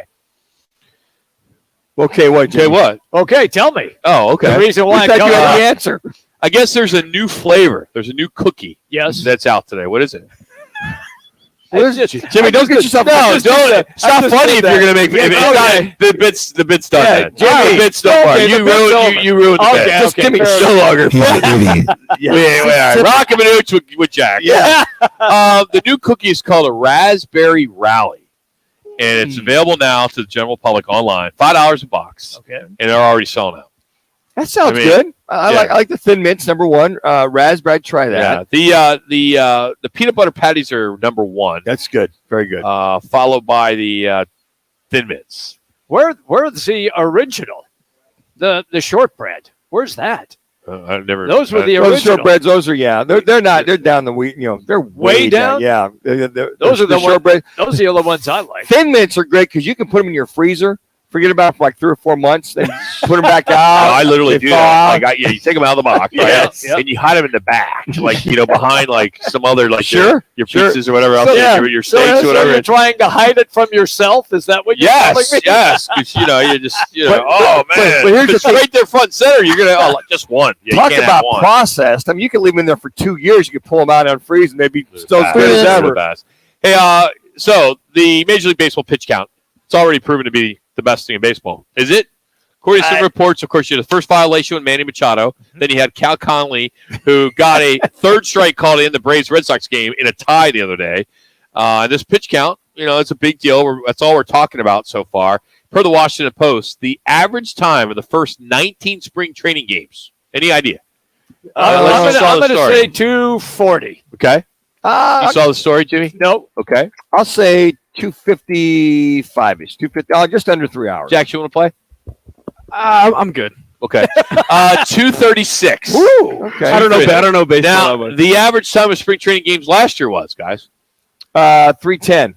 Okay, what? Okay, what? Okay, tell me. Oh, okay. The reason why you had the answer. I guess there's a new flavor. There's a new cookie. Yes. That's out today. What is it? What is it? Jimmy, don't get yourself. It's not funny if you're going to make the bit's done. Yeah, Jimmy, the bit's done. You ruined the bit. Just give me no longer. Roc and Manuch with Jack. Yeah. The new cookie is called a Raspberry Rally, and it's available now to the general public online. $5 a box. Okay. And they're already selling out. That sounds good. I like the Thin Mints, number one. Raspberry, try that. Yeah. The peanut butter patties are number one. That's good. Very good. Followed by the Thin Mints. Where's the original? The shortbread. Where's that? I've never. Those were the those original. shortbreads. Those are they're not. They're down the wheat. They're way down. Yeah. Those are the shortbread. Those are the other ones I like. Thin Mints are great because you can put them in your freezer forget about it for like 3 or 4 months, then put them back out. I literally do that. Like, you take them out of the box, right? Yes. And you hide them in the back, like, behind like some other, like Sure. your pizzas or whatever else, your So steaks or whatever. you're trying to hide it from yourself? Is that what you're telling me? Yes, because you just But- oh but- man, but here's if it's the thing. right there front and center. You're gonna just one. Yeah, you Talk can't about have one. processed. I mean, you can leave them in there for 2 years. You can pull them out and unfreeze, and they'd be still as good as ever. Hey, so the Major League Baseball pitch count, it's already proven to be the best thing in baseball. Is it? According to some reports, of course, you had the first violation with Manny Machado. Then you had Cal Conley, who got a third strike called in the Braves-Red Sox game in a tie the other day. This pitch count, it's a big deal. That's all we're talking about so far. Per the Washington Post, the average time of the first 19 spring training games. Any idea? I'm going to say 240. Okay. You saw the story, Jimmy? Nope. Okay. I'll say 255-ish. 250. Just under 3 hours. Jack, you want to play? I'm good. Okay. 236. Woo! Okay. I don't know baseball. Now, the average time of spring training games last year was, guys? 310.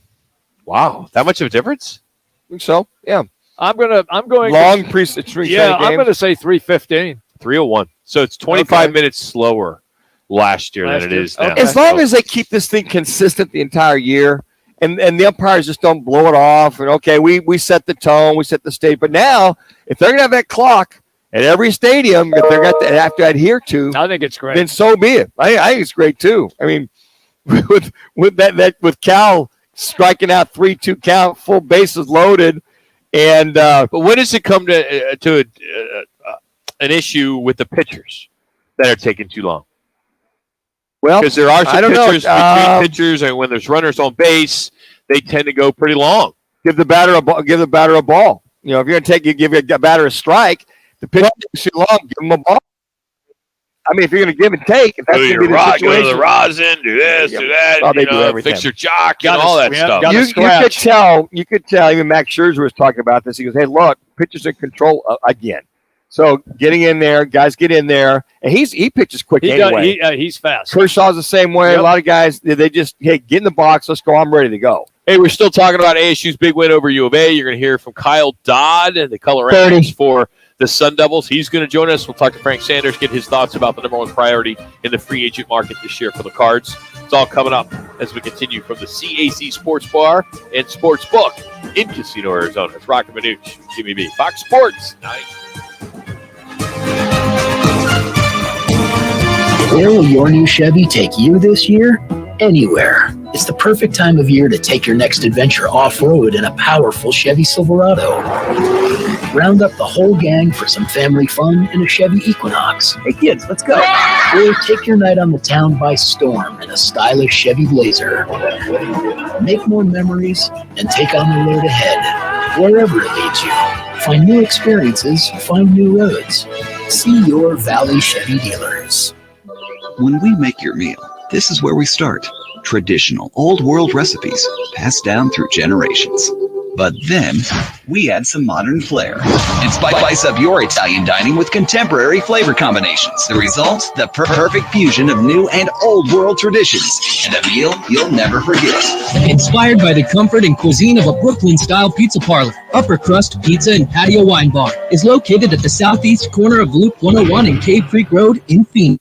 Wow. That much of a difference? I think so. Yeah. I'm going long pre-spring training Yeah, I'm games. going to say 315. 301. So it's 25 minutes slower last year than it is now. As long as they keep this thing consistent the entire year, and the umpires just don't blow it off, and okay, we set the tone, we set the stage. But now, if they're gonna have that clock at every stadium that they're going to have to adhere to, I think it's great. Then so be it. I think it's great too. I mean, with Cal striking out 3-2 count, full bases loaded, and but when does it come to an issue with the pitchers that are taking too long? Well, because there are I some don't pitchers know. between pitchers, and when there's runners on base, they tend to go pretty long. Give the batter a ball. Give the batter a ball. If you're going to give a batter a strike, the pitcher takes too long. Give him a ball. I mean, if you're going to give and take, if that's going to be the situation, go to the rosin, do this, do that. Oh, they do everything. Fix your jock and all that stuff. You could tell. Even Max Scherzer was talking about this. He goes, "Hey, look, pitchers in control again." So getting in there, guys get in there, and he pitches quick anyway. He's fast. Kershaw's the same way. Yep. A lot of guys, they just, hey, get in the box. Let's go. I'm ready to go. Hey, we're still talking about ASU's big win over U of A. You're going to hear from Kyle Dodd and the color ranks for the Sun Devils. He's going to join us. We'll talk to Frank Sanders, get his thoughts about the number one priority in the free agent market this year for the Cards. It's all coming up as we continue from the CAC Sports Bar and Sports Book in Casino, Arizona. It's Roc and Manuch, Jimmy B. Fox Sports 9. Where will your new Chevy take you this year? Anywhere. It's the perfect time of year to take your next adventure off-road in a powerful Chevy Silverado. Round up the whole gang for some family fun in a Chevy Equinox. Hey kids, let's go. Or take your night on the town by storm in a stylish Chevy Blazer. Make more memories and take on the road ahead, wherever it leads you. Find new experiences, find new roads. See your Valley Chevy dealers. When we make your meal, this is where we start. Traditional, old-world recipes passed down through generations. But then, we add some modern flair and spice up your Italian dining with contemporary flavor combinations. The result, the perfect fusion of new and old-world traditions, and a meal you'll never forget. Inspired by the comfort and cuisine of a Brooklyn-style pizza parlor, Upper Crust Pizza and Patio Wine Bar is located at the southeast corner of Loop 101 and Cave Creek Road in Phoenix.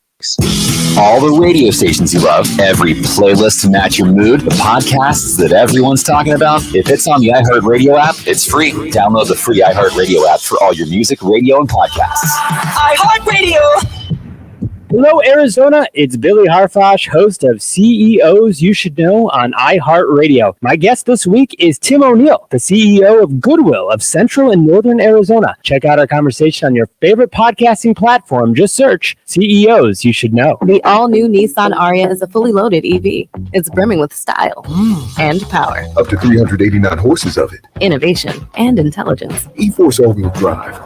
All the radio stations you love, every playlist to match your mood, the podcasts that everyone's talking about. If it's on the iHeartRadio app, it's free. Download the free iHeartRadio app for all your music, radio, and podcasts. iHeartRadio! Hello, Arizona. It's Billy Harfosh, host of CEOs You Should Know on iHeartRadio. My guest this week is Tim O'Neill, the CEO of Goodwill of Central and Northern Arizona. Check out our conversation on your favorite podcasting platform. Just search CEOs You Should Know. The all-new Nissan Ariya is a fully loaded EV. It's brimming with style and power, Up to 389 horses of it. innovation, and intelligence. E-Force all-wheel drive.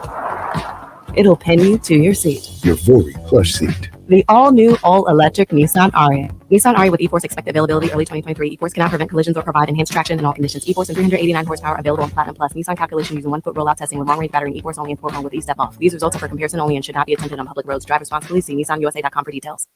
It'll pin you to your seat. Your very plush seat. The all-new, all-electric Nissan Ariya. Nissan Ariya with E-Force expected availability early 2023. E-Force cannot prevent collisions or provide enhanced traction in all conditions. E-Force and 389 horsepower available on Platinum Plus. Nissan calculation using 1-foot rollout testing with long-range battery and E-Force only in 4 with E-Step off. These results are for comparison only and should not be attempted on public roads. Drive responsibly. See nissanusa.com for details.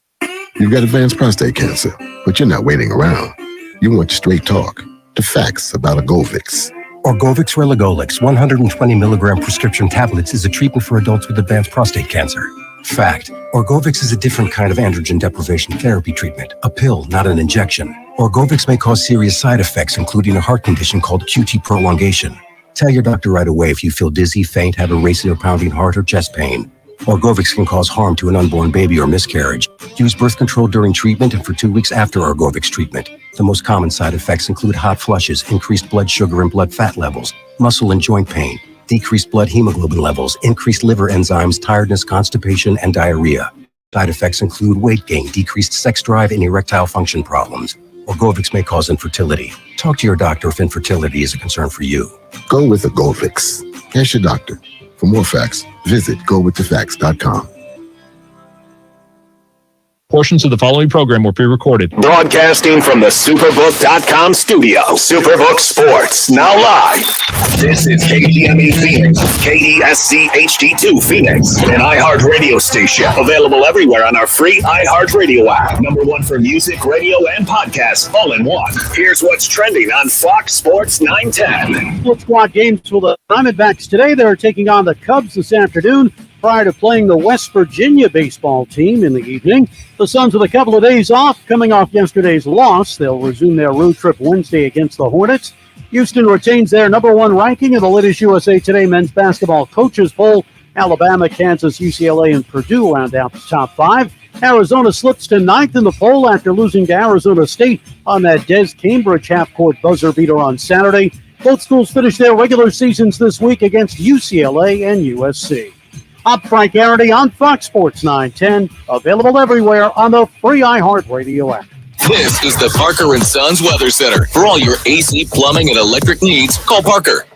You've got advanced prostate cancer, but you're not waiting around. You want straight talk, the facts about a Goldfix. Orgovix Relagolix 120 milligram prescription tablets is a treatment for adults with advanced prostate cancer. Fact: Orgovix is a different kind of androgen deprivation therapy treatment, a pill, not an injection. Orgovix may cause serious side effects, including a heart condition called QT prolongation. Tell your doctor right away if you feel dizzy, faint, have a racing or pounding heart, or chest pain. Orgovix can cause harm to an unborn baby or miscarriage. Use birth control during treatment and for 2 weeks after Orgovix treatment. The most common side effects include hot flushes, increased blood sugar and blood fat levels, muscle and joint pain, decreased blood hemoglobin levels, increased liver enzymes, tiredness, constipation, and diarrhea. Side effects include weight gain, decreased sex drive, and erectile function problems. Orgovix may cause infertility. Talk to your doctor if infertility is a concern for you. Go with Orgovix. Ask your doctor. For more facts, visit gowiththefacts.com. Portions of the following program were pre-recorded. Broadcasting from the Superbook.com studio. Superbook Sports, now live. This is KGME Phoenix, KESC HD2 Phoenix, an iHeart radio station. Available everywhere on our free iHeart radio app. #1 for music, radio, and podcasts, all in one. Here's what's trending on Fox Sports 910. Split squad games for the Diamondbacks today. They're taking on the Cubs this afternoon, prior to playing the West Virginia baseball team in the evening. The Suns with a couple of days off, coming off yesterday's loss. They'll resume their road trip Wednesday against the Hornets. Houston retains their #1 ranking in the latest USA Today men's basketball coaches poll. Alabama, Kansas, UCLA, and Purdue round out the top 5. Arizona slips to 9th in the poll after losing to Arizona State on that Des Cambridge half-court buzzer beater on Saturday. Both schools finish their regular seasons this week against UCLA and USC. I'm Frank Garrity on Fox Sports 910, available everywhere on the free iHeartRadio app. This is the Parker & Sons Weather Center. For all your AC, plumbing, and electric needs, call Parker.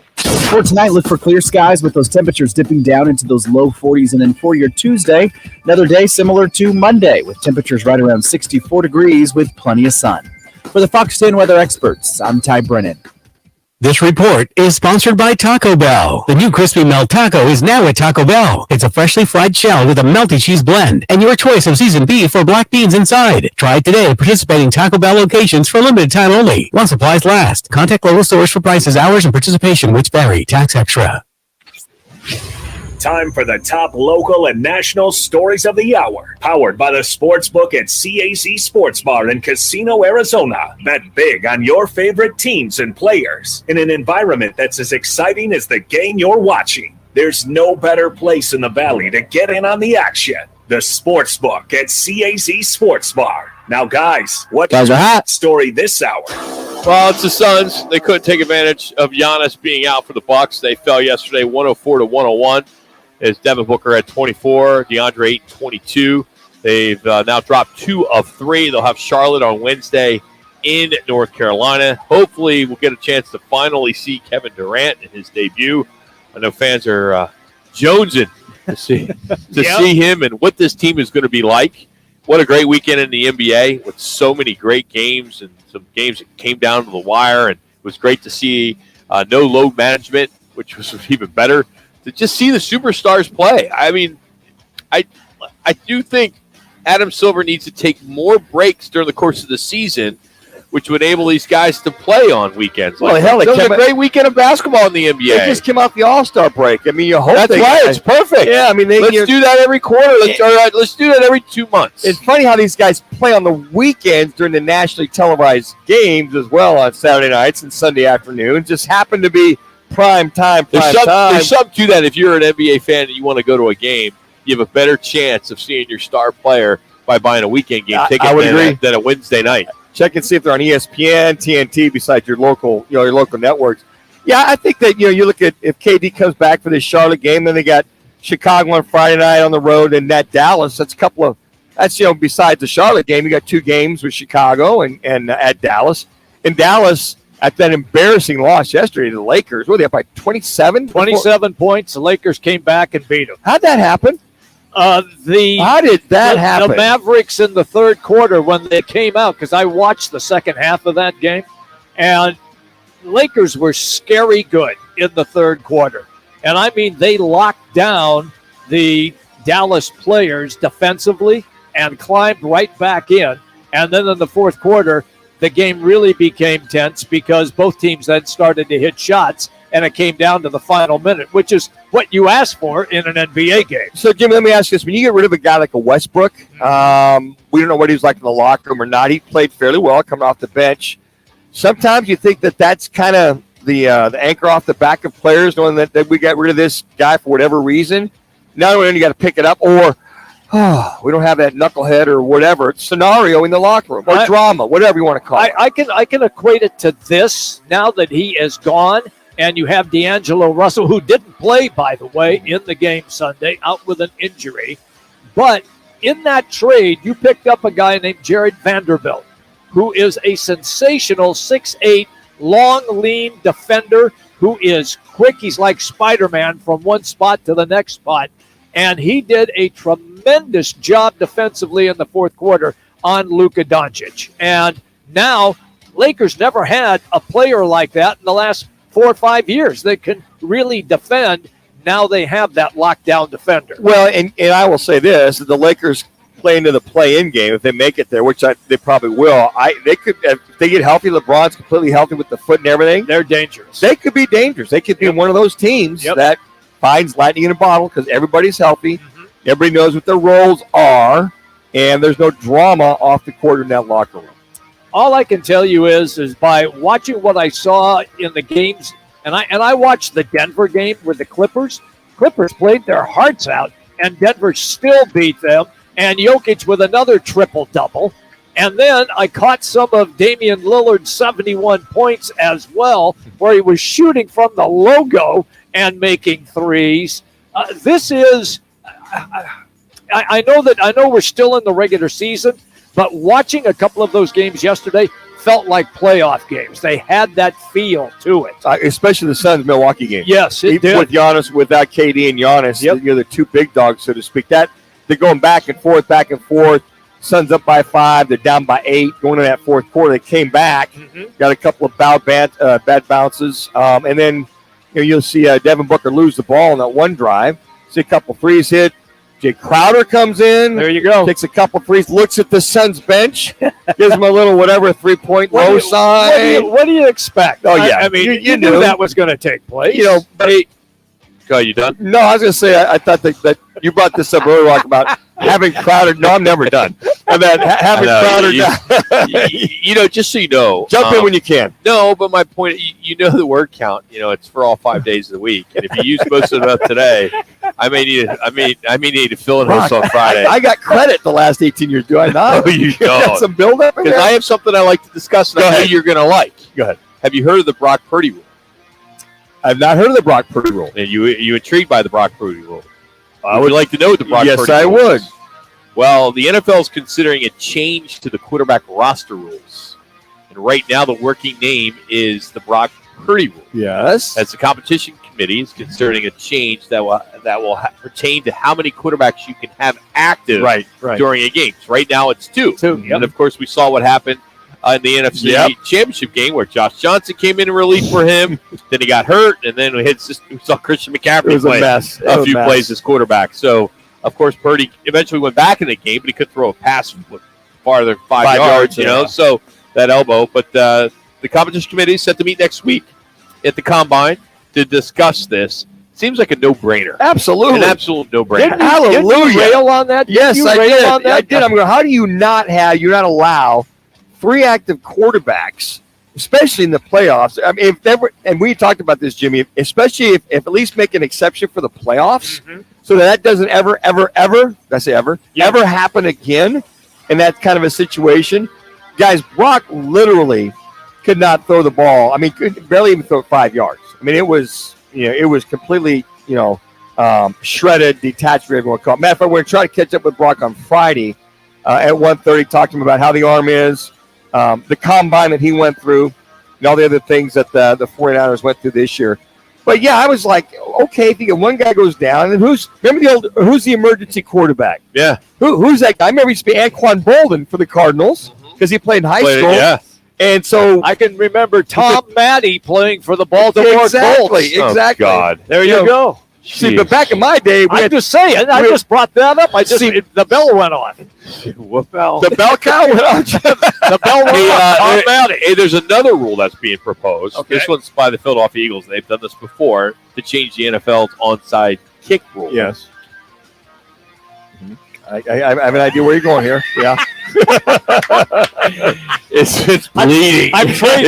For tonight, look for clear skies with those temperatures dipping down into those low 40s. And then for your Tuesday, another day similar to Monday with temperatures right around 64 degrees with plenty of sun. For the Fox 10 weather experts, I'm Ty Brennan. This report is sponsored by Taco Bell. The new Crispy Melt Taco is now at Taco Bell. It's a freshly fried shell with a melty cheese blend and your choice of seasoned beef or black beans inside. Try it today at participating Taco Bell locations for a limited time only. While supplies last. Contact local stores for prices, hours, and participation which vary. Tax extra. Time for the top local and national stories of the hour. Powered by the Sportsbook at CAC Sports Bar in Casino, Arizona. Bet big on your favorite teams and players in an environment that's as exciting as the game you're watching. There's no better place in the Valley to get in on the action. The Sportsbook at CAC Sports Bar. Now, guys, what guys are hot story this hour? Well, it's the Suns. They couldn't take advantage of Giannis being out for the Bucks. They fell yesterday 104-101. As Devin Booker had 24, DeAndre Ayton 22. They've now dropped 2 of 3. They'll have Charlotte on Wednesday in North Carolina. Hopefully, we'll get a chance to finally see Kevin Durant in his debut. I know fans are jonesing to see see him and what this team is going to be like. What a great weekend in the NBA with so many great games and some games that came down to the wire. And it was great to see no load management, which was even better. To just see the superstars play. I mean, I do think Adam Silver needs to take more breaks during the course of the season, which would enable these guys to play on weekends. Well, hell, it was a great weekend of basketball in the NBA. They just came off the All-Star break. I mean, you hope that's right. It's perfect. Yeah, I mean, let's do that every quarter. Let's do that every 2 months. It's funny how these guys play on the weekends during the nationally televised games as well on Saturday nights and Sunday afternoons. Just happen to be prime time. There's something to that. If you're an NBA fan and you want to go to a game, you have a better chance of seeing your star player by buying a weekend game ticket than a Wednesday night. Check and see if they're on ESPN, TNT, besides your local, your local networks. Yeah, I think that you look at if KD comes back for this Charlotte game, then they got Chicago on Friday night on the road, and that Dallas. That's besides the Charlotte game, you got 2 games with Chicago and at Dallas. In Dallas, at that embarrassing loss yesterday to the Lakers, were they up by 27? 27 points. The Lakers came back and beat them. How'd that happen? How did that happen? The Mavericks in the third quarter, when they came out, because I watched the second half of that game, and Lakers were scary good in the third quarter. And I mean, they locked down the Dallas players defensively and climbed right back in. And then in the fourth quarter, the game really became tense because both teams then started to hit shots. and it came down to the final minute, which is what you asked for in an NBA game. So, Jim, let me ask you this. When you get rid of a guy like a Westbrook, we don't know what he was like in the locker room or not. He played fairly well coming off the bench. Sometimes you think that that's kind of the anchor off the back of players, knowing that we got rid of this guy for whatever reason. Now you got to pick it up, or we don't have that knucklehead or whatever scenario in the locker room, or drama, whatever you want to call it. I can equate it to this now that he is gone, and you have D'Angelo Russell, who didn't play, by the way, in the game Sunday, out with an injury. But in that trade, you picked up a guy named Jared Vanderbilt, who is a sensational 6'8", long, lean defender who is quick. He's like Spider-Man from one spot to the next spot. And he did a tremendous job defensively in the fourth quarter on Luka Doncic. And now, Lakers never had a player like that in the last 4 or 5 years that can really defend. Now they have that lockdown defender. Well, and I will say this, the Lakers play into the play-in game if they make it there, which they probably will. They could, if they get healthy, LeBron's completely healthy with the foot and everything. They're dangerous. They could be dangerous. They could be one of those teams that finds lightning in a bottle because everybody's healthy. Everybody knows what their roles are, and there's no drama off the court in that locker room. All I can tell you is by watching what I saw in the games, and I watched the Denver game with the Clippers. Clippers played their hearts out, and Denver still beat them, and Jokic with another triple-double. And then I caught some of Damian Lillard's 71 points as well, where he was shooting from the logo and making threes. This is, I know we're still in the regular season, but watching a couple of those games yesterday felt like playoff games. They had that feel to it. Especially the Suns-Milwaukee game. Yes, it did. With Giannis, without KD and Giannis, you're the two big dogs, so to speak. They're going back and forth. Suns up by 5. They're down by 8. Going to that fourth quarter, they came back. Got a couple of bad bounces. And then you'll see Devin Booker lose the ball on that one drive. See a couple threes hit. Jay Crowder comes in. There you go. Takes a couple threes. Looks at the Suns bench. Gives them a little whatever 3-point low sign. What do you expect? Oh, yeah. I mean, you knew that was going to take place. Go, you done? No, I was going to say, I thought that you brought this up earlier, like about having Crowder. No, I'm never done. And then having Crowder. Just so you know. Jump in when you can. No, but my point, you know the word count. It's for all 5 days of the week. And if you use most of it today, I may need to fill in host on Friday. I got credit the last 18 years, do I not? No, you don't. Got some build-up? Because I have something I like to discuss, and I know you're going to like. Go ahead. Have you heard of the Brock Purdy rule? I've not heard of the Brock Purdy rule. And you intrigued by the Brock Purdy rule? I would like to know what the Brock Purdy rule Yes, I would. is. Well, the NFL is considering a change to the quarterback roster rules. And right now, the working name is the Brock Purdy rule. Yes. As the competition committee is considering a change that will pertain to how many quarterbacks you can have active during a game. Right now, it's 2. And, of course, we saw what happened in the NFC Championship game where Josh Johnson came in and relief for him. Then he got hurt, and then we saw Christian McCaffrey play a few plays as quarterback. So, of course, Purdy eventually went back in the game, but he could throw a pass farther 5 yards, so that elbow. But the competition committee is set to meet next week at the Combine to discuss this. Seems like a no-brainer. Absolutely. An absolute no-brainer. Hallelujah. Didn't you rail on that? Yes, I did. I did. I'm going, how do you not allow 3 active quarterbacks, especially in the playoffs? I mean, and we talked about this, Jimmy, especially if at least make an exception for the playoffs, so that doesn't ever happen again in that kind of a situation. Guys, Brock literally could not throw the ball. I mean, could barely even throw it 5 yards. I mean, it was completely, shredded, detached, whatever you want to call it. Matter of fact, we're going to try to catch up with Brock on Friday at 1:30, talk to him about how the arm is, the combine that he went through, and all the other things that the 49ers went through this year. But, yeah, I was like, okay, if you get one guy goes down, and who's the emergency quarterback? Yeah. Who's that guy? I remember he used to be Anquan Bolden for the Cardinals because he played in high school. Yeah. And so I can remember Tom Maddie playing for the Baltimore Colts. Exactly. Oh, God. There you go. See, but back in my day, I'm just saying. I just brought that up. The bell went on. What bell? The bell cow went on. The bell went on. Hey, there's another rule that's being proposed. Okay. This one's by the Philadelphia Eagles. They've done this before to change the NFL's onside kick rule. Yes. I have an idea where you're going here. Yeah. It's bleeding. I'm trained.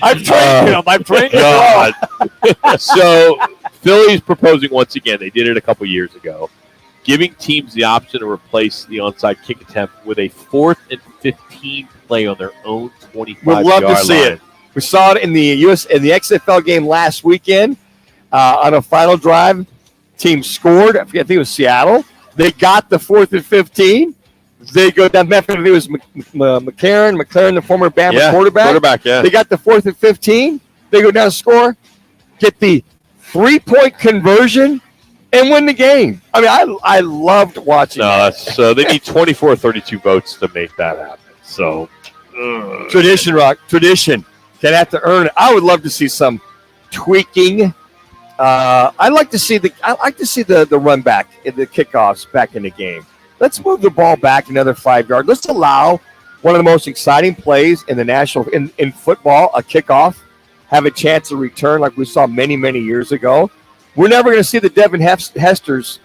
I've trained him. I've trained him. God. So Philly's proposing once again. They did it a couple years ago, giving teams the option to replace the onside kick attempt with a 4th and 15 play on their own 25-yard line. We'd love to see it. We saw it in the XFL game last weekend on a final drive. Team scored. I think it was Seattle. They got the 4th and 15. They go down. I think it was McLaren, the former Bama quarterback. Yeah. They got the 4th and 15. They go down and score, get the 3-point conversion, and win the game. I mean, I loved watching that. So they need 24 or 32 votes to make that happen. So tradition, Rock. Tradition. Can have to earn it. I would love to see some tweaking. I like to see the run back in the kickoffs back in the game. Let's move the ball back another 5 yards. Let's allow one of the most exciting plays in the national in football, a kickoff, have a chance to return like we saw many, many years ago. We're never going to see the Devin Hesters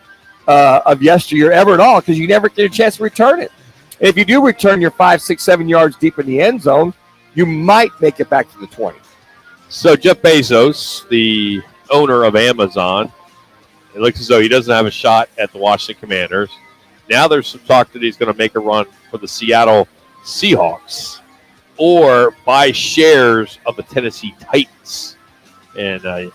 of yesteryear ever at all because you never get a chance to return it. And if you do return your 5, 6, 7 yards deep in the end zone, you might make it back to the 20. So Jeff Bezos, the owner of Amazon, it looks as though he doesn't have a shot at the Washington Commanders. Now there's some talk that he's going to make a run for the Seattle Seahawks or buy shares of the Tennessee Titans. And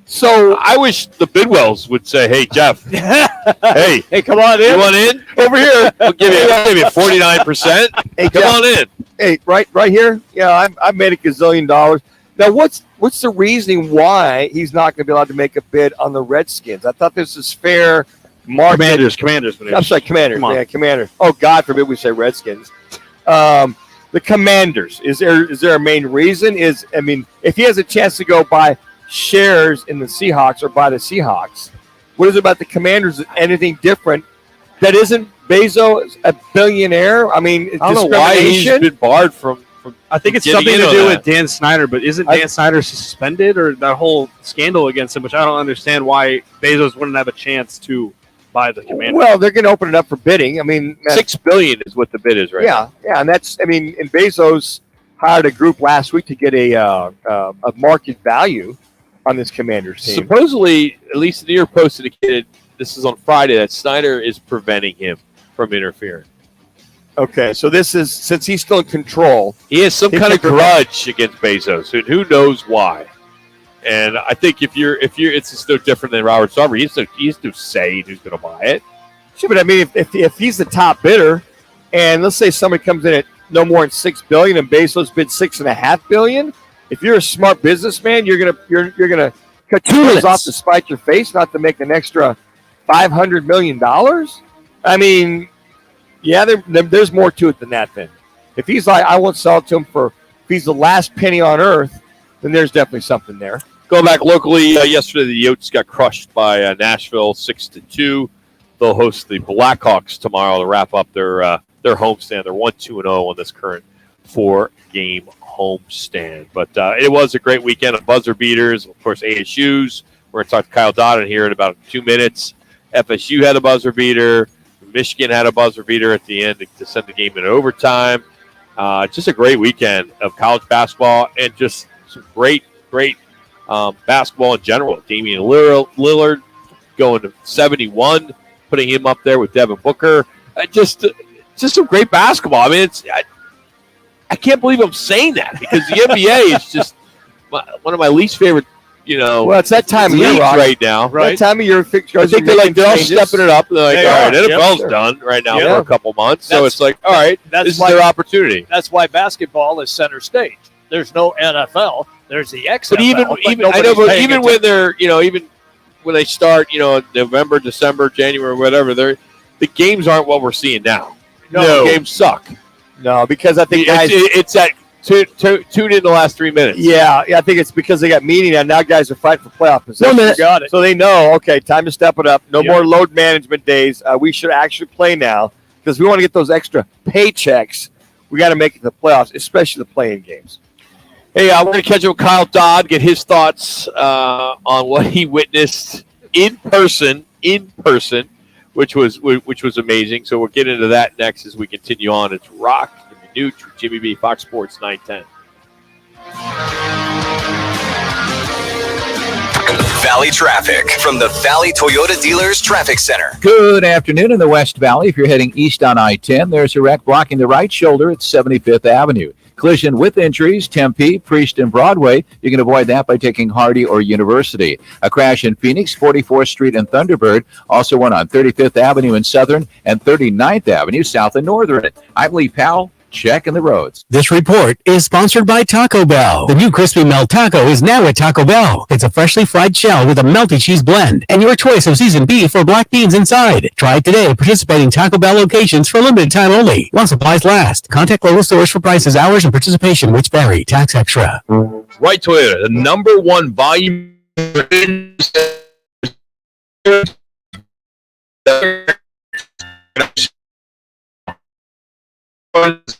so I wish the Bidwells would say, "Hey, Jeff, hey, come on in. You want in over here? We'll give you 49%. Hey, come on in. Hey, right here. Yeah, I've made a gazillion dollars. Now, what's the reasoning why he's not going to be allowed to make a bid on the Redskins? I thought this was fair. Commanders. I'm sorry, Commanders. Yeah, Commanders. Oh, God forbid we say Redskins. The Commanders. Is there a main reason? If he has a chance to go buy shares in the Seahawks or buy the Seahawks, what is it about the Commanders? Anything different that isn't Bezos a billionaire? I mean, I don't know why he's been barred from. I think it's something to do with Dan Snyder, but isn't Dan Snyder suspended or that whole scandal against him, which I don't understand why Bezos wouldn't have a chance to buy the Commanders. Well, they're going to open it up for bidding. I mean, $6 billion is what the bid is right now. Yeah, and that's. And Bezos hired a group last week to get a market value on this Commanders team. Supposedly, at least the New York Post indicated this is on Friday that Snyder is preventing him from interfering. Okay, so this is since he's still in control. He has some kind of grudge against Bezos, and who knows why. And I think if you're, it's just no different than Robert Sarver. He has to say who's going to buy it. Sure, but if he's the top bidder, and let's say somebody comes in at no more than $6 billion, and Bezos bid $6.5 billion. If you're a smart businessman, you're gonna cut tools off to spite your face, not to make an extra $500 million. I mean. Yeah, there's more to it than that then. If he's like, I won't sell it to him if he's the last penny on earth, then there's definitely something there. Going back locally, yesterday the Yotes got crushed by Nashville 6-2. They'll host the Blackhawks tomorrow to wrap up their homestand. They're 1-2-0 on this current 4-game homestand. But it was a great weekend of buzzer beaters. Of course, ASU's. We're going to talk to Kyle Dodden here in about 2 minutes. FSU had a buzzer beater. Michigan had a buzzer beater at the end to send the game into overtime. Just a great weekend of college basketball and just some great basketball in general. Damian Lillard going to 71, putting him up there with Devin Booker. Just some great basketball. I mean, I can't believe I'm saying that because the NBA is just one of my least favorite. Well, it's that time of year right now. Right, that time of year. I think they're all stepping it up. They're like, all right, NFL's done right now for a couple months, so it's like, all right, this is their opportunity. That's why basketball is center stage. There's no NFL. There's the XFL. But even when they're, even when they start, November, December, January, whatever, the games aren't what we're seeing now. No, the games suck. No, because I think it's that Tune in the last 3 minutes. Yeah, I think it's because they got meeting and now guys are fighting for playoff position. 1 minute. Got it. So they know, okay, time to step it up. No more load management days. We should actually play now because we want to get those extra paychecks. We got to make it to the playoffs, especially the playing games. Hey, we're going to catch up with Kyle Dodd, get his thoughts on what he witnessed in person, which was amazing. So we'll get into that next as we continue on. It's Roc and Manuch with Jimmy B, Fox Sports 910. Valley traffic from the Valley Toyota Dealers Traffic Center. Good afternoon in the West Valley. If you're heading east on I-10, there's a wreck blocking the right shoulder at 75th Avenue. Collision with injuries, Tempe, Priest, and Broadway. You can avoid that by taking Hardy or University. A crash in Phoenix, 44th Street and Thunderbird. Also one on 35th Avenue in Southern and 39th Avenue south and northern. I'm Lee Powell. Checking the roads. This report is sponsored by Taco Bell. The new Crispy Melt Taco is now at Taco Bell. It's a freshly fried shell with a melty cheese blend and your choice of seasoned beef or black beans inside. Try it today at participating Taco Bell locations for a limited time only, while supplies last. Contact local stores for prices, hours, and participation which vary. Tax extra. Right Toyota, the number one volume Thank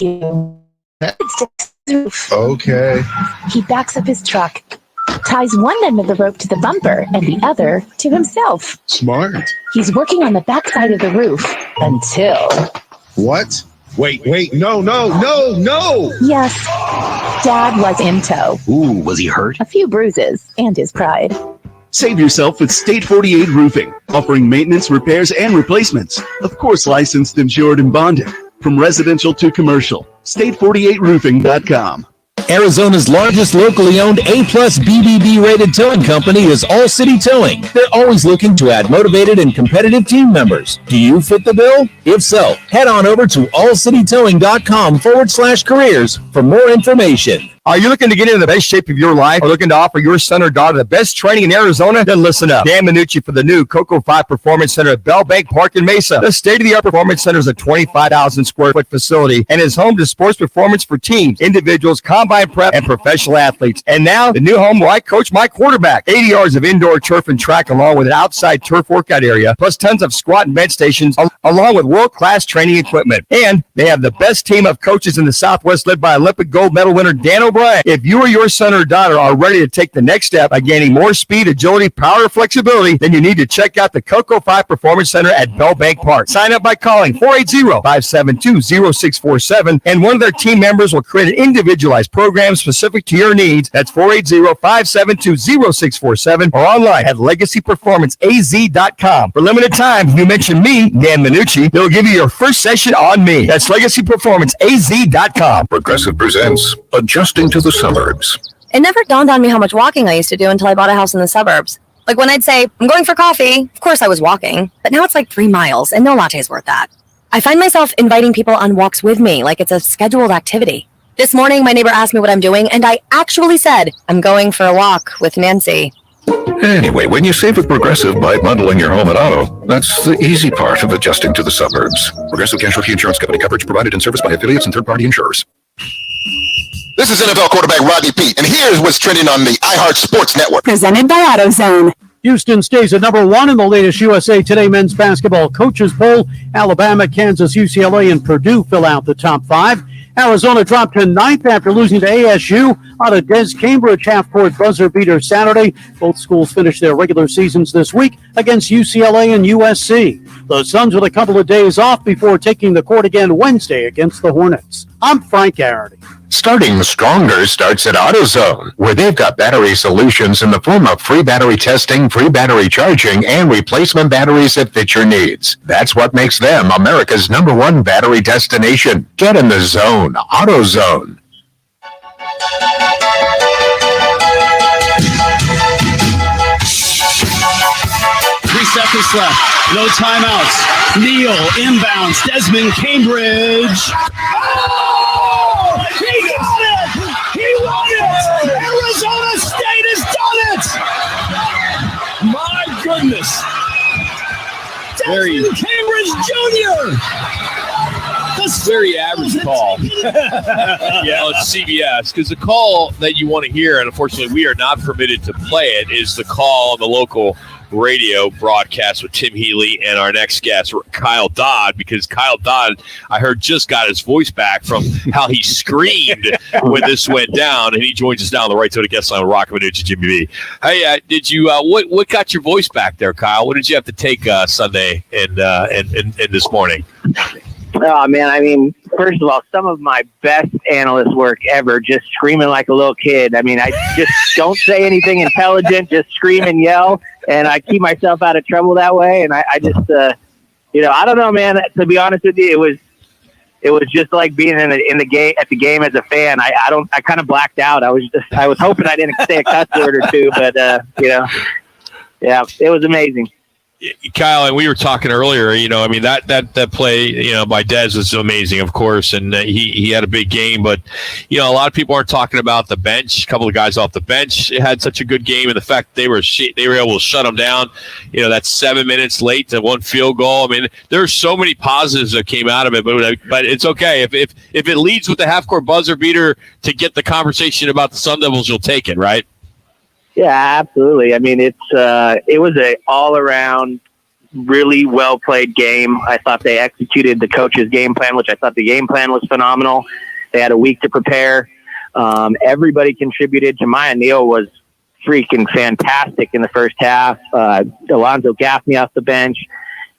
you. Okay. He backs up his truck, ties one end of the rope to the bumper and the other to himself. Smart. He's working on the back side of the roof until... What? Wait, no. Yes, Dad was in tow. Ooh, was he hurt? A few bruises and his pride. Save yourself with State 48 Roofing, offering maintenance, repairs, and replacements. Of course, licensed, insured, and bonded. From residential to commercial. State48roofing.com. Arizona's largest locally owned A-plus BBB rated towing company is All City Towing. They're always looking to add motivated and competitive team members. Do you fit the bill? If so, head on over to allcitytowing.com/careers for more information. Are you looking to get into the best shape of your life or looking to offer your son or daughter the best training in Arizona? Then listen up. Dan Manucci for the new Cocoa 5 Performance Center at Bell Bank Park in Mesa. The state-of-the-art Performance Center is a 25,000 square foot facility and is home to sports performance for teams, individuals, combine prep, and professional athletes. And now, the new home where I coach my quarterback. 80 yards of indoor turf and track along with an outside turf workout area, plus tons of squat and bench stations, along with world-class training equipment. And they have the best team of coaches in the Southwest led by Olympic gold medal winner Dan O'Brien. If you or your son or daughter are ready to take the next step by gaining more speed, agility, power, and flexibility, then you need to check out the Cocoa 5 Performance Center at Bell Bank Park. Sign up by calling 480-572-0647, and one of their team members will create an individualized program specific to your needs. That's 480-572-0647 or online at legacyperformanceaz.com. For limited time, if you mention me, Dan Manucci, they'll give you your first session on me. That's legacyperformanceaz.com. Progressive presents Adjusting to the Suburbs. It never dawned on me how much walking I used to do until I bought a house in the suburbs. Like when I'd say, I'm going for coffee, of course I was walking, but now it's like 3 miles and no latte is worth that. I find myself inviting people on walks with me like it's a scheduled activity. This morning, my neighbor asked me what I'm doing, and I actually said, I'm going for a walk with Nancy. Anyway, when you save with Progressive by bundling your home and auto, that's the easy part of adjusting to the suburbs. Progressive Casualty Insurance Company. Coverage provided and serviced by affiliates and third-party insurers. This is NFL quarterback Rodney Peete, and here's what's trending on the iHeart Sports Network. Presented by AutoZone. Houston stays at number 1 in the latest USA Today men's basketball coaches poll. Alabama, Kansas, UCLA, and Purdue fill out the top 5. Arizona dropped to 9th after losing to ASU on a Des Cambridge half-court buzzer beater Saturday. Both schools finished their regular seasons this week against UCLA and USC. The Suns with a couple of days off before taking the court again Wednesday against the Hornets. I'm Frank Garrity. Starting stronger starts at AutoZone, where they've got battery solutions in the form of free battery testing, free battery charging, and replacement batteries that fit your needs. That's what makes them America's #1 battery destination. Get in the zone. AutoZone. 3 seconds left. No timeouts. Neal inbounds. Desmond Cambridge. Oh! He got it! He won it! Arizona State has done it! My goodness. Desmond Cambridge Jr. very average call. Yeah, on CBS, because the call that you want to hear, and unfortunately we are not permitted to play it, is the call on the local radio broadcast with Tim Healy and our next guest, Kyle Dodd, because Kyle Dodd, I heard, just got his voice back from how he screamed when this went down, and he joins us now on the right to the guest line with Roc and Manuch and Jimmy B. Hey, did you what got your voice back there, Kyle? What did you have to take Sunday and this morning? Oh, man, I mean, first of all, some of my best analyst work ever, just screaming like a little kid. I mean, I just don't say anything intelligent, just scream and yell, and I keep myself out of trouble that way. And I just, I don't know, man. To be honest with you, it was just like being in the game at the game as a fan. I kind of blacked out. I was hoping I didn't say a cuss word or two, but yeah, it was amazing. Kyle, and we were talking earlier, I mean, that play, by Dez was amazing, of course, and he had a big game, but, a lot of people aren't talking about the bench. A couple of guys off the bench had such a good game, and the fact they were able to shut them down, that's 7 minutes late to one field goal. I mean, there's so many positives that came out of it, but it's okay. If it leads with the half-court buzzer beater to get the conversation about the Sun Devils, you'll take it, right? Yeah, absolutely. I mean, it was a all-around, really well-played game. I thought they executed the coach's game plan, which I thought the game plan was phenomenal. They had a week to prepare. Everybody contributed. Jemiah Neal was freaking fantastic in the first half. Alonzo Gaffney off the bench.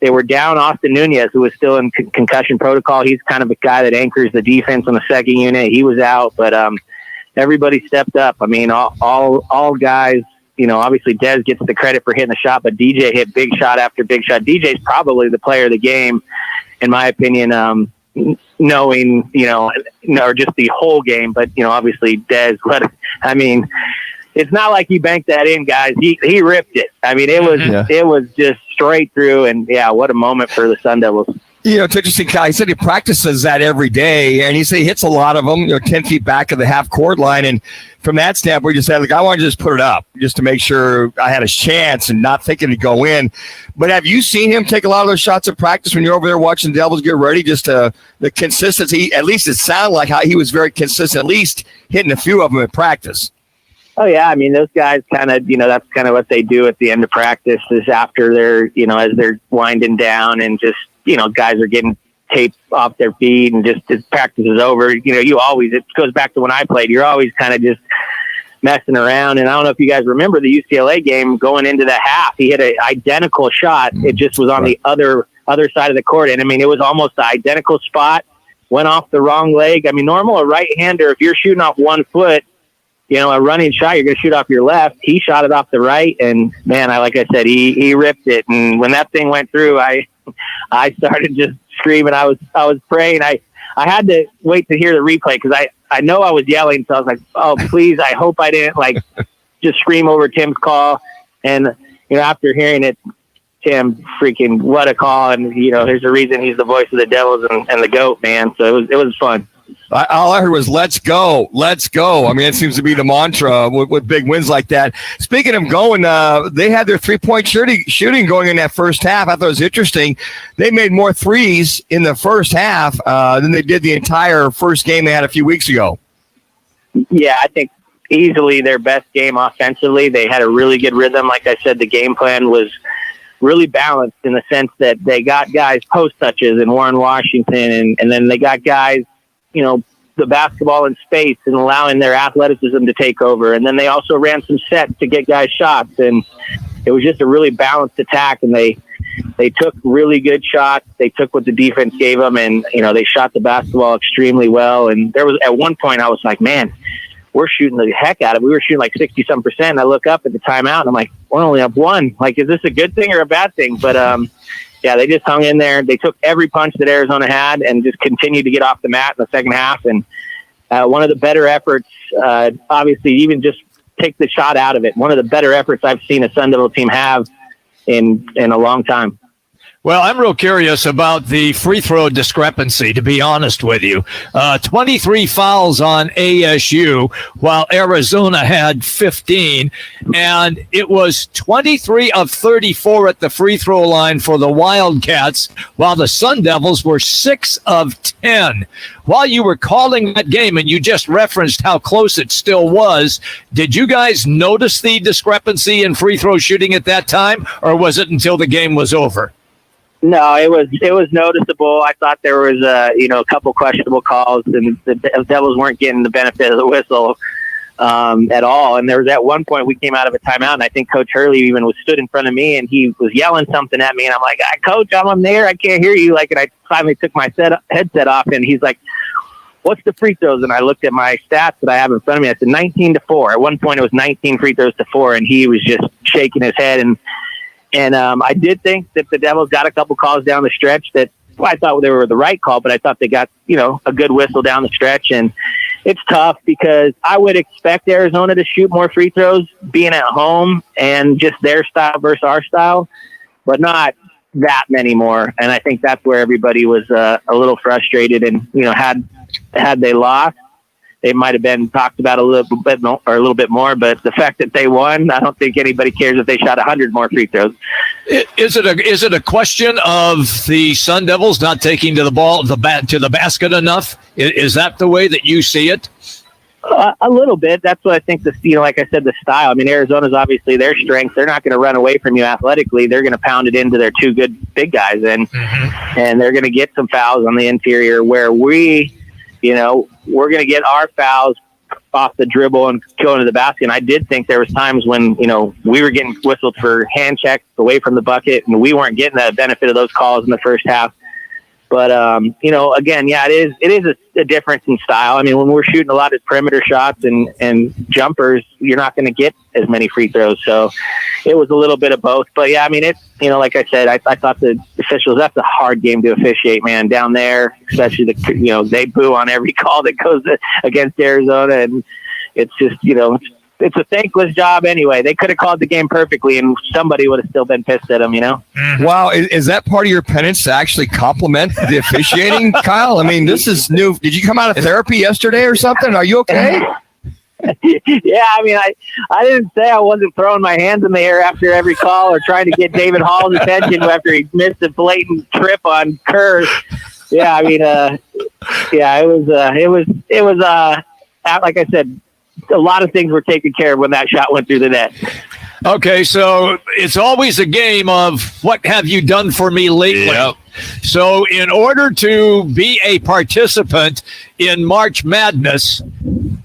They were down Austin Nunez, who was still in concussion protocol. He's kind of a guy that anchors the defense on the second unit. He was out, but everybody stepped up. I mean, all guys, obviously Dez gets the credit for hitting the shot, but DJ hit big shot after big shot. DJ's probably the player of the game, in my opinion, knowing, or just the whole game, but, obviously Dez, I mean, it's not like he banked that in, guys. He ripped it. I mean, it was just straight through, and yeah, what a moment for the Sun Devils. It's interesting, Kyle. He said he practices that every day, and he said he hits a lot of them, 10 feet back of the half-court line. And from that standpoint, he said, I want to just put it up just to make sure I had a chance and not thinking to go in. But have you seen him take a lot of those shots at practice when you're over there watching the Devils get ready? Just the consistency, at least it sounded like how he was very consistent, at least hitting a few of them at practice. Oh, yeah. I mean, those guys kind of, that's kind of what they do at the end of practice is after they're, as they're winding down and just, guys are getting tape off their feet and just as practice is over, it goes back to when I played. You're always kind of just messing around. And I don't know if you guys remember the UCLA game going into the half. He hit an identical shot. It just was on the other side of the court. And I mean, it was almost the identical spot, went off the wrong leg. I mean, normal, a right-hander, if you're shooting off 1 foot, a running shot, you're going to shoot off your left. He shot it off the right. And man, like I said, he ripped it. And when that thing went through, I started just screaming. I was praying. I had to wait to hear the replay because I know I was yelling. So I was like, oh, please, I hope I didn't just scream over Tim's call. And, after hearing it, Tim, freaking what a call. And, there's a reason he's the voice of the Devils and the GOAT, man. So it was fun. All I heard was let's go. I mean, it seems to be the mantra with big wins like that. Speaking of going, they had their 3-point shooting going in that first half. I thought it was interesting. They made more threes in the first half than they did the entire first game they had a few weeks ago. Yeah, I think easily their best game offensively. They had a really good rhythm. Like I said, the game plan was really balanced in the sense that they got guys post touches in Warren Washington, and then they got guys, the basketball in space and allowing their athleticism to take over. And then they also ran some sets to get guys shots. And it was just a really balanced attack. And they took really good shots. They took what the defense gave them. And, they shot the basketball extremely well. And there was, at one point I was like, man, we're shooting the heck out of it. We were shooting like 60-some%. I look up at the timeout and I'm like, we're only up 1. Like, is this a good thing or a bad thing? But, yeah, they just hung in there. They took every punch that Arizona had and just continued to get off the mat in the second half. And one of the better efforts, obviously, even just take the shot out of it, one of the better efforts I've seen a Sun Devil team have in a long time. Well, I'm real curious about the free throw discrepancy, to be honest with you. 23 fouls on ASU, while Arizona had 15. And it was 23 of 34 at the free throw line for the Wildcats, while the Sun Devils were 6 of 10. While you were calling that game, and you just referenced how close it still was, did you guys notice the discrepancy in free throw shooting at that time, or was it until the game was over? No, it was noticeable. I thought there was a couple questionable calls, and the Devils weren't getting the benefit of the whistle at all. And there was at one point we came out of a timeout, and I think Coach Hurley even stood in front of me, and he was yelling something at me, and I'm like, "Coach, I'm there. I can't hear you." And I finally took my headset off, and he's like, "What's the free throws?" And I looked at my stats that I have in front of me. I said 19-4. At one point, it was 19 free throws to 4, and he was just shaking his head. And I did think that the Devils got a couple calls down the stretch that I thought they were the right call, but I thought they got, a good whistle down the stretch. And it's tough because I would expect Arizona to shoot more free throws being at home and just their style versus our style, but not that many more. And I think that's where everybody was a little frustrated. And, had they lost, they might have been talked about a little bit more, but the fact that they won, I don't think anybody cares if they shot 100 more free throws. Is it a question of the Sun Devils not taking to the basket enough? Is that the way that you see it? A little bit. That's what I think. Like I said, the style. I mean, Arizona's obviously their strength. They're not going to run away from you athletically. They're going to pound it into their two good big guys, and they're going to get some fouls on the interior where we're going to get our fouls off the dribble and going to the basket. And I did think there was times when, we were getting whistled for hand checks away from the bucket, and we weren't getting the benefit of those calls in the first half. But, again, yeah, it is a difference in style. I mean, when we're shooting a lot of perimeter shots and jumpers, you're not going to get as many free throws. So it was a little bit of both. But, yeah, I mean, it's, like I said, I thought the officials, that's a hard game to officiate, man, down there, especially they boo on every call that goes against Arizona. And it's just, it's a thankless job anyway. They could have called the game perfectly, and somebody would have still been pissed at them, Wow, is that part of your penance to actually compliment the officiating, Kyle? I mean, this is new. Did you come out of therapy yesterday or something? Are you okay? Yeah, I mean, I didn't say I wasn't throwing my hands in the air after every call or trying to get David Hall's attention after he missed a blatant trip on Kerr. Yeah, I mean, it was like I said, a lot of things were taken care of when that shot went through the net. Okay, so it's always a game of what have you done for me lately? Yep. So in order to be a participant in March Madness,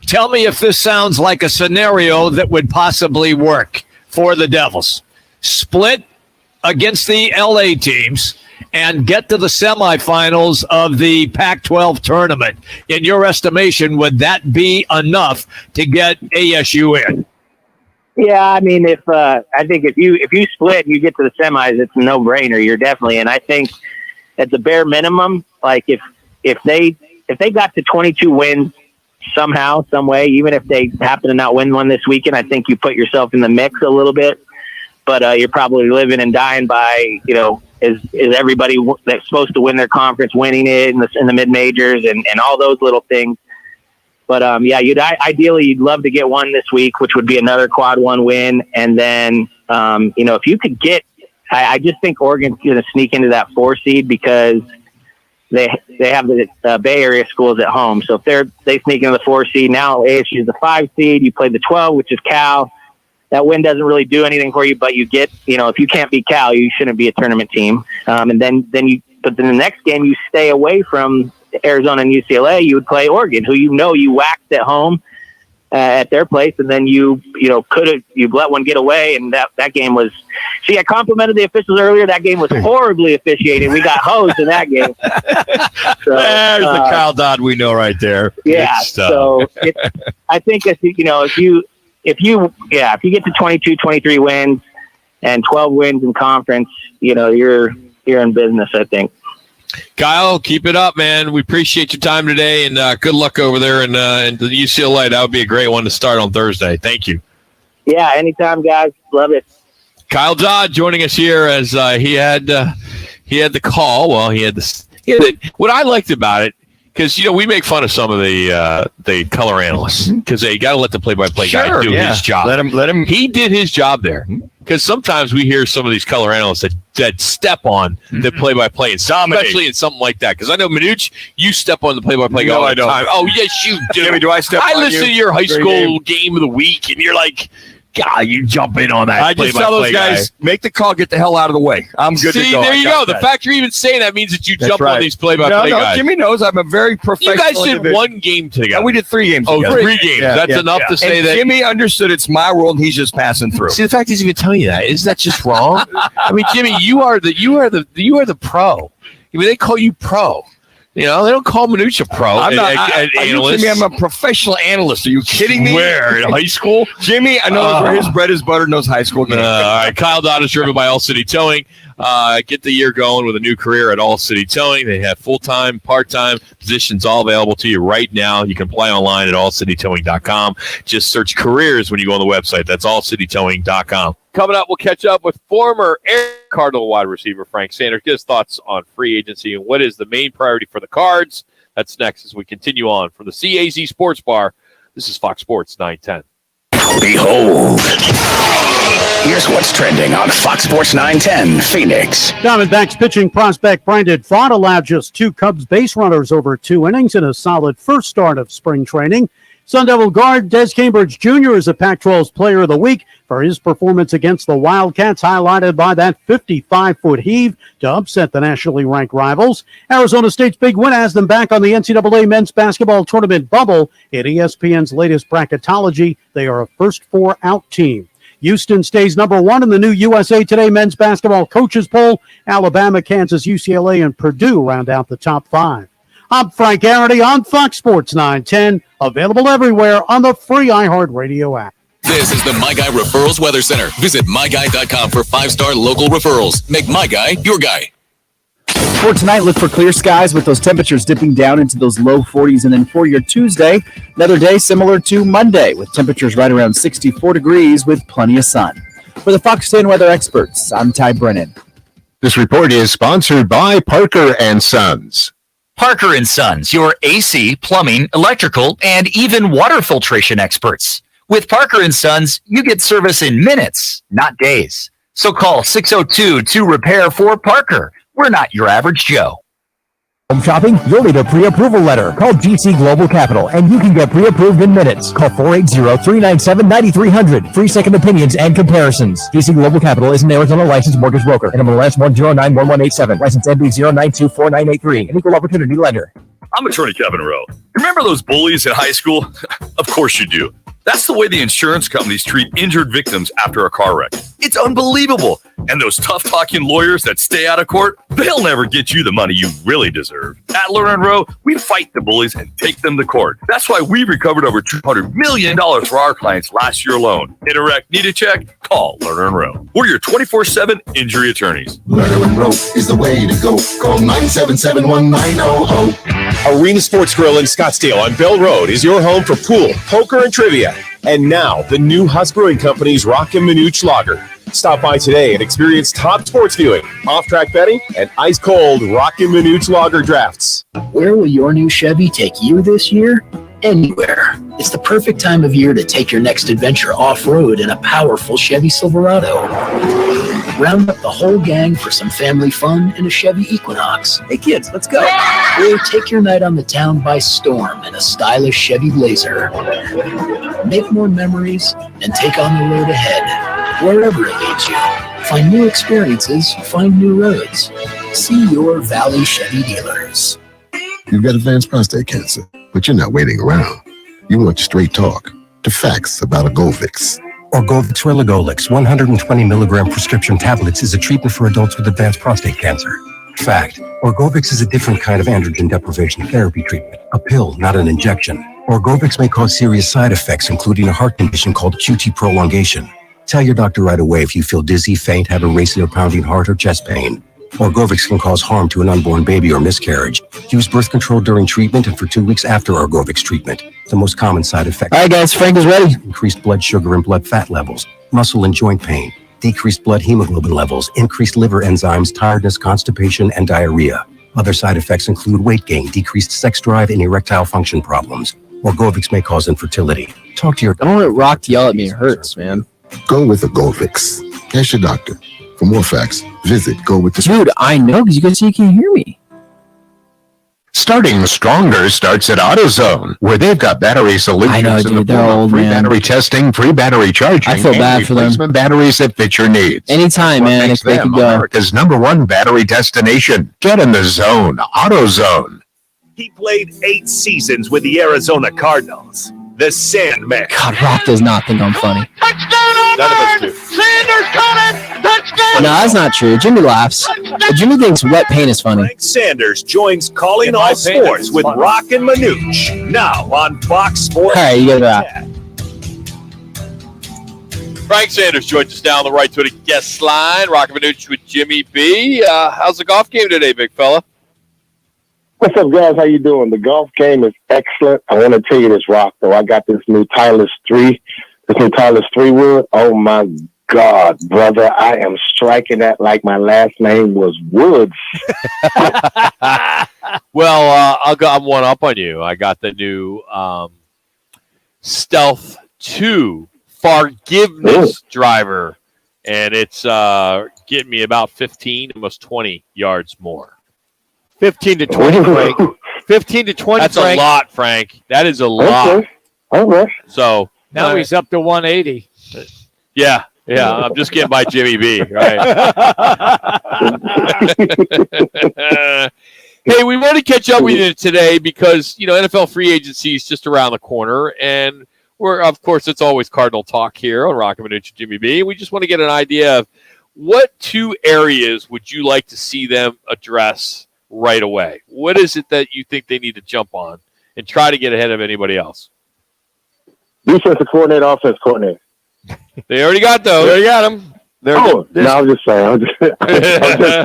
tell me if this sounds like a scenario that would possibly work for the Devils. Split against the LA teams and get to the semifinals of the Pac-12 tournament. In your estimation, would that be enough to get ASU in? Yeah, I mean, I think if you split and you get to the semis, it's a no-brainer. You're definitely in. I think at the bare minimum, like if they got to 22 wins somehow, some way, even if they happen to not win one this weekend, I think you put yourself in the mix a little bit. But you're probably living and dying by, is everybody that's supposed to win their conference winning it in the mid majors and all those little things. But ideally you'd love to get one this week, which would be another quad one win. And then, if you could get, I just think Oregon's going to sneak into that 4 seed because they have the Bay Area schools at home. So if they sneak into the 4 seed, now ASU is the 5 seed. You play the 12, which is Cal. That win doesn't really do anything for you, but you get, if you can't beat Cal, you shouldn't be a tournament team. And then the next game you stay away from Arizona and UCLA, you would play Oregon, who you waxed at home at their place, and then you let one get away, and that game was. See, I complimented the officials earlier. That game was horribly officiated. We got hosed in that game. So, there's the Kyle Dodd we know right there. Yeah. So I think if you get to 22, 23 wins and 12 wins in conference, you're in business, I think. Kyle, keep it up, man. We appreciate your time today, and good luck over there in the UCLA. That would be a great one to start on Thursday. Thank you. Yeah, anytime, guys. Love it. Kyle Dodd joining us here as he had He had the call. Well, he had what I liked about it, because we make fun of some of the color analysts because they got to let the play-by-play guy do his job. Let him. He did his job there, because sometimes we hear some of these color analysts that step on the play-by-play, especially in something like that. Because I know, Manuch, you step on the play-by-play all the time. Oh, yes, you do. Jimmy, do I step I on listen you? to your high school game of the week, and you're like, God, you jump in on that. I just tell those guys, make the call, get the hell out of the way. I'm good to go. See, there you go. The fact you're even saying that means that you That's jump right. on these play-by-play No, guys. Jimmy knows I'm a very professional. You guys did individual. one game together. We did 3 games Oh, together. 3 games. That's enough to say and that. Jimmy understood it's my world, and he's just passing through. See, the fact he's even telling you that, isn't that just wrong? I mean, Jimmy, you are the pro. I mean, they call you pro. They don't call Manuch a pro. I'm not. Analyst. I'm a professional analyst. Are you kidding me? Where? In high school? Jimmy, I know where his bread is buttered in those high school games. All right. Kyle Dodd is driven by All City Towing. Get the year going with a new career at All City Towing. They have full-time, part-time positions all available to you right now. You can apply online at allcitytowing.com. Just search careers when you go on the website. That's allcitytowing.com. Coming up, we'll catch up with former Air Cardinal wide receiver Frank Sanders. Get his thoughts on free agency and what is the main priority for the Cards. That's next as we continue on from the CAZ Sports Bar. This is Fox Sports 910. Behold, here's what's trending on Fox Sports 910 Phoenix. Diamondbacks pitching prospect Brandon Pfaadt allowed just 2 Cubs base runners over 2 innings in a solid first start of spring training. Sun Devil guard Des Cambridge Jr. is a Pac-12's Player of the Week for his performance against the Wildcats, highlighted by that 55-foot heave to upset the nationally ranked rivals. Arizona State's big win has them back on the NCAA men's basketball tournament bubble. In ESPN's latest bracketology, they are a first 4-out team. Houston stays number 1 in the new USA Today men's basketball coaches poll. Alabama, Kansas, UCLA, and Purdue round out the top 5. I'm Frank Arity on Fox Sports 910, available everywhere on the free iHeartRadio app. This is the My Guy Referrals Weather Center. Visit myguy.com for 5-star local referrals. Make My Guy your guy. For tonight, look for clear skies with those temperatures dipping down into those low 40s. And then for your Tuesday, another day similar to Monday with temperatures right around 64 degrees with plenty of sun. For the Fox 10 weather experts, I'm Ty Brennan. This report is sponsored by Parker & Sons. Parker & Sons, your AC, plumbing, electrical, and even water filtration experts. With Parker & Sons, you get service in minutes, not days. So call 602-2REPAIR for Parker. We're not your average Joe. Home shopping? You'll need a pre-approval letter. Call GC Global Capital, and you can get pre-approved in minutes. Call 480-397-9300. Free second opinions and comparisons. GC Global Capital is an Arizona licensed mortgage broker. NMLS 1091187. License NB 0924983. An equal opportunity lender. I'm attorney Kevin Rowe. Remember those bullies in high school? Of course you do. That's the way the insurance companies treat injured victims after a car wreck. It's unbelievable. And those tough-talking lawyers that stay out of court, they'll never get you the money you really deserve. At Lerner & Rowe, we fight the bullies and take them to court. That's why we recovered over $200 million for our clients last year alone. In a wreck, need a check? Call Lerner & Rowe. We're your 24/7 injury attorneys. Lerner & Rowe is the way to go. Call 977-1900. Arena Sports Grill in Scottsdale on Bell Road is your home for pool, poker, and trivia. And now, the new Huss Brewing Company's Roc and Manuch Lager. Stop by today and experience top sports viewing, off-track betting, and ice-cold Roc and Manuch Lager drafts. Where will your new Chevy take you this year? Anywhere. It's the perfect time of year to take your next adventure off-road in a powerful Chevy Silverado. Round up the whole gang for some family fun in a Chevy Equinox. Hey kids, let's go. Or take your night on the town by storm in a stylish Chevy Blazer. Make more memories and take on the road ahead. Wherever it leads you. Find new experiences, find new roads. See your Valley Chevy dealers. You've got advanced prostate cancer, but you're not waiting around. You want straight talk to facts about a Govix. Orgovix Relagolix 120 milligram prescription tablets is a treatment for adults with advanced prostate cancer. Fact, Orgovix is a different kind of androgen deprivation therapy treatment, a pill, not an injection. Orgovix may cause serious side effects, including a heart condition called QT prolongation. Tell your doctor right away if you feel dizzy, faint, have a racing or pounding heart, or chest pain. Orgovix can cause harm to an unborn baby or miscarriage. Use birth control during treatment and for 2 weeks after Orgovix treatment. The most common side effect. All right, guys, Frank is ready. Increased blood sugar and blood fat levels, muscle and joint pain, decreased blood hemoglobin levels, increased liver enzymes, tiredness, constipation, and diarrhea. Other side effects include weight gain, decreased sex drive, and erectile function problems. Orgovyx may cause infertility. Talk to your... Don't let Rock yell at me. It hurts, man. Go with Orgovyx. Ask your doctor. For more facts, visit Dude, I know, because you can see you can't hear me. Starting stronger starts at AutoZone, where they've got battery solutions. I know, dude. They're old, free man. battery testing, free battery charging, I feel and bad for them. replacement batteries that fit your needs. Anytime, What man, makes if they them could go. America's #1 battery destination. Get in the zone. AutoZone. He played 8 seasons with the Arizona Cardinals. The Sandman. God, Rock does not think I'm funny. None of us do. Sanders caught it! Touchdown! No, that's not true. Jimmy laughs. Jimmy thinks wet paint is funny. Frank Sanders joins Calling All Sports with Roc and Manuch. Now on Fox Sports. All right, you get that. Frank Sanders joins us now on the right to the guest line. Roc and Manuch with Jimmy B. How's the golf game today, big fella? What's up, guys? How you doing? The golf game is excellent. I want to tell you this, Rock, though. I got this new Titleist 3 wood. Oh, my God, brother. I am striking that like my last name was Woods. Well, I'm one up on you. I got the new Stealth 2 Forgiveness driver, and it's getting me about 15, almost 20 yards more. 15 to 20, Frank. 15 to 20, That's Frank. a lot, Frank. That is a lot. Okay. So Now he's up to 180. Yeah, I'm just getting by Jimmy B, right? Hey, we want to catch up with you today because, NFL free agency is just around the corner, and of course, it's always Cardinal talk here on Roc and Manuch and Jimmy B. We just want to get an idea of what 2 areas would you like to see them address right away? What is it that you think they need to jump on and try to get ahead of anybody else? Defensive coordinator, offense coordinator. They already got those. They already got them. No, I'm just saying. I'm just They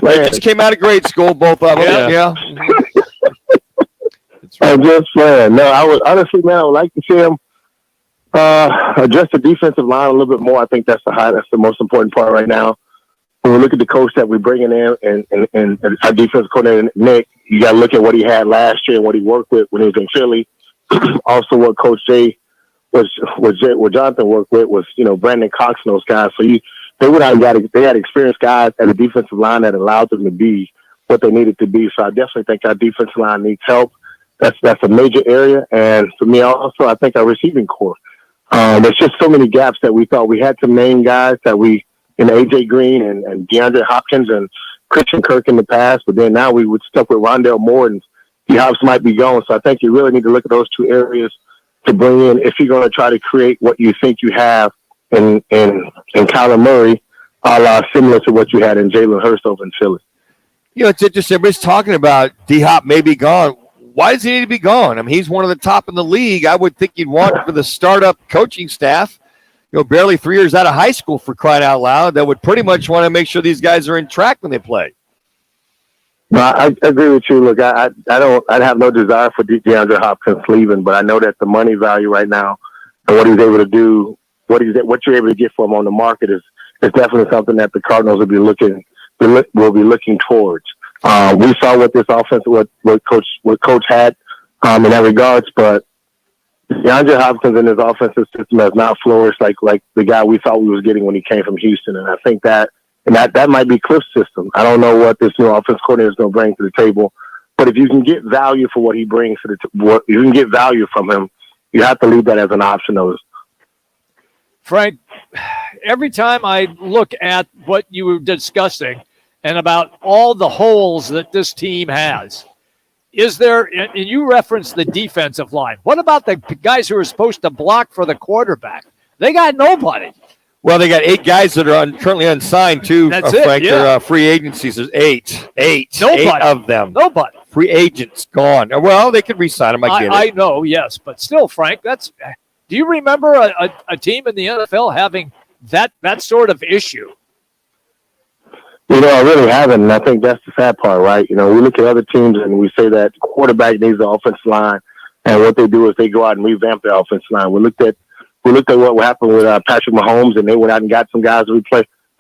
playing. just came out of grade school, both of them. Yeah. I'm just saying. No, I would honestly, man, I would like to see him address the defensive line a little bit more. I think that's the most important part right now. When we look at the coach that we're bringing in and our defensive coordinator, Nick, you got to look at what he had last year and what he worked with when he was in Philly. Also, what Coach Jay what Jonathan worked with was, Brandon Cox and those guys. So they had experienced guys at the defensive line that allowed them to be what they needed to be. So I definitely think our defensive line needs help. That's a major area. And for me also, I think our receiving core. There's just so many gaps that we thought we had some main guys that we, AJ Green and DeAndre Hopkins and Christian Kirk in the past, but then now we would stuck with Rondell Moore and D Hobbs might be going. So I think you really need to look at those 2 areas to bring in if you're going to try to create what you think you have in Kyler Murray, similar to what you had in Jalen Hurts over in Philly. It's interesting. Everybody's talking about D-Hop may be gone. Why does he need to be gone? I mean, he's one of the top in the league. I would think you'd want for the startup coaching staff, barely 3 years out of high school, for crying out loud, that would pretty much want to make sure these guys are in track when they play. No, I agree with you. Look, I'd have no desire for DeAndre Hopkins leaving, but I know that the money value right now and what he's able to do, what you're able to get for him on the market is definitely something that the Cardinals will be looking towards. We saw what this offense, what Coach had in that regards, but DeAndre Hopkins in his offensive system has not flourished like the guy we thought we was getting when he came from Houston, and I think that might be Cliff's system. I don't know what this new offense coordinator is going to bring to the table, but if you can get value for what he brings to what you can get value from him, you have to leave that as an option. Frank, every time I look at what you were discussing and about all the holes that this team has, is there, and you referenced the defensive line, what about the guys who are supposed to block for the quarterback? They got nobody. Well, they got 8 guys that are currently unsigned, too. That's Frank. it, yeah. They're free agencies. There's 8. Nobody. 8 of them. Nobody. Free agents gone. Well, they could re-sign them. I get it. I know, yes, but still, Frank, do you remember a team in the NFL having that sort of issue? I really haven't, and I think that's the sad part, right? We look at other teams and we say that the quarterback needs the offensive line, and what they do is they go out and revamp their offensive line. We looked at what happened with Patrick Mahomes, and they went out and got some guys to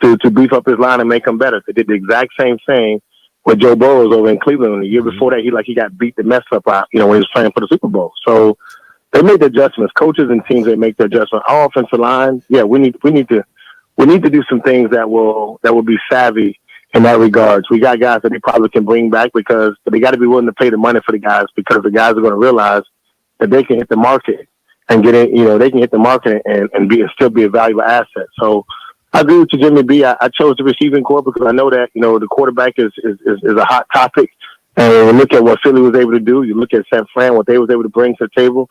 to beef up his line and make him better. They did the exact same thing with Joe Burrow over in Cleveland. The year before that, he got beat the mess up out, when he was playing for the Super Bowl. So they made the adjustments. Coaches and teams, they make the adjustment. Our offensive line, we need to do some things that will be savvy in that regards. We got guys that they probably can bring back but they got to be willing to pay the money for the guys, because the guys are going to realize that they can hit the market and get in. They can hit the market and still be a valuable asset. So I agree with you, Jimmy B. I chose the receiving corps because I know that the quarterback is a hot topic. And when you look at what Philly was able to do, you look at San Fran, what they was able to bring to the table.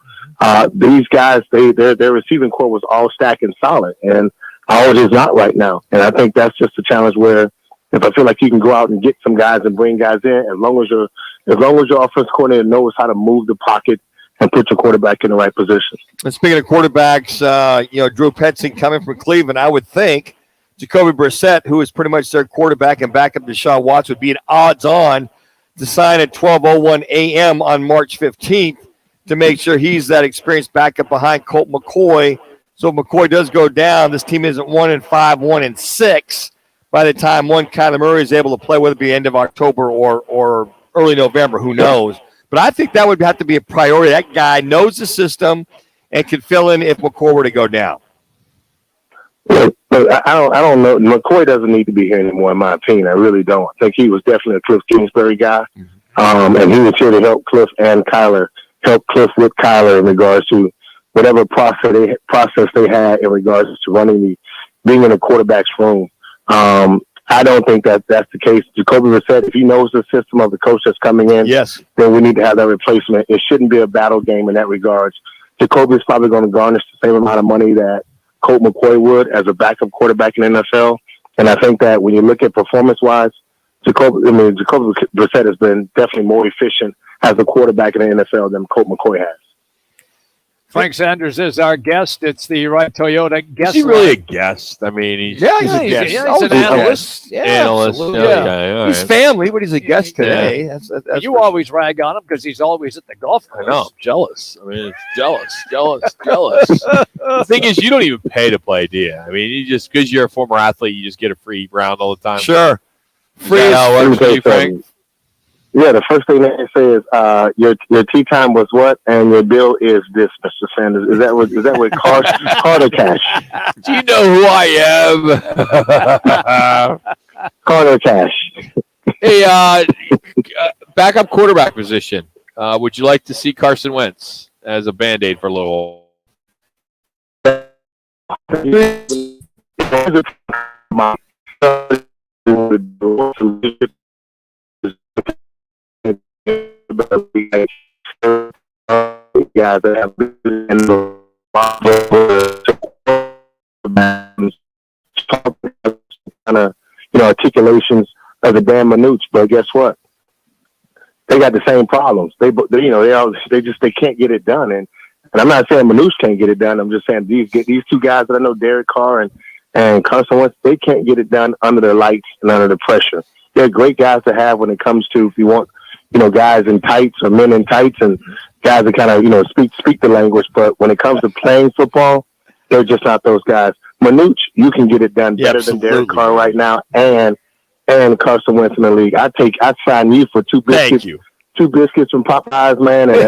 These guys, their receiving corps was all stacking solid, and ours is not right now. And I think that's just a challenge where, if I feel like you can go out and get some guys and bring guys in, as long as your offense coordinator knows how to move the pocket and put your quarterback in the right position. And speaking of quarterbacks, Drew Petzing coming from Cleveland, I would think Jacoby Brissett, who is pretty much their quarterback and backup to Deshaun Watson, would be an odds-on to sign at 12:01 a.m. on March 15th to make sure he's that experienced backup behind Colt McCoy. So if McCoy does go down, this team isn't 1-5, 1-6 by the time Kyler Murray is able to play, whether it be end of October or early November, who knows. But I think that would have to be a priority. That guy knows the system and can fill in if McCoy were to go down. But I don't know. McCoy doesn't need to be here anymore, in my opinion. I really don't. I think he was definitely a Cliff Kingsbury guy, and he was here to help Cliff and Kyler, help Cliff with Kyler in regards to whatever process they had in regards to being in a quarterback's room. I don't think that's the case. Jacoby Brissett, if he knows the system of the coach that's coming in, then we need to have that replacement. It shouldn't be a battle game in that regards. Jacoby's probably going to garnish the same amount of money that Colt McCoy would as a backup quarterback in the NFL. And I think that when you look at performance-wise, Jacoby Brissett has been definitely more efficient as a quarterback in the NFL than Colt McCoy has. Frank Sanders is our guest. It's the Right Toyota guest. Is he really a guest? I mean, he's a guest. He's an analyst. Analyst. Okay, he's family, but he's a guest today. Yeah. That's you always rag on him because he's always at the golf course. I know. I'm jealous. I mean, it's jealous. The thing is, you don't even pay to play, do you? I mean, you just, because you're a former athlete, you just get a free round all the time. Sure. Free. Works for you, Frank? Yeah, the first thing they say is your tea time was what, and your bill is this, Mr. Sanders. Is that what card or cash? Do you know who I am? Card or cash? Hey, backup quarterback position. Would you like to see Carson Wentz as a Band-Aid for a little? Guys that have articulations of the Dan Manuch, but guess what? They got the same problems. They can't get it done, and I'm not saying Manuch can't get it done. I'm just saying these two guys that I know, Derek Carr and Carson Wentz, they can't get it done under the lights and under the pressure. They're great guys to have when it comes to, if you want, guys in tights or men in tights and guys that kind of, speak the language. But when it comes to playing football, they're just not those guys. Manuch, you can get it done better than Derek Carr right now and Carson Wentz in the league. I'd sign you for two biscuits. Thank you. 2 biscuits from Popeyes, man, and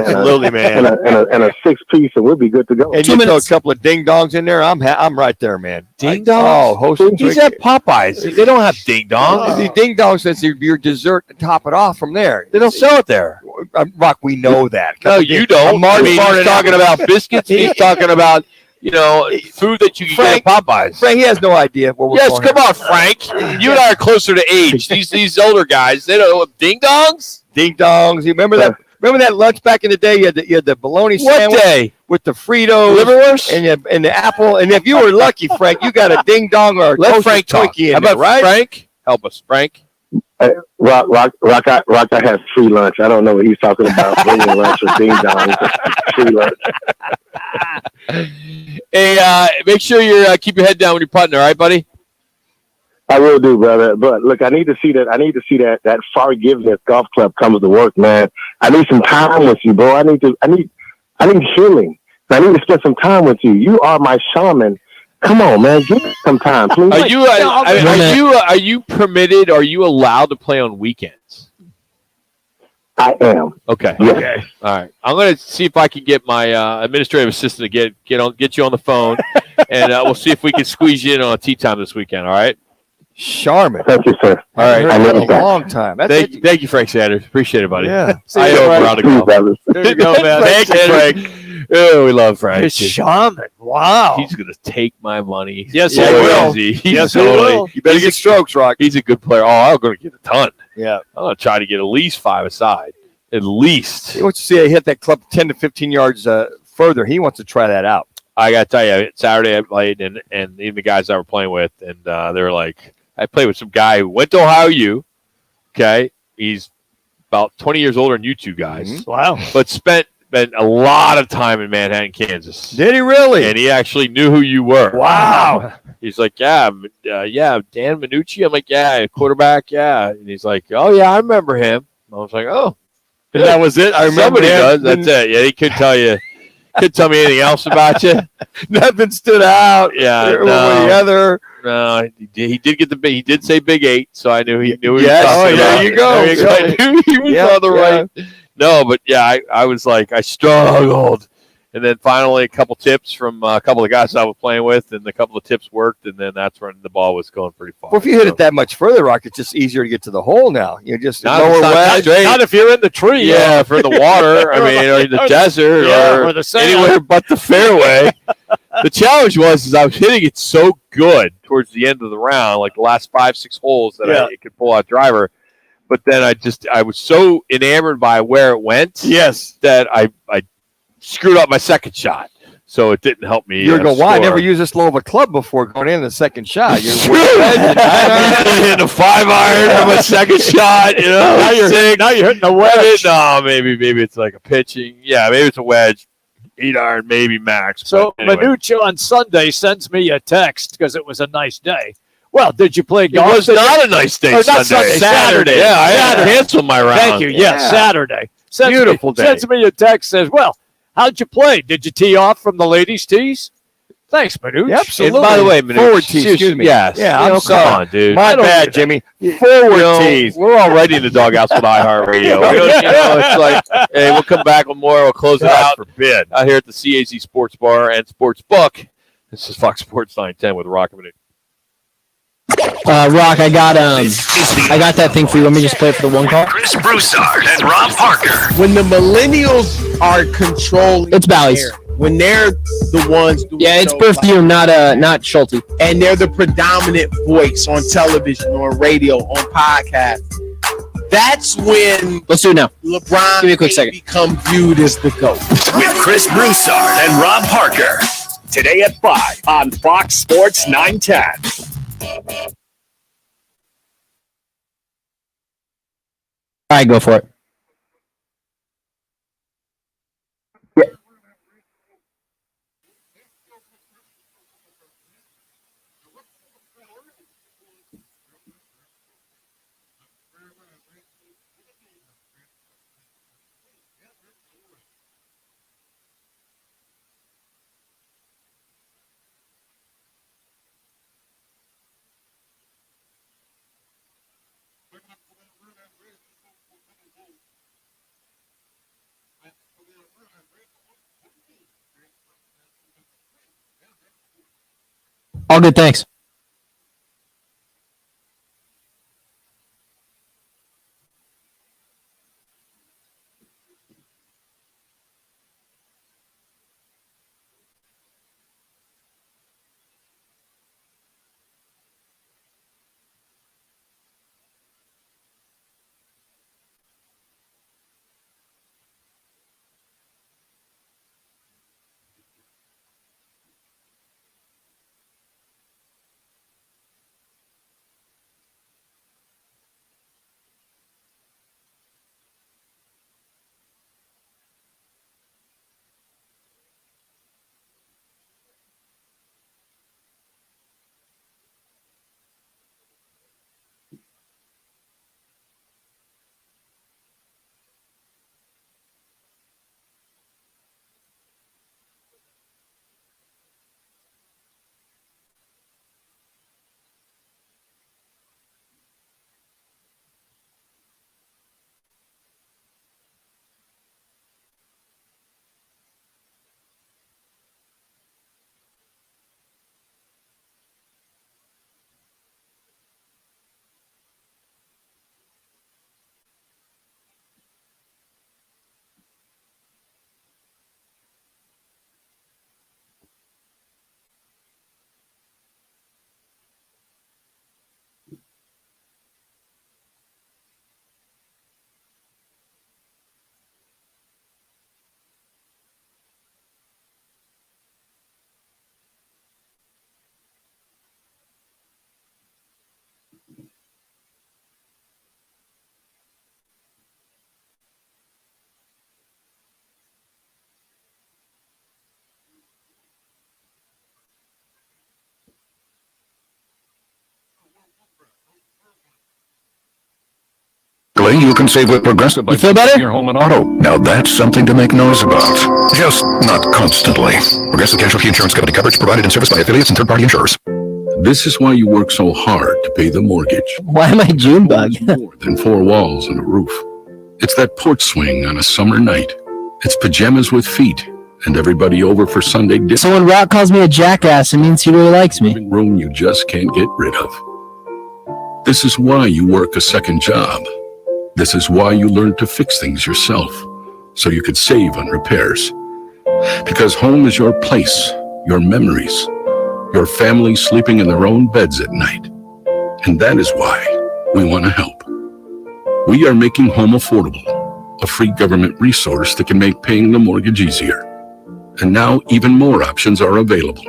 a 6-piece, and we'll be good to go. And you throw a couple of ding dongs in there, I'm right there, man. Ding dongs? He's at Popeyes. They don't have ding dongs. The ding dongs says your dessert to top it off from there. They don't sell it there. Rock, we know that. No, you don't. He's talking about biscuits. He's talking about food that you can get at Popeyes. Frank, he has no idea what we're Yes, come on, Frank. You and I are closer to age. These older guys, they don't know what ding dongs. Ding dongs. You remember that? Remember that lunch back in the day? You had the bologna sandwich with the Fritos, liverwurst, and the apple. And if you were lucky, Frank, you got a ding dong or a Frank Twinkie in there, right? Frank, help us, Frank. Rock, I have free lunch. I don't know what he's talking about. Bringing lunch or ding dong. Free lunch. Hey, make sure you keep your head down when you're putting, all right, buddy? I will do, brother. But look, I need to see that Forgiveness Golf Club comes to work, man. I need some time with you, bro. I need healing. I need to spend some time with you. You are my shaman Come on, man. Give me some time, please. Are you permitted? Are you allowed to play on weekends? I am. Okay. Yes. Okay. All right. I'm going to see if I can get my administrative assistant to get you on the phone, and we'll see if we can squeeze you in on a tea time this weekend. All right. Charmin. Thank you, sir. All right. I know a long time. Thank you, Frank Sanders. Appreciate it, buddy. Yeah. I owe him a round of golf. There you go, man. Thank you, Frank. Oh, we love Frank. It's Shaman. Wow. He's going to take my money. Yes, he will. Yes, he will. You better get strokes, Rock. He's a good player. Oh, I'm going to get a ton. Yeah. I'm going to try to get at least 5 aside. At least. He wants to see I hit that club 10 to 15 yards further. He wants to try that out. I got to tell you, Saturday I played, and even the guys I were playing with, and they were like, I played with some guy who went to Ohio U. Okay. He's about 20 years older than you two guys. Mm-hmm. Wow. But spent a lot of time in Manhattan, Kansas. Did he really? And he actually knew who you were. Wow. He's like, yeah, Dan Manucci. I'm like, yeah, quarterback, yeah. And he's like, oh, yeah, I remember him. I was like, oh. And that was it? I remember Somebody him. does. That's it. Yeah, he couldn't tell you. Couldn't tell me anything else about you. Nothing stood out. Yeah, One way or the other. No, he did get the big. He did say Big 8, so I knew he knew he Yes. was talking There about. you go. There you go. I knew he was on the right. No, but yeah, I was like, I struggled. And then finally, a couple tips from a couple of guys I was playing with, and a couple of tips worked, and then that's when the ball was going pretty far. Well, if you hit it that much further, Rock, it's just easier to get to the hole now. You're just Not- lower it's not wedge. straight. Not if you're in the tree. Yeah, for the water, I mean, or in the desert, or the sand. anywhere but the fairway. The challenge was I was hitting it so good towards the end of the round, like the last 5-6 holes that I could pull out driver. But then I was so enamored by where it went, that I screwed up my second shot. So it didn't help me. You're going, wow, I score. never used this low of a hitting before going in the second shot. You're hitting a 5-iron for my second shot. You know, now you're hitting a wedge. No, maybe it's like a pitching. Yeah, maybe it's a wedge. 8-iron, maybe max. So but anyway. Manucci on Sunday sends me a text because it was a nice day. Well, did you play golf? It was not a nice day. Or not Sunday. Saturday. Yeah, I had to cancel my round. Thank you. Yes, Saturday. Beautiful day. Sends me a text, says, well, how'd you play? Did you tee off from the ladies' tees? Thanks, Manucci. Absolutely. And by the way, Manucci, forward tees. Excuse me. Yes. Yeah, You know, I'm sorry. come on, dude. My bad, Jimmy. Forward tees. We're already in the doghouse with iHeartRadio. It's like, hey, we'll come back with more. We'll close it out. Forbid. Out here at the CAZ Sports Bar and Sports Book. This is Fox Sports 910 with Roc and Manuch. Rock, I got that thing for you. Let me just play it for the one call. Chris Broussard and Rob Parker. When the millennials are controlling, It's Bally's. when they're the ones doing Yeah, it's shows Berthium, not Schulte. and they're the predominant voice on television, on radio, on podcast. That's when Let's do it now. LeBron Give me a quick second. become viewed as the GOAT. With Chris Broussard and Rob Parker. Today at 5 on Fox Sports 910. All right, go for it. All good, thanks. Finally, you can save with Progressive by feel better? Your home and auto. Now that's something to make noise about. Just not constantly. Progressive Casualty Insurance Company coverage provided in service by affiliates and third-party insurers. This is why you work so hard to pay the mortgage. Why am I June bug? More than 4 walls and a roof. It's that porch swing on a summer night. It's pajamas with feet and everybody over for Sunday dinner. So when Rock calls me a jackass, it means he really likes me. Room you just can't get rid of. This is why you work a second job. This is why you learn to fix things yourself, so you could save on repairs. Because home is your place, your memories, your family sleeping in their own beds at night. And that is why we want to help. We are making home affordable, a free government resource that can make paying the mortgage easier. And now even more options are available.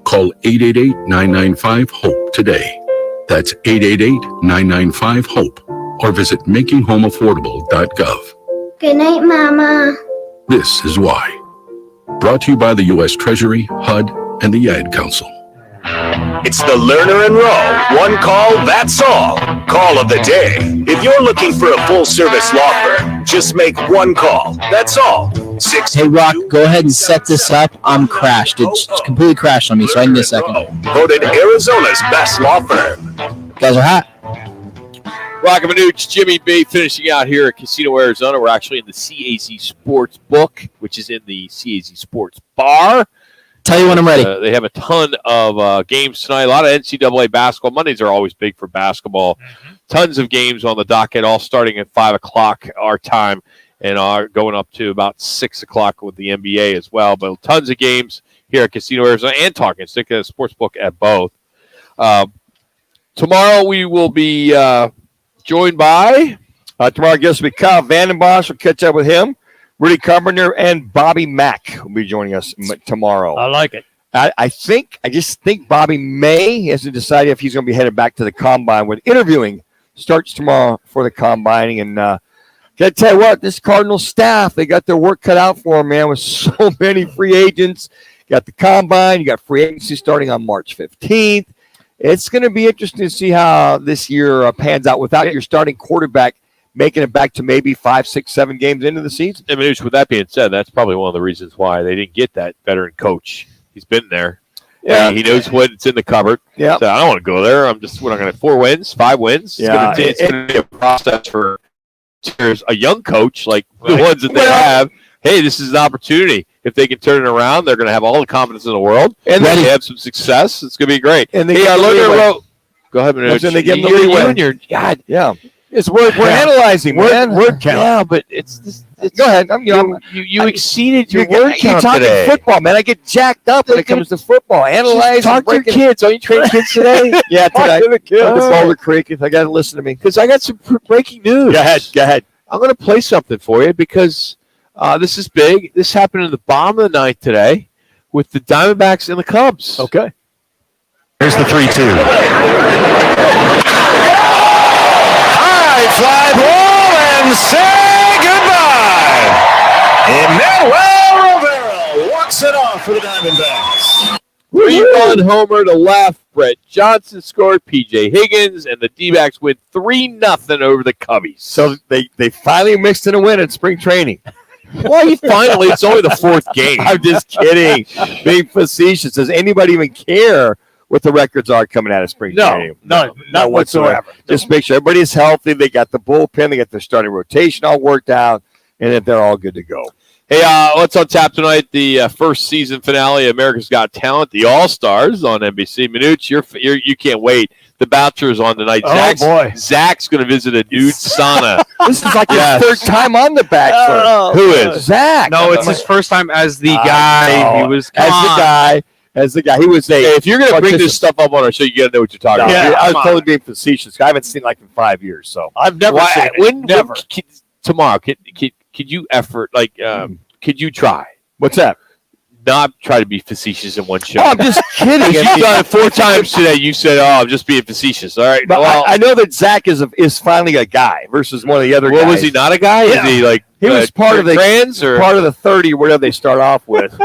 Call 888-995-HOPE today. That's 888-995-HOPE. Or visit makinghomeaffordable.gov. Good night, Mama. This is why. Brought to you by the U.S. Treasury, HUD, and the Ad Council. It's the Lerner and Rowe. One call, that's all. Call of the day. If you're looking for a full-service law firm, just make one call. That's all. Hey, Rock, go ahead and set this up. I'm crashed. It's completely crashed on me, so I need a second. Voted Arizona's best law firm. You guys are hot. Roc and Manuch, Jimmy B finishing out here at Casino, Arizona. We're actually in the CAZ Sports Book, which is in the CAZ Sports Bar. Tell you when I'm ready. They have a ton of games tonight. A lot of NCAA basketball. Mondays are always big for basketball. Tons of games on the docket, all starting at 5 o'clock our time and are going up to about 6 o'clock with the NBA as well. But tons of games here at Casino, Arizona, and Talking Stick Sportsbook at both. Tomorrow we will be joined by... tomorrow guest will be Kyle Vandenbosch. We'll catch up with him. Rudy Carpenter and Bobby Mack will be joining us tomorrow. I like it. I just think Bobby May hasn't decided if he's going to be headed back to the Combine. With interviewing starts tomorrow for the Combining. And got to tell you what, this Cardinals staff, they got their work cut out for them, man, with so many free agents. You got the Combine. You got free agency starting on March 15th. It's going to be interesting to see how this year pans out without your starting quarterback making it back to maybe 5, 6, 7 games into the season. I mean, with that being said, that's probably one of the reasons why they didn't get that veteran coach. He's been there. Yeah, he knows what's in the cupboard. Yeah, so I don't want to go there. We're not going to 4 wins, 5 wins. Yeah, it's going to be a process for a young coach like the ones that they have. Hey, this is an opportunity. If they can turn it around, they're going to have all the confidence in the world. And they have some success. It's going to be great. And they go ahead, Manuch. And they get the leeway. God, yeah. We're analyzing, man. Word count. Yeah, but it's go ahead. You exceeded your word count You're talking today. Football, man. I get jacked up when it comes to football. Analyze. Talk to your kids. Don't you train kids today? Yeah, today. Talk to the kids. Boulder Creek. I got to listen to me because I got some breaking news. Go ahead. I'm going to play something for you because this is big. This happened in the bottom of the ninth today with the Diamondbacks and the Cubs. Okay. Here's the 3-2. Fly ball and say goodbye. Emmanuel Rivera walks it off for the Diamondbacks. 3-run homer to left. Brett Johnson scored. P.J. Higgins and the D-backs win 3-0 over the Cubbies. So they finally mixed in a win at spring training. Well, finally. It's only the 4th game. I'm just kidding. Being facetious. Does anybody even care what the records are coming out of spring training? No, not whatsoever. Just make sure everybody's healthy. They got the bullpen. They got their starting rotation all worked out, and that they're all good to go. Hey, what's on tap tonight? The first season finale of America's Got Talent, the All-Stars on NBC. Manuch, you can't wait. The Bachelor's on tonight. Boy. Zach's going to visit a nude sauna. This is like his 3rd time on The Bachelor. Who is? Zach. No, it's his first time as the guy. He was as the guy. He was Hey, if you're going to bring this stuff up on our show, you got to know what you're talking about. Yeah, I was totally being facetious. I haven't seen in 5 years. So I've never seen it. Never. Tomorrow, could you could you try? What's that? Not try to be facetious in one show. Oh, I'm just kidding. You've done it 4 times today. You said, I'm just being facetious. All right. But I know that Zach is finally a guy versus one of the other guys. Was he not a guy? Yeah. Is he he was part of the trans or part of the 30 or whatever they start off with.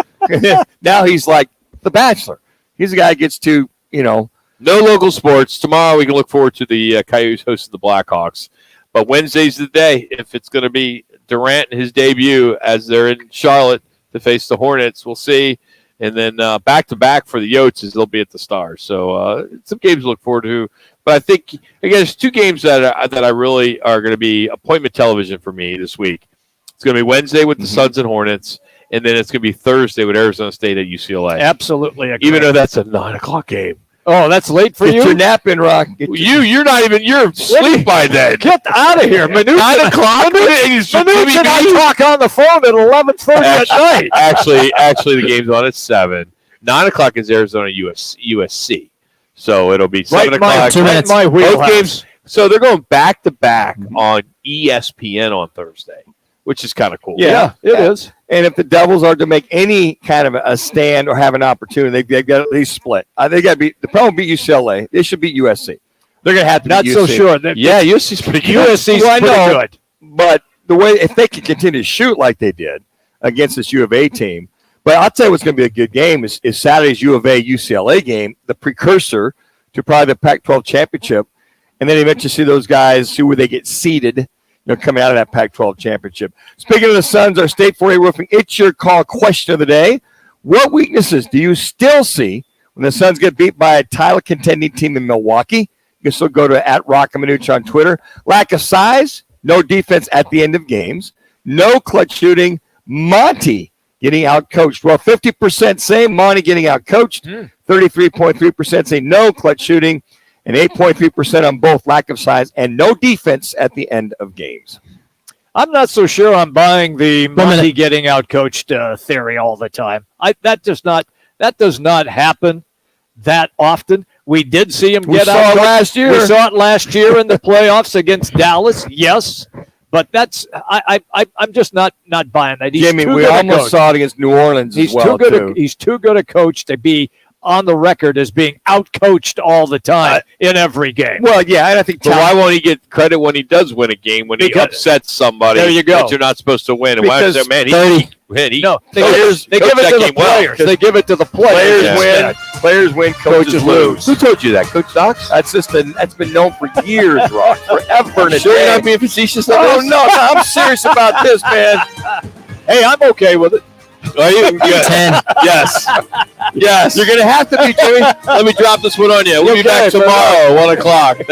Now he's like the Bachelor. He's a guy that gets to, no local sports. Tomorrow we can look forward to the Coyotes hosting the Blackhawks. But Wednesday's the day. If it's going to be Durant and his debut as they're in Charlotte to face the Hornets, we'll see. And then back-to-back for the Yotes as they'll be at the Stars. So some games to look forward to. But I think, again, there's two games that I really are going to be appointment television for me this week. It's going to be Wednesday with the Suns and Hornets, and then it's going to be Thursday with Arizona State at UCLA. Absolutely. Even though that's a 9 o'clock game. Oh, that's late for you? You're napping, Rock. You're asleep by then. Get out of here. 9 o'clock? Manuch and I talk on the phone at 11:30 at night. Actually, the game's on at 7. 9 o'clock is Arizona USC. So it'll be 7 o'clock. 2 minutes. My both games. So they're going back-to-back on ESPN on Thursday, which is kind of cool. Yeah, it is. And if the Devils are to make any kind of a stand or have an opportunity, they've got to at least split. They got to beat. The problem beat UCLA. They should beat USC. They're going to have to. Not beat so USC. sure. USC's pretty good. USC's pretty good. But the way if they can continue to shoot like they did against this U of A team, but I'll tell you what's going to be a good game is Saturday's U of A UCLA game, the precursor to probably the Pac-12 championship, and then eventually see those guys see where they get seeded. Coming out of that Pac-12 championship. Speaking of the Suns, our State 4A Roofing, it's your call question of the day. What weaknesses do you still see when the Suns get beat by a title contending team in Milwaukee? You can still go to @Roc and Manuch on Twitter. Lack of size, no defense at the end of games, no clutch shooting, Monty getting outcoached. Well, 50% say Monty getting outcoached, 33.3% say no clutch shooting, and 8.3% on both lack of size and no defense at the end of games. I'm not so sure I'm buying the Monty getting outcoached theory all the time. That does not happen that often. We did see him get out last year. We saw it last year in the playoffs against Dallas. Yes, but I'm just not buying that. He's Jimmy, we almost saw it against New Orleans. He's too good a coach to be on the record as being outcoached all the time in every game. Well, yeah, and I think. But why won't he get credit when he does win a game, when he upsets somebody there you go. that you're not supposed to win? And because why is that, man, they give it to the players. They give it to the players. Players win, coaches lose. Who told you that, Coach Docs? That's been known for years, Rock, forever. Sure, you're not being facetious. Oh no, I'm serious about this, man. Hey, I'm okay with it. Are you? Yes. 10. Yes. You're going to have to be, Jimmy. Let me drop this one on you. We'll be back tomorrow, 1 o'clock. Thanks.